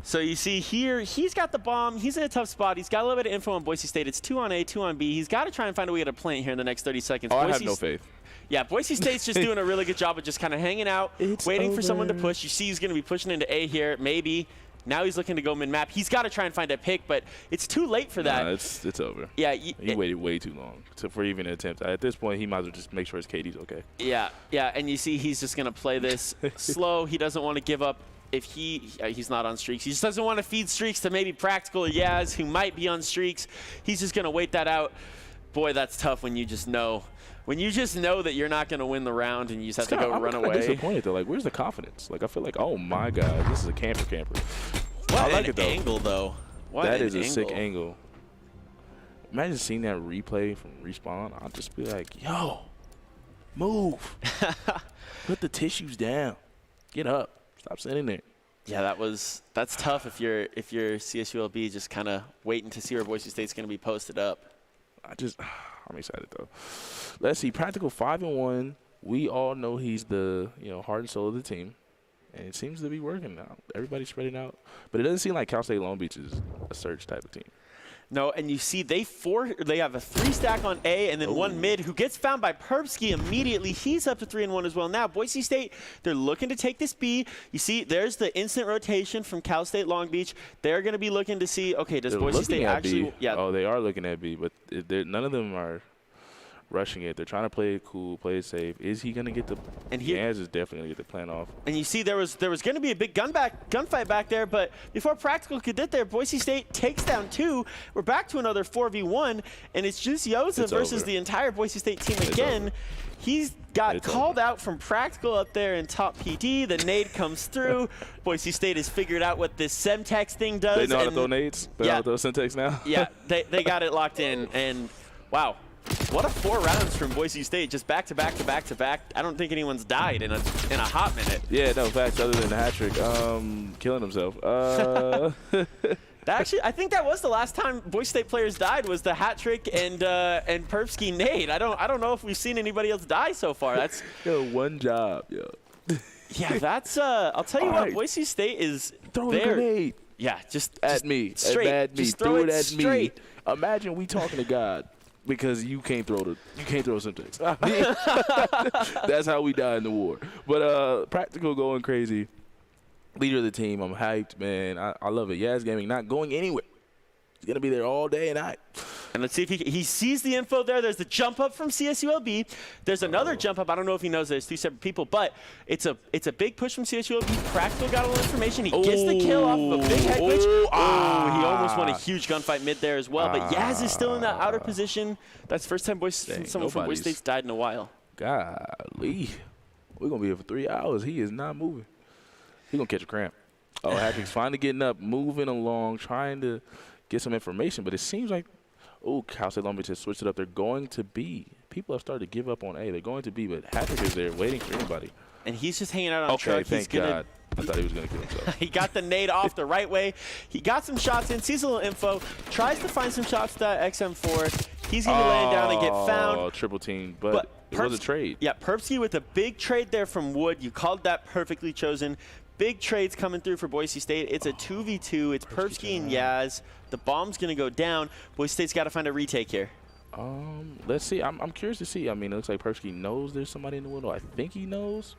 So you see here, he's got the bomb. He's in a tough spot. He's got a little bit of info on Boise State. It's 2 on A, 2 on B. He's got to try and find a way to plant here in the next 30 seconds. I have no faith. Yeah, Boise State's just doing a really good job of just kind of hanging out, waiting for someone to push. You see he's going to be pushing into A here, maybe. Now he's looking to go mid-map. He's got to try and find a pick, but it's too late for that. Nah, it's over. Yeah, he waited way too long for even an attempt. At this point, he might as well just make sure his KD's okay. Yeah, and you see he's just going to play this slow. He doesn't want to give up. If he's not on streaks. He just doesn't want to feed streaks to maybe Practical or Yaz, who might be on streaks. He's just going to wait that out. Boy, that's tough when you just know. When you just know that you're not going to win the round and you just have to go run away. I'm disappointed, though. Like, where's the confidence? Like, I feel like, oh, my God, this is a camper. What an angle, though. That is a sick angle. Imagine seeing that replay from Respawn. I'll just be like, yo, move. Put the tissues down. Get up. Stop sitting there. Yeah, that's tough if you're CSULB just kind of waiting to see where Boise State's going to be posted up. I'm excited though. Let's see, Practical 5-1. We all know he's the heart and soul of the team, and it seems to be working now. Everybody's spreading out, but it doesn't seem like Cal State Long Beach is a surge type of team. No, and you see they have a 3-stack on A and then 1 mid who gets found by Perpsky immediately. He's up to 3-1 as well. Now, Boise State, they're looking to take this B. You see, there's the instant rotation from Cal State Long Beach. They're going to be looking to see, okay, does Boise State actually – yeah. Oh, they are looking at B, but none of them are rushing it. They're trying to play it cool, play it safe. Is he going to get the – and Yaz is definitely going to get the plan off. And you see there was going to be a big gunfight back there, but before Practical could get there, Boise State takes down 2. We're back to another 4v1, and it's just Yoza versus the entire Boise State team again. He's got called out from Practical up there in top PD. The nade comes through. Boise State has figured out what this Semtex thing does. They know how to throw nades? They know how to throw Semtex now? Yeah, they got it locked in, and wow. What a 4 rounds from Boise State, just back to back to back to back. I don't think anyone's died in a hot minute. Yeah, no facts other than the hat trick, killing himself. Actually, I think that was the last time Boise State players died was the hat trick and Perpsky nade. I don't know if we've seen anybody else die so far. That's one job, yo. Yeah, that's I'll tell you what, Boise State is throw a grenade. Yeah, just at me, straight. At me. Just throw it at straight. me. Imagine we talking to God. Because you can't throw Semtex. That's how we die in the war. But Practical going crazy. Leader of the team. I'm hyped, man. I love it. Yaz Gaming not going anywhere. He's going to be there all day and night. And let's see if he sees the info there. There's the jump up from CSULB. There's another jump up. I don't know if he knows there's 2 separate people, but it's a big push from CSULB. Practical got a little information. He gets the kill off of a big head glitch. He almost won a huge gunfight mid there as well. But Yaz is still in that outer position. That's the first time someone from Boise State's died in a while. Golly. We're going to be here for 3 hours. He is not moving. He's going to catch a cramp. Oh, Hatrick's finally getting up, moving along, trying to get some information. But it seems like Cal State Long Beach has switched it up. They're going to B. People have started to give up on A. They're going to B, but Hatrick is there waiting for anybody. And he's just hanging out on truck. Okay, thank God. I thought he was going to kill himself. He got the nade off the right way. He got some shots in, sees a little info, tries to find some shots to that XM4. He's going to lay it down and get found. Triple team, but it was a trade. Yeah, Perpsky with a big trade there from Wood. You called that perfectly chosen. Big trades coming through for Boise State. It's a 2v2. It's Perpsky and Yaz. The bomb's going to go down. Boise State's got to find a retake here. Let's see. I'm curious to see. I mean, it looks like Perpsky knows there's somebody in the window. I think he knows.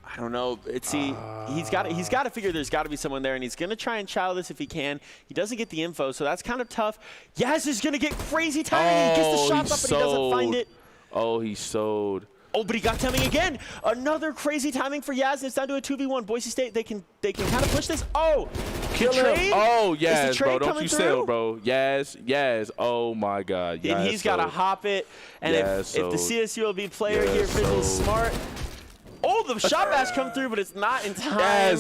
I don't know. He's got to figure there's got to be someone there, and he's going to try and chow this if he can. He doesn't get the info, so that's kind of tough. Yaz is going to get crazy timing. He gets the shots up, but he doesn't find it. Oh, he sold. Oh, but he got timing again. Another crazy timing for Yaz, and it's down to a 2v1. Boise State, they can kind of push this. Oh, kill him. Oh, Yaz, bro. Don't you sell, bro. Yaz. Oh, my God. Yaz, and he's got to hop it. And if the CSULB player here is smart. Oh, the shot bash come through, but it's not in time. Yaz,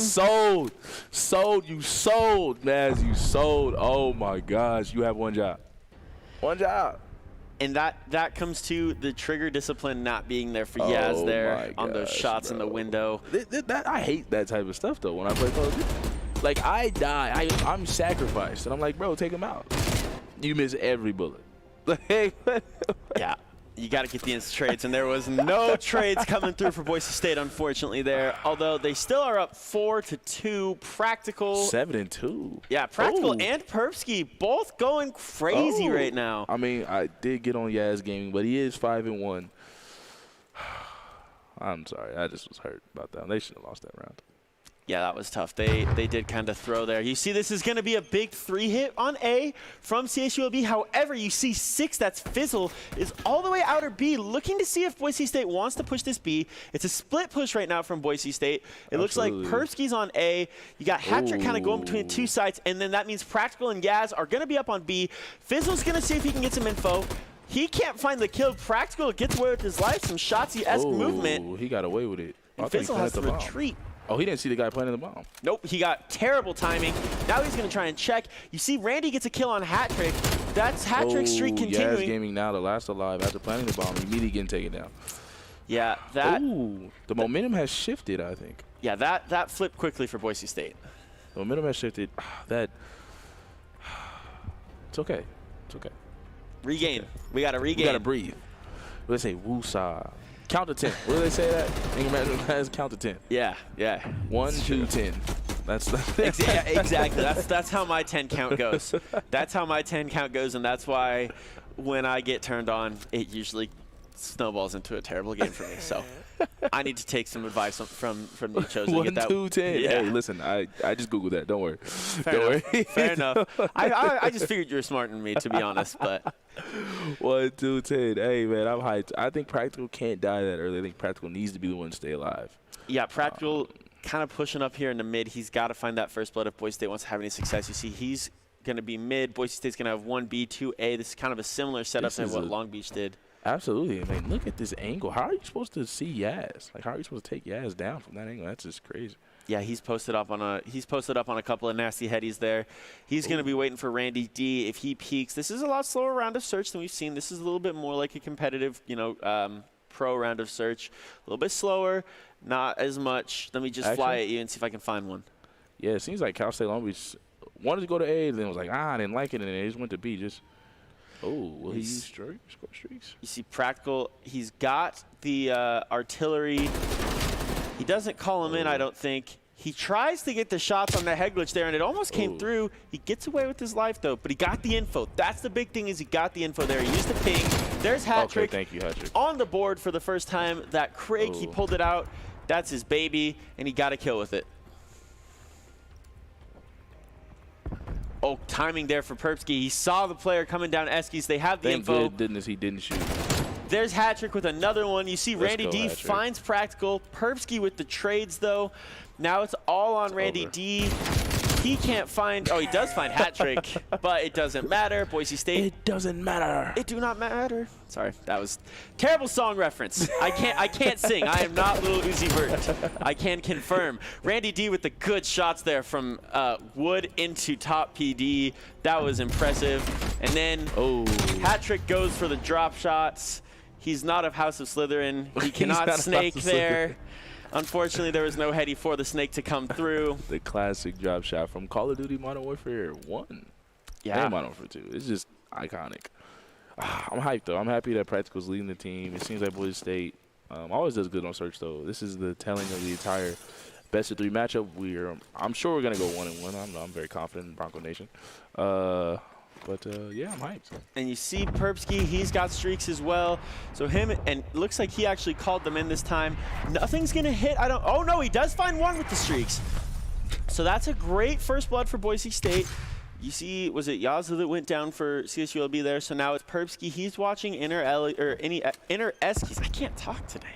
sold. You sold, Yaz. You sold. Oh, my gosh. You have one job. One job. And that comes to the trigger discipline not being there for Yaz there on those shots in the window. I hate that type of stuff, though, when I play Call of Duty. Like, I die. I'm sacrificed. And I'm like, bro, take him out. You miss every bullet. Yeah. You got to get the instant trades, and there was no trades coming through for Boise State, unfortunately, there. Although they still are up 4-2. Practical 7-2. Yeah, Practical and Perpsky both going crazy right now. I mean, I did get on Yaz Gaming, but he is 5-1. I'm sorry, I just was hurt about that. They should have lost that round. Yeah, that was tough. They did kind of throw there. You see this is going to be a big 3-hit on A from CSULB. However, you see 6, that's Fizzle, is all the way outer B, looking to see if Boise State wants to push this B. It's a split push right now from Boise State. It looks like Perpsky's on A. You got Hatrick kind of going between 2 sites, and then that means Practical and Yaz are going to be up on B. Fizzle's going to see if he can get some info. He can't find the kill. Practical gets away with his life. Some Shotzzy-esque movement. He got away with it. And Fizzle has to retreat. Oh, he didn't see the guy planting the bomb. Nope, he got terrible timing. Now he's going to try and check. You see Randy gets a kill on Hatrick. That's Hatrick's streak continuing. Yaz Gaming now the last alive after planting the bomb, immediately getting taken down. Yeah, that. Ooh, the momentum has shifted, I think. Yeah, that flipped quickly for Boise State. The momentum has shifted. It's okay. It's okay. Regain. We got to regain. We got to breathe. Let's say woosah. Count to 10. What do they say that? That's count to 10. Yeah. 1, 2, 10. That's exactly. That's how my 10 count goes. That's how my 10 count goes, and that's why when I get turned on, it usually snowballs into a terrible game for me. So I need to take some advice from you, Chosen. 1, 2, 10. Yeah. Hey, listen, I just Googled that. Don't worry. Fair enough. I just figured you were smarter than me, to be honest. But 1, 2, 10. Hey, man, I'm hyped. I think Practical can't die that early. I think Practical needs to be the one to stay alive. yeah, Practical kind of pushing up here in the mid. He's got to find that first blood if Boise State wants to have any success. You see, he's going to be mid. Boise State's going to have 1B, 2A. This is kind of a similar setup to what Long Beach did. Absolutely. I mean, look at this angle. How are you supposed to see Yaz? Like, how are you supposed to take Yaz down from that angle? That's just crazy. Yeah, he's posted up on a couple of nasty headies there. He's going to be waiting for Randy D. If he peaks, this is a lot slower round of search than we've seen. This is a little bit more like a competitive, pro round of search. A little bit slower, not as much. Let me just fly at you and see if I can find one. Yeah, it seems like Cal State Long Beach wanted to go to A, then was like, I didn't like it, and then they just went to B. Will he score streaks? You see Practical, he's got the artillery. He doesn't call him in, I don't think. He tries to get the shots on the head glitch there, and it almost came through. He gets away with his life, though, but he got the info. That's the big thing, is he got the info there. He used the ping. There's Hat-Trick on the board for the first time. That Craig, he pulled it out. That's his baby, and he got a kill with it. Oh, timing there for Perpsky. He saw the player coming down Eskies. They have the info. Thank goodness he didn't shoot. There's Hat-Trick with another one. You see Randy D finds Practical. Perpsky with the trades, though. Now it's all on Randy D. He can't find – oh, he does find Hat-Trick, but it doesn't matter. Boise State. It doesn't matter. It do not matter. Sorry, that was terrible song reference. I can't sing. I am not Lil Uzi Vert. I can confirm. Randy D with the good shots there from Wood into top PD. That was impressive. And then Hat-Trick goes for the drop shots. He's not of House of Slytherin. He cannot snake there. Unfortunately, there was no heady for the snake to come through. The classic drop shot from Call of Duty Modern Warfare 1. Yeah. And Modern Warfare 2. It's just iconic. I'm hyped, though. I'm happy that Practical's leading the team. It seems like Boise State always does good on search, though. This is the telling of the entire best-of-3 matchup. I'm sure we're going to go 1-1. I'm very confident in Bronco Nation. Yeah, I'm hyped. And you see Perpsky, he's got streaks as well. So him, and looks like he actually called them in this time. Nothing's going to hit. Oh, no, he does find one with the streaks. So that's a great first blood for Boise State. You see, was it Yazoo that went down for CSULB there? So now it's Perpsky. He's watching inner Eskies. I can't talk today.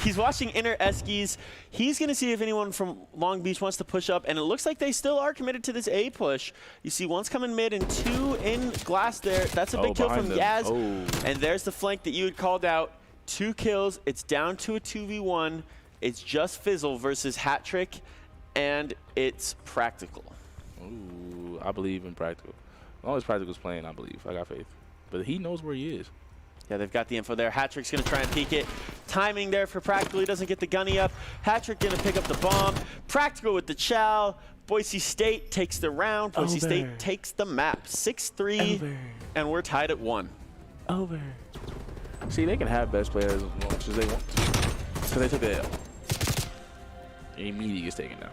He's watching inner Eskies. He's going to see if anyone from Long Beach wants to push up, and it looks like they still are committed to this A push. You see one's coming mid and two in glass there. That's a big kill from Yaz. And there's the flank that you had called out. 2 kills. It's down to a 2v1. It's just Fizzle versus Hat-Trick, and it's Practical. Ooh, I believe in Practical. As long as Practical's playing, I believe. I got faith. But he knows where he is. Yeah, they've got the info there. Hat-Trick's going to try and peek it. Timing there for Practical. He doesn't get the gunny up. Hat-Trick going to pick up the bomb. Practical with the chow. Boise State takes the round. Boise State takes the map. 6-3, and we're tied at 1. Over. See, they can have best players as much as they want to. So they took it. Immediately gets taken down.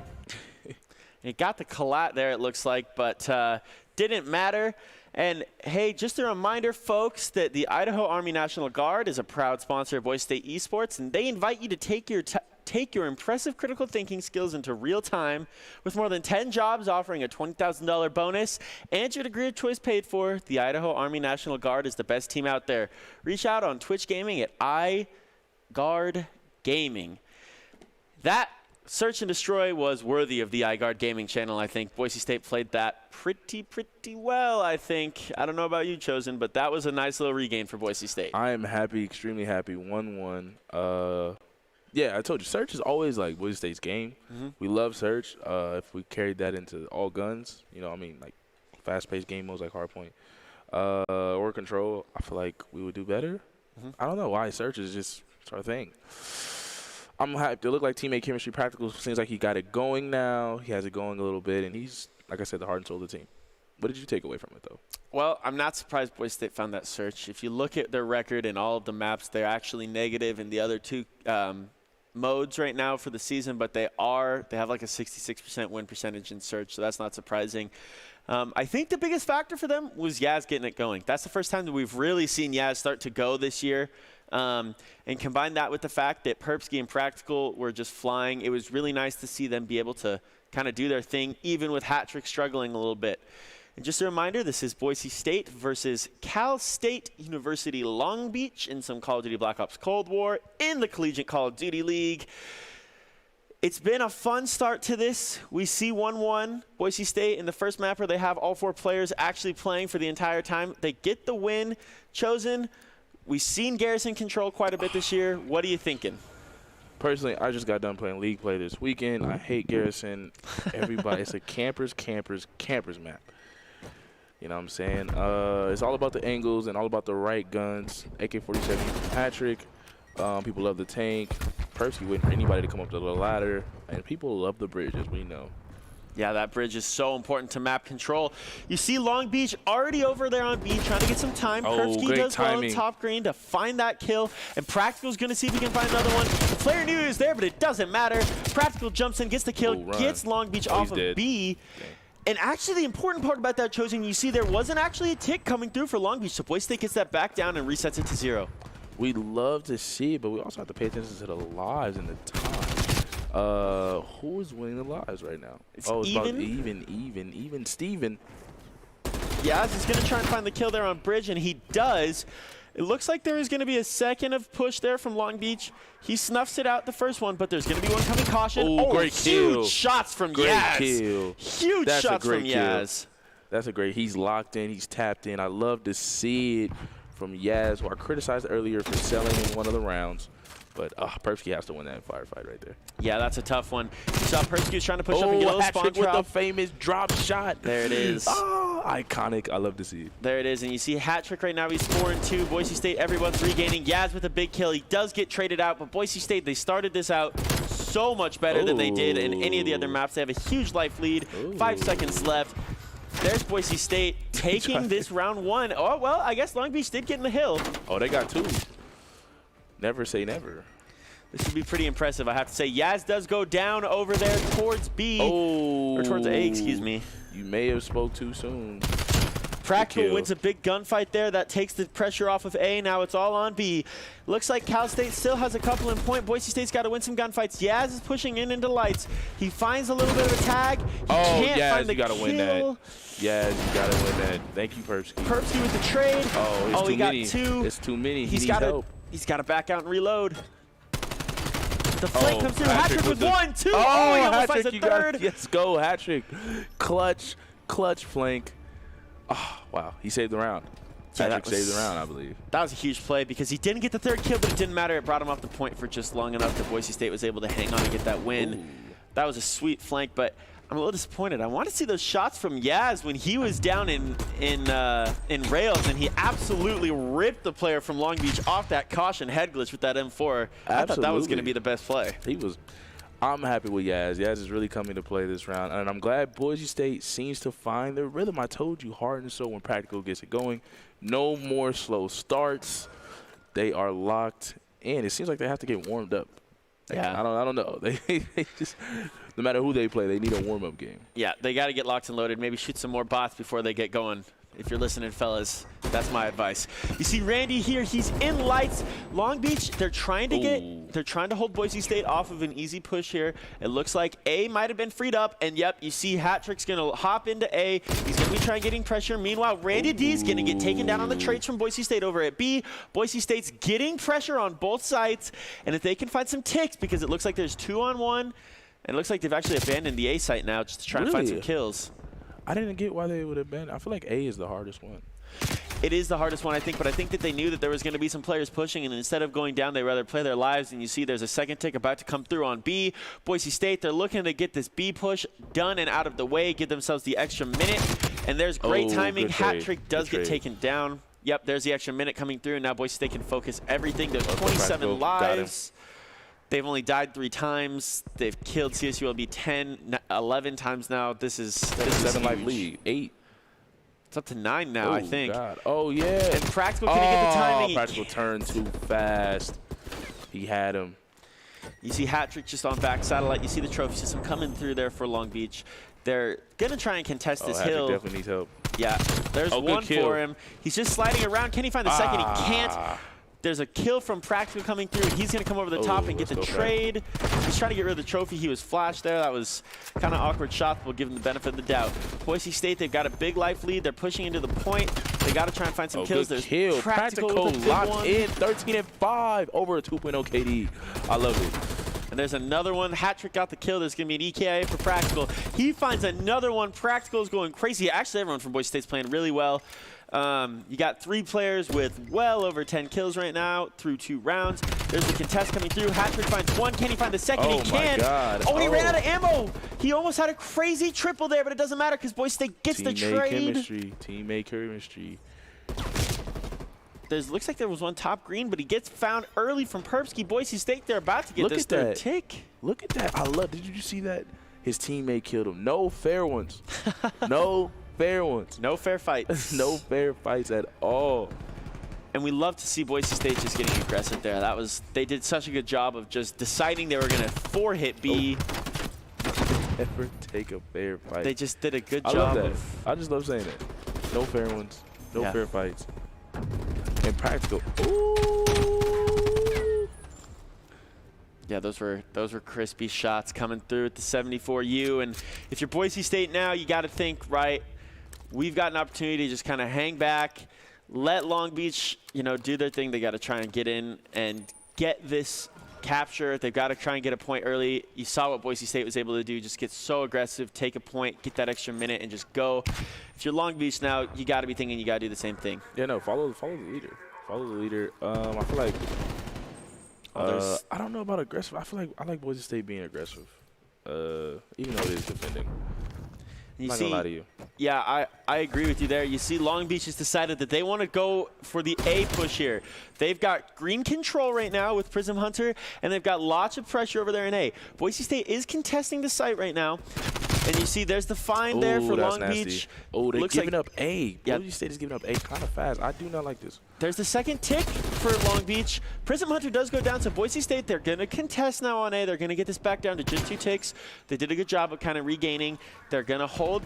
It got the collat there, it looks like, but didn't matter. And, hey, just a reminder, folks, that the Idaho Army National Guard is a proud sponsor of Boise State Esports, and they invite you to take your impressive critical thinking skills into real time with more than 10 jobs offering a $20,000 bonus and your degree of choice paid for. The Idaho Army National Guard is the best team out there. Reach out on Twitch Gaming at iGuard Gaming. That Search and Destroy was worthy of the iGuard Gaming channel, I think. Boise State played that pretty well, I think. I don't know about you, Chosen, but that was a nice little regain for Boise State. I am happy, extremely happy. 1-1. Yeah, I told you, Search is always like Boise State's game. We love Search. If we carried that into all guns, like fast-paced game modes like Hardpoint or Control, I feel like we would do better. I don't know why. Search is just our thing. I'm hyped. It looked like teammate chemistry. Practical seems like he got it going now. He has it going a little bit, and he's, like I said, the heart and soul of the team. What did you take away from it, though? Well, I'm not surprised Boise State found that search. If you look at their record in all of the maps, they're actually negative in the other two modes right now for the season, but they have like a 66% win percentage in search, so that's not surprising. I think the biggest factor for them was Yaz getting it going. That's the first time that we've really seen Yaz start to go this year. And combine that with the fact that Perpsky and Practical were just flying. It was really nice to see them be able to kind of do their thing, even with Hat-Trick struggling a little bit. And just a reminder, this is Boise State versus Cal State University Long Beach in some Call of Duty Black Ops Cold War in the Collegiate Call of Duty League. It's been a fun start to this. We see 1-1. Boise State in the first map where they have all 4 players actually playing for the entire time. They get the win. Chosen, we've seen Garrison control quite a bit this year. What are you thinking? Personally, I just got done playing League Play this weekend. I hate Garrison. Everybody, it's a campers map. You know what I'm saying? It's all about the angles and all about the right guns. AK-47, Patrick. People love the tank. Perpsky waiting for anybody to come up to the ladder. And people love the bridge, as we know. Yeah, that bridge is so important to map control. You see Long Beach already over there on B, trying to get some time. Perpsky does well in top green to find that kill. And Practical's going to see if he can find another one. The player knew he was there, but it doesn't matter. Practical jumps in, gets the kill, gets Long Beach off of B. Dang. And actually, the important part about that, Chosen, you see there wasn't actually a tick coming through for Long Beach. So Boise State gets that back down and resets it to 0. We love to see it, but we also have to pay attention to the lives and the time. Who is winning the lives right now? It's about even. Even Steven. Yeah, he's going to try and find the kill there on bridge, and he does. It looks like there is going to be a second of push there from Long Beach. He snuffs it out the first one, but there's going to be one coming caution. Oh, great kill. Huge shots from Great Yaz. Kill. Huge shots from Yaz. That's a great. He's locked in. He's tapped in. I love to see it from Yaz, who I criticized earlier for selling in one of the rounds. But Perpsky has to win that firefight right there. Yeah, that's a tough one. You saw Perpsky was trying to push up and get a little spawn with the famous drop shot. There it is. Iconic. I love to see it. There it is. And you see Hat-Trick right now. He's 4-2. Boise State, everyone's regaining. Yaz with a big kill. He does get traded out, but Boise State, they started this out so much better than they did in any of the other maps. They have a huge life lead. 5 seconds left. There's Boise State taking this round 1. Oh, well, I guess Long Beach did get in the hill. Oh, they got 2. Never say never. This would be pretty impressive, I have to say. Yaz does go down over there towards B. Or towards A, excuse me. You may have spoke too soon. Practical wins a big gunfight there. That takes the pressure off of A. Now it's all on B. Looks like Cal State still has a couple in point. Boise State's got to win some gunfights. Yaz is pushing in into lights. He finds a little bit of a tag. He can't find the you got to win that. Yaz, you got to win that. Thank you, Perpsky. Perpsky with the trade. Oh, he got 2. It's too many. He's got to back out and reload. The flank comes through. Hat-Trick with 1, 2. Oh, he almost finds a third. Let's go, Hat-Trick. Clutch flank. Oh, wow. He saved the round. Hat-Trick saved the round, I believe. That was a huge play because he didn't get the 3rd kill, but it didn't matter. It brought him off the point for just long enough that Boise State was able to hang on and get that win. Ooh. That was a sweet flank, but I'm a little disappointed. I want to see those shots from Yaz when he was down in rails, and he absolutely ripped the player from Long Beach off that caution head glitch with that M4. I thought that was going to be the best play. I'm happy with Yaz. Yaz is really coming to play this round, and I'm glad Boise State seems to find their rhythm. I told you, heart and soul when Practical gets it going. No more slow starts. They are locked in. It seems like they have to get warmed up. Yeah. I don't know. They just, no matter who they play, they need a warm-up game. Yeah, they got to get locked and loaded. Maybe shoot some more bots before they get going. If you're listening, fellas, that's my advice. You see Randy here. He's in lights. Long Beach, they're trying to hold Boise State off of an easy push here. It looks like A might have been freed up, and yep, you see Hat-Trick's going to hop into A. He's going to be trying getting pressure. Meanwhile, Randy D's going to get taken down on the trades from Boise State over at B. Boise State's getting pressure on both sides, and if they can find some ticks, because it looks like there's 2-on-1, and it looks like they've actually abandoned the A site now just to try and find some kills. I didn't get why they would have been. I feel like A is the hardest one. It is the hardest one, I think, but I think that they knew that there was going to be some players pushing, and instead of going down, they rather play their lives. And you see there's a second tick about to come through on B. Boise State, they're looking to get this B push done and out of the way, give themselves the extra minute. And there's great timing. Hat-Trick does get taken down. Yep, there's the extra minute coming through, and now Boise State can focus everything. There's 27 lives. They've only died 3 times. They've killed CSULB 11 times now. This is 7-life lead. 8. It's up to 9 now, I think. God. Oh, yeah. And Practical couldn't get the timing. Practical turned too fast. He had him. You see Hat-Trick just on back satellite. You see the trophy system coming through there for Long Beach. They're going to try and contest this hill. Definitely needs help. Yeah, there's one for him. He's just sliding around. Can he find the second? He can't. there's a kill from Practical coming through. He's going to come over the top and get the trade. He's trying to get rid of the trophy. He was flashed there. That was kind of awkward shot. We'll give him the benefit of the doubt. Boise State, they've got a big life lead. They're pushing into the point. They got to try and find some kills. Good There's kill. Practical locked in, 13-5 over a 2.0 KD. I love it. And there's another one. Hat trick got the kill. There's going to be an EKIA for Practical. He finds another one. Practical is going crazy. Actually, everyone from Boise State's playing really well. You got 3 players with well over 10 kills right now through 2 rounds. There's the contest coming through. Hat trick finds one. Can he find the second? He can. My God. Oh, and he ran out of ammo. He almost had a crazy triple there, but it doesn't matter because Boise State gets the trade. Teammate chemistry. Looks like there was one top green, but he gets found early from Perpsky. Boise State, they're about to get this third tick. Look at that. I love. Did you see that? His teammate killed him. No fair ones. No fair ones. No fair fights. No fair fights at all. And we love to see Boise State just getting aggressive there. They did such a good job of just deciding they were going to 4-hit B. Never take a fair fight. They just did a good I job. Love that. I just love saying it. No fair ones. No fair fights. And Practical. Ooh. Yeah, those were crispy shots coming through at the 74U. And if you're Boise State now, you got to think, right, we've got an opportunity to just kind of hang back, let Long Beach, do their thing. They got to try and get in and get this capture. They've got to try and get a point early. You saw what Boise State was able to do. Just get so aggressive, take a point, get that extra minute, and just go. If you're Long Beach now, you got to be thinking you got to do the same thing. Yeah, no, follow the leader. Follow the leader. I feel like I don't know about aggressive. I feel like I like Boise State being aggressive, even though it is defending. I'm not gonna lie to you. Yeah, I agree with you there. You see Long Beach has decided that they want to go for the A push here. They've got green control right now with Prism Hunter, and they've got lots of pressure over there in A. Boise State is contesting the site right now. And you see there's the find there for Long Beach. Oh, they're giving up A. Boise State is giving up A kind of fast. I do not like this. There's the second tick for Long Beach. Prism Hunter does go down, so Boise State, they're going to contest now on A. They're going to get this back down to just 2 ticks. They did a good job of kind of regaining. They're going to hold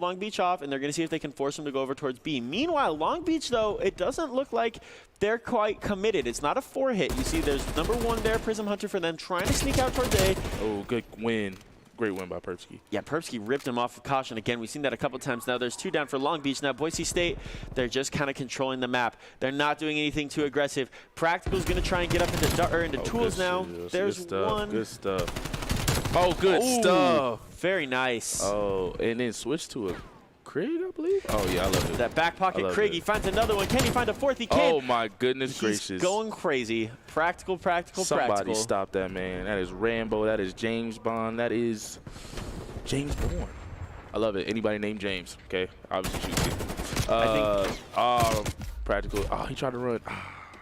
Long Beach off, and they're going to see if they can force them to go over towards B. Meanwhile, Long Beach, though, it doesn't look like they're quite committed. It's not a 4-hit. You see there's number 1 there, Prism Hunter for them, trying to sneak out towards A. Oh, good win. Great win by Perpsky. Yeah, Perpsky ripped him off of caution again. We've seen that a couple times now. There's 2 down for Long Beach. Now, Boise State, they're just kind of controlling the map. They're not doing anything too aggressive. Practical's going to try and get up into tools now. There's one. Good stuff. Oh, good stuff. Very nice. Oh, and then switch to a Krieg, I believe. Oh, yeah, I love it. That back pocket Krieg. He finds another one. Can he find a 4th? He can. Oh, my goodness gracious. He's going crazy. Practical. Somebody stop that, man. That is Rambo. That is James Bond. That is James Bourne. I love it. Anybody named James, okay? Obviously shoot people. Practical. Oh, he tried to run.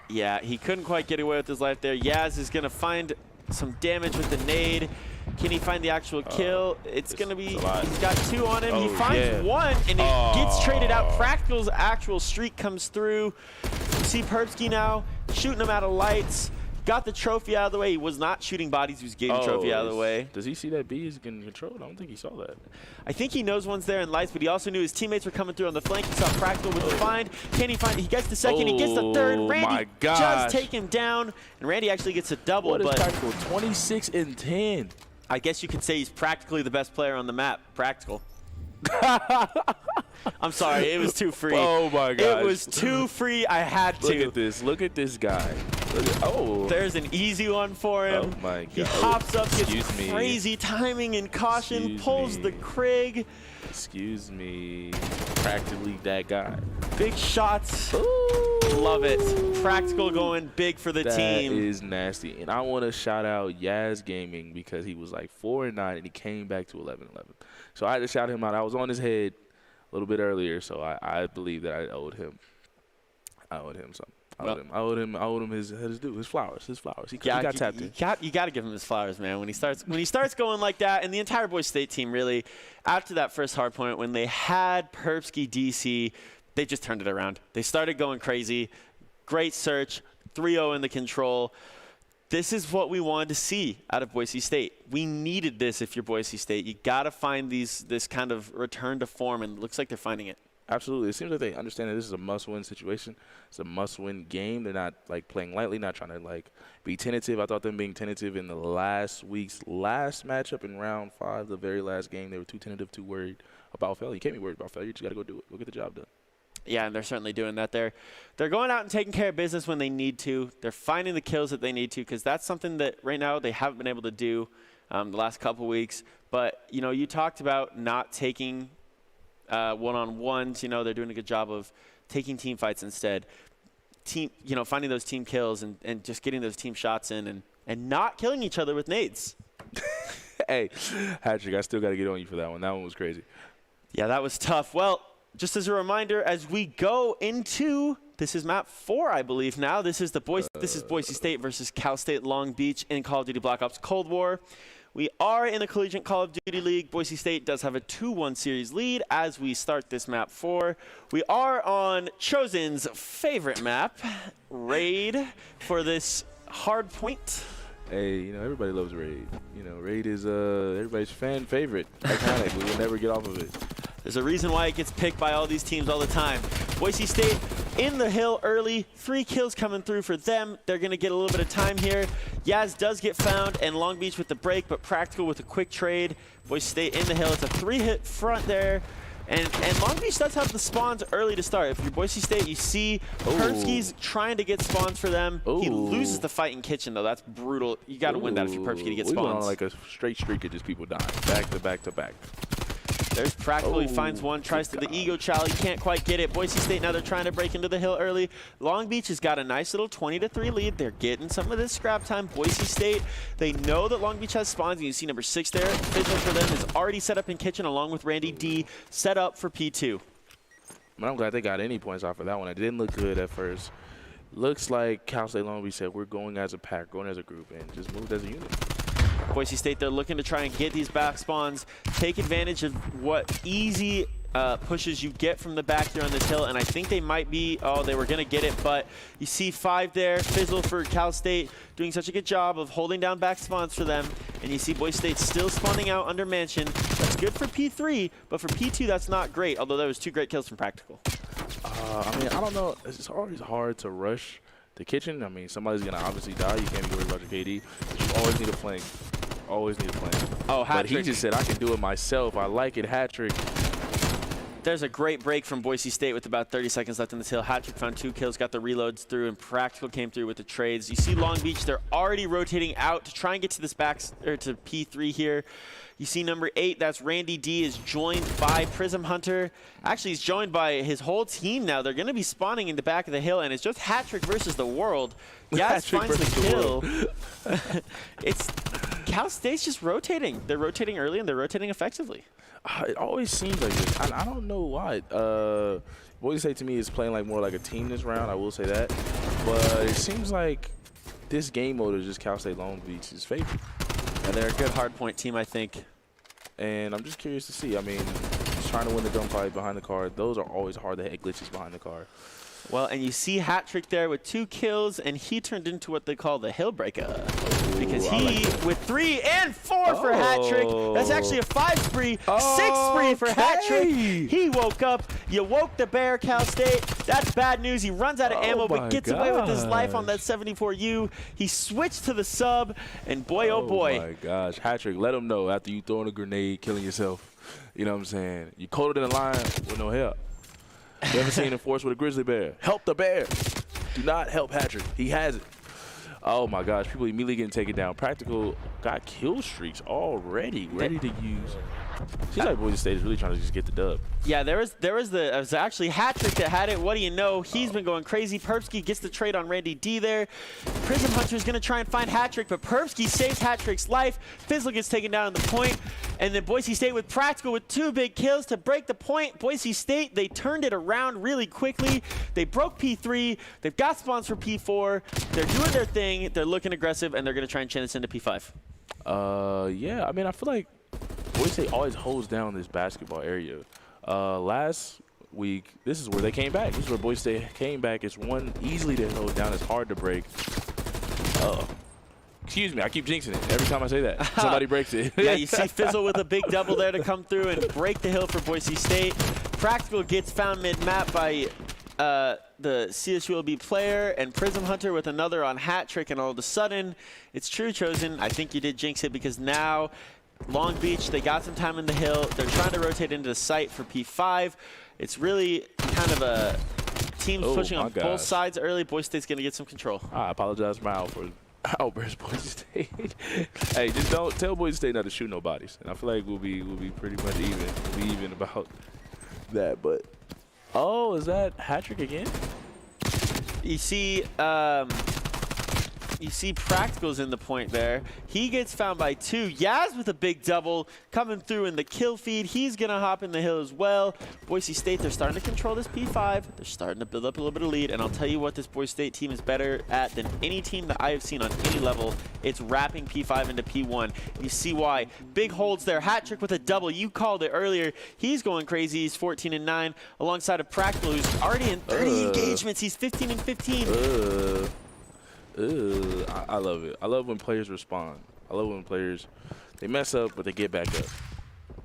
Yeah, he couldn't quite get away with his life there. Yaz is going to find some damage with the nade. Can he find the actual kill? It's going to be, he's got 2 on him. He finds 1, and it gets traded out. Practical's actual streak comes through. You see Perpsky now shooting him out of lights. Got the trophy out of the way. He was not shooting bodies. He was getting the trophy out of the way. Does he see that B is getting controlled? I don't think he saw that. I think he knows one's there in lights, but he also knew his teammates were coming through on the flank. He saw Practical with the find. Can he find? He gets the second. He gets the third. Randy does take him down, and Randy actually gets a double. What is Practical? 26 and 10. I guess you could say he's practically the best player on the map. Practical. I'm sorry, it was too free. Oh my God! It was too free. I had to. Look at this. Look at this guy. There's an easy one for him. Oh my God! He hops up, gets crazy timing and caution, pulls the Krieg. Excuse me. Practically that guy. Big shots. Ooh. Love it. Practical going big for the team. That is nasty. And I want to shout out Yaz Gaming because he was like 4-9 and he came back to 11-11. So I had to shout him out. I was on his head a little bit earlier, so I believe that I owed him. I owed him something. I owed him his due, his flowers. He got tapped in. You got to give him his flowers, man. When he starts going like that, and the entire Boise State team really, after that first hard point when they had Perpsky DC, they just turned it around. They started going crazy. Great search, 3-0 in the control. This is what we wanted to see out of Boise State. We needed this if you're Boise State. You got to find this kind of return to form, and it looks like they're finding it. Absolutely. It seems like they understand that this is a must-win situation. It's a must-win game. They're not, like, playing lightly, not trying to, like, be tentative. I thought them being tentative in the last week's last matchup in round 5, the very last game, they were too tentative, too worried about failure. You can't be worried about failure. You just got to go do it. Go get the job done. Yeah, and they're certainly doing that there. They're going out and taking care of business when they need to. They're finding the kills that they need to, because that's something that right now they haven't been able to do the last couple weeks. But, you know, you talked about not taking one-on-ones. You know, they're doing a good job of taking team fights instead. Finding those team kills and just getting those team shots in and not killing each other with nades. Hey, Patrick, I still got to get on you for that one. That one was crazy. Yeah, that was tough. Well, just as a reminder, as we go into this is map 4, I believe now. This is Boise State versus Cal State Long Beach in Call of Duty Black Ops Cold War. We are in the Collegiate Call of Duty League. Boise State does have a 2-1 series lead as we start this map 4. We are on Chosen's favorite map, Raid, for this hard point. Hey, you know, everybody loves Raid. You know, Raid is everybody's fan favorite. Iconic. We will never get off of it. There's a reason why it gets picked by all these teams all the time. Boise State in the hill early. 3 kills coming through for them. They're going to get a little bit of time here. Yaz does get found, and Long Beach with the break, but Practical with a quick trade. Boise State in the hill. It's a 3-hit front there. And Long Beach does have the spawns early to start. If you're Boise State, you see Perpsky's trying to get spawns for them. He loses the fight in kitchen, though. That's brutal. You got to win that if you're Perpsky to get spawns. We went on like a straight streak of just people dying, back to back to back. There's Practical. He finds one, tries to the Ego Chow. He can't quite get it. Boise State, now they're trying to break into the hill early. Long Beach has got a nice little 20-3 lead. They're getting some of this scrap time. Boise State, they know that Long Beach has spawns, and you see number 6 there. Fizzle for them is already set up in kitchen along with Randy D, set up for P2. I'm glad they got any points off of that one. It didn't look good at first. Looks like Cal State Long Beach said we're going as a pack, going as a group, and just moved as a unit. Boise State, they're looking to try and get these back spawns, take advantage of what easy pushes you get from the back here on this hill, and I think they might be, they were going to get it, but you see 5 there. Fizzle for Cal State doing such a good job of holding down back spawns for them, and you see Boise State still spawning out under Mansion. That's good for P3, but for P2, that's not great, although there was 2 great kills from Practical. I mean, I don't know. It's always hard to rush the kitchen. I mean, somebody's going to obviously die. You can't be worried about your KD, but you always need a flank. Always need a plan. Oh, hat But he just said, I can do it myself. I like it, hat trick. There's a great break from Boise State with about 30 seconds left in this hill. Hat trick found 2 kills, got the reloads through, and Practical came through with the trades. You see Long Beach, they're already rotating out to try and get to this to P3 here. You see number 8, that's Randy D, is joined by Prism Hunter. Actually, he's joined by his whole team now. They're going to be spawning in the back of the hill, and it's just hat trick versus the world. Yaz finds the kill. It's Cal State's just rotating. They're rotating early, and they're rotating effectively. It always seems like this. I don't know why. Boise State to me is playing like more like a team this round. I will say that. But it seems like this game mode is just Cal State Long Beach's favorite. Yeah, they're a good hardpoint team, I think. And I'm just curious to see. I mean, just trying to win the gunfight behind the car. Those are always hard to hit glitches behind the car. Well, and you see hat trick there with 2 kills, and he turned into what they call the hill breaker. Because he, with 3 and 4 for hat trick, that's actually a 5 spree, 6 spree for hat trick. He woke up. You woke the bear, Cal State. That's bad news. He runs out of ammo, but gets away with his life on that 74U. He switched to the sub, and boy, oh boy. Oh my gosh, hat trick. Let him know after you throwing a grenade, killing yourself. You know what I'm saying? You colder than a lion with no help. You ever seen him force with a grizzly bear? Help the bear. Do not help Patrick. He has it. Oh my gosh, people immediately getting taken down. Practical got kill streaks already, ready to use. Seems like Boise State is really trying to just get the dub. Yeah, it was actually hat trick that had it. What do you know? He's been going crazy. Perpsky gets the trade on Randy D there. Prism Hunter is going to try and find hat trick, but Perpsky saves hat trick's life. Fizzle gets taken down on the point, and then Boise State with Practical with 2 big kills to break the point. Boise State, they turned it around really quickly. They broke P3. They've got spawns for P4. They're doing their thing. They're looking aggressive, and they're going to try and chain this into P5. Yeah, I mean, I feel like Boise State always holds down this basketball area. Last week, this is where they came back. This is where Boise State came back. It's one easily to hold down. It's hard to break. Excuse me, I keep jinxing it. Every time I say that, somebody breaks it. Yeah, you see Fizzle with a big double there to come through and break the hill for Boise State. Practical gets found mid-map by the CSULB player, and Prism Hunter with another on hat trick, and all of a sudden, it's true, Chosen. I think you did jinx it, because now Long Beach, they got some time in the hill. They're trying to rotate into the site for P5. It's really kind of a team pushing on both sides early. Boise State's going to get some control. I apologize for my outburst, Boise State. Hey, just don't tell Boise State not to shoot no bodies. And I feel like we'll be pretty much even. We'll be even about that. But oh, is that hat trick again? You see Practical's in the point there. He gets found by 2. Yaz with a big double coming through in the kill feed. He's going to hop in the hill as well. Boise State, they're starting to control this P5. They're starting to build up a little bit of lead. And I'll tell you what this Boise State team is better at than any team that I have seen on any level. It's wrapping P5 into P1. You see why. Big holds there. Hat trick with a double. You called it earlier. He's going crazy. He's 14-9 alongside of Practical, who's already in 30 engagements. He's 15-15. I love it. I love when players respond. I love when players, they mess up, but they get back up.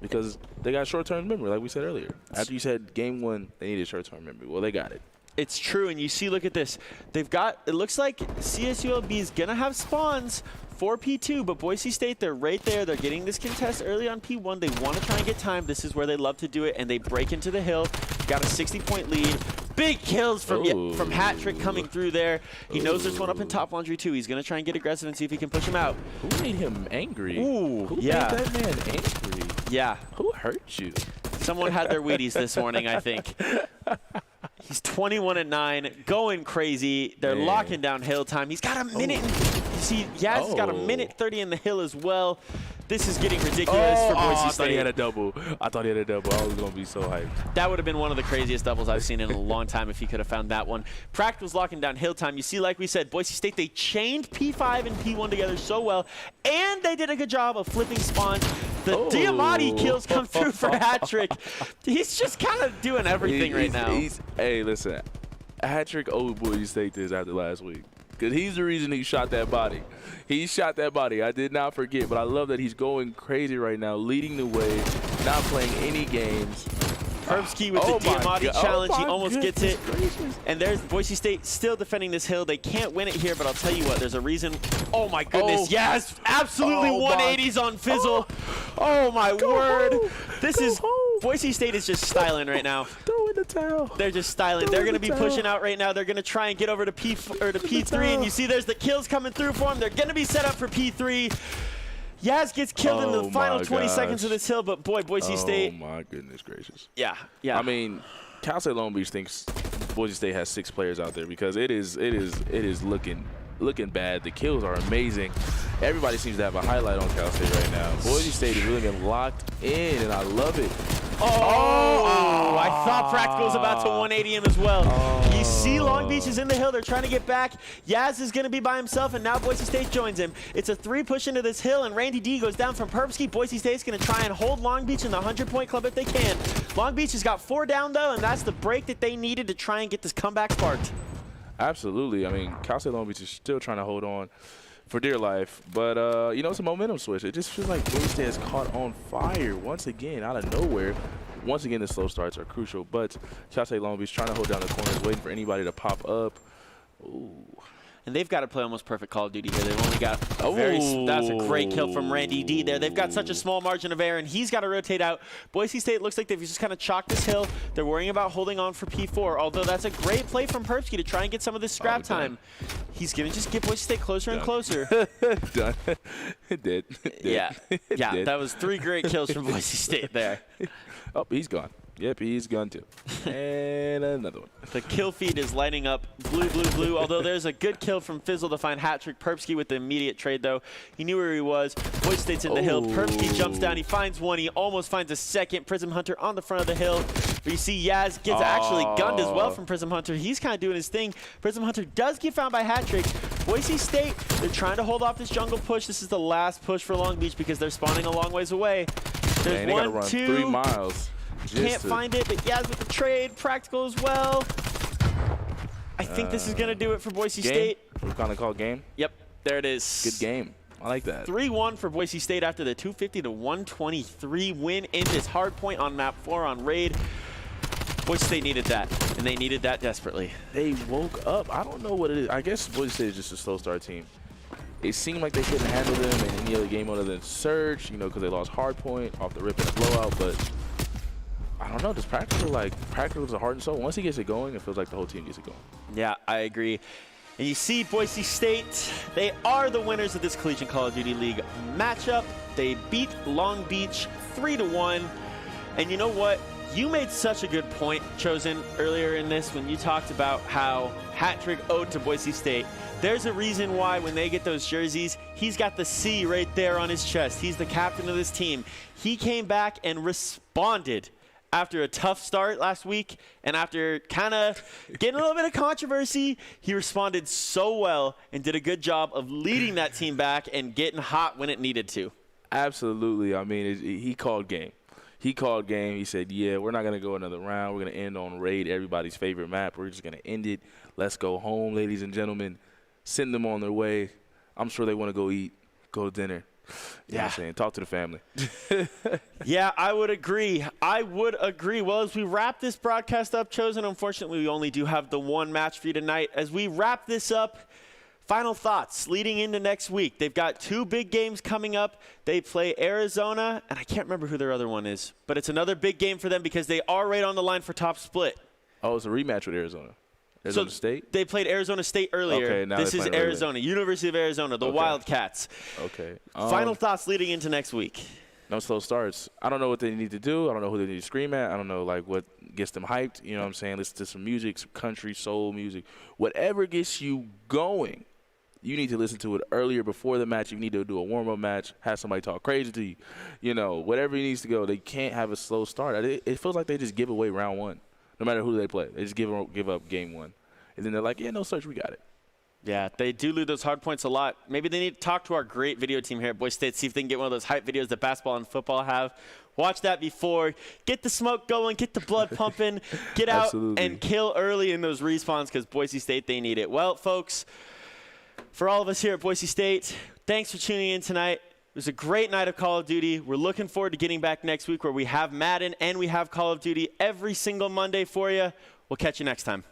Because they got short-term memory, like we said earlier. After you said game 1, they needed short-term memory. Well, they got it. It's true, and you see, look at this. They've got, it looks like CSULB is going to have spawns for P2, but Boise State, they're right there. They're getting this contest early on P1. They want to try and get time. This is where they love to do it, and they break into the hill. Got a 60-point lead. Big kills from Hat Trick coming through there. He knows there's one up in top laundry, too. He's going to try and get aggressive and see if he can push him out. Who made him angry? Ooh, Who made that man angry? Yeah. Who hurt you? Someone had their Wheaties this morning, I think. He's 21-9, going crazy. They're locking down hill time. He's got a minute. You see, Yaz has got a minute 30 in the hill as well. This is getting ridiculous for Boise State. I thought he had a double. I was going to be so hyped. That would have been one of the craziest doubles I've seen in a long time if he could have found that one. Practical's locking down hill time. You see, like we said, Boise State, they chained P5 and P1 together so well, and they did a good job of flipping spawn. The Diamatti kills come through for Hat Trick. He's just kind of doing everything right now. Hey, listen, Hat Trick owed Boise State this after last week. Because he's the reason he shot that body. He shot that body. I did not forget, but I love that he's going crazy right now, leading the way, not playing any games. Herbski with the Diamatti challenge. He almost gets it. And there's Boise State still defending this hill. They can't win it here, but I'll tell you what, there's a reason. Oh, my goodness. Yes, absolutely 180s on Fizzle. Oh, my word. This is Boise State is just styling right now. Throw in the towel. They're just styling. They're going to be pushing out right now. They're going to try and get over to P3, and you see there's the kills coming through for them. They're going to be set up for P3. Yaz gets killed in the final 20 seconds of this hill, but boy, Boise State. Oh my goodness gracious. Yeah. I mean, Cal State Long Beach thinks Boise State has 6 players out there because it is looking bad. The kills are amazing. Everybody seems to have a highlight on Cal State right now. Boise State is really getting locked in, and I love it. I thought Practical was about to 180 him as well. You see Long Beach is in the hill. They're trying to get back. Yaz is going to be by himself, and now Boise State joins him. It's a 3 push into this hill, and Randy D goes down from Perpsky. Boise State's going to try and hold Long Beach in the 100-point club if they can. Long Beach has got 4 down, though, and that's the break that they needed to try and get this comeback sparked. Absolutely. I mean, Cal State Long Beach is still trying to hold on for dear life. But, you know, it's a momentum switch. It just feels like Boise State has caught on fire once again out of nowhere. Once again, the slow starts are crucial. But Cal State Long Beach trying to hold down the corners, waiting for anybody to pop up. Ooh. And they've got to play almost perfect Call of Duty here. They've only got that's a great kill from Randy D there. They've got such a small margin of error, and he's got to rotate out. Boise State looks like they've just kind of chalked this hill. They're worrying about holding on for P4, although that's a great play from Perpsky to try and get some of this scrap time. He's going to just get Boise State closer and closer. Done. Dead. Yeah, that was 3 great kills from Boise State there. Oh, he's gone. Yep, he's gone too. And another one. The kill feed is lighting up blue, blue, blue, although there's a good kill from Fizzle to find Hat Trick. Perpsky with the immediate trade, though. He knew where he was. Boise State's in the hill. Perpsky jumps down. He finds one. He almost finds a second. Prism Hunter on the front of the hill. But you see Yaz gets actually gunned as well from Prism Hunter. He's kind of doing his thing. Prism Hunter does get found by Hat Trick. Boise State, they're trying to hold off this jungle push. This is the last push for Long Beach because they're spawning a long ways away. There's 1, 2. 3 miles. Can't find it, but Yaz with the trade. Practical as well. I think this is going to do it for Boise State. We're going to call game? Yep, there it is. Good game. I like that. 3-1 for Boise State after the 250 to 123 win in this hard point on map 4 on Raid. Boise State needed that, and they needed that desperately. They woke up. I don't know what it is. I guess Boise State is just a slow start team. It seemed like they couldn't handle them in any other game other than Surge, you know, because they lost hardpoint off the rip in a blowout. But I don't know. Does Practical is a heart and soul? Once he gets it going, it feels like the whole team gets it going. Yeah, I agree. And you see Boise State, they are the winners of this Collegiate Call of Duty League matchup. They beat Long Beach 3-1. And you know what? You made such a good point, Chosen, earlier in this when you talked about how hat trick owed to Boise State. There's a reason why when they get those jerseys, he's got the C right there on his chest. He's the captain of this team. He came back and responded after a tough start last week, and after kind of getting a little bit of controversy, he responded so well and did a good job of leading that team back and getting hot when it needed to. Absolutely. I mean, he called game. He called game. He said, yeah, we're not going to go another round. We're going to end on Raid, everybody's favorite map. We're just going to end it. Let's go home, ladies and gentlemen. Send them on their way. I'm sure they want to go eat, go to dinner. You know what I'm saying? Talk to the family. Yeah, I would agree. I would agree. Well, as we wrap this broadcast up, Chosen, unfortunately, we only do have the one match for you tonight. As we wrap this up, final thoughts leading into next week. They've got 2 big games coming up. They play Arizona, and I can't remember who their other one is, but it's another big game for them because they are right on the line for top split. Oh, it's a rematch with Arizona. Arizona State? They played Arizona State earlier. Okay, now this is Arizona, University of Arizona, the Wildcats. Okay. Final thoughts leading into next week. No slow starts. I don't know what they need to do. I don't know who they need to scream at. I don't know, like, what gets them hyped. You know what I'm saying? Listen to some music, some country, soul music. Whatever gets you going, you need to listen to it earlier before the match. You need to do a warm-up match, have somebody talk crazy to you. You know, whatever it needs to go. They can't have a slow start. It feels like they just give away round 1. No matter who they play. They just give up game 1. And then they're like, yeah, no search, we got it. Yeah, they do lose those hard points a lot. Maybe they need to talk to our great video team here at Boise State, see if they can get one of those hype videos that basketball and football have. Watch that before. Get the smoke going, get the blood pumping, get out and kill early in those respawns because Boise State, they need it. Well, folks, for all of us here at Boise State, thanks for tuning in tonight. It was a great night of Call of Duty. We're looking forward to getting back next week where we have Madden and we have Call of Duty every single Monday for you. We'll catch you next time.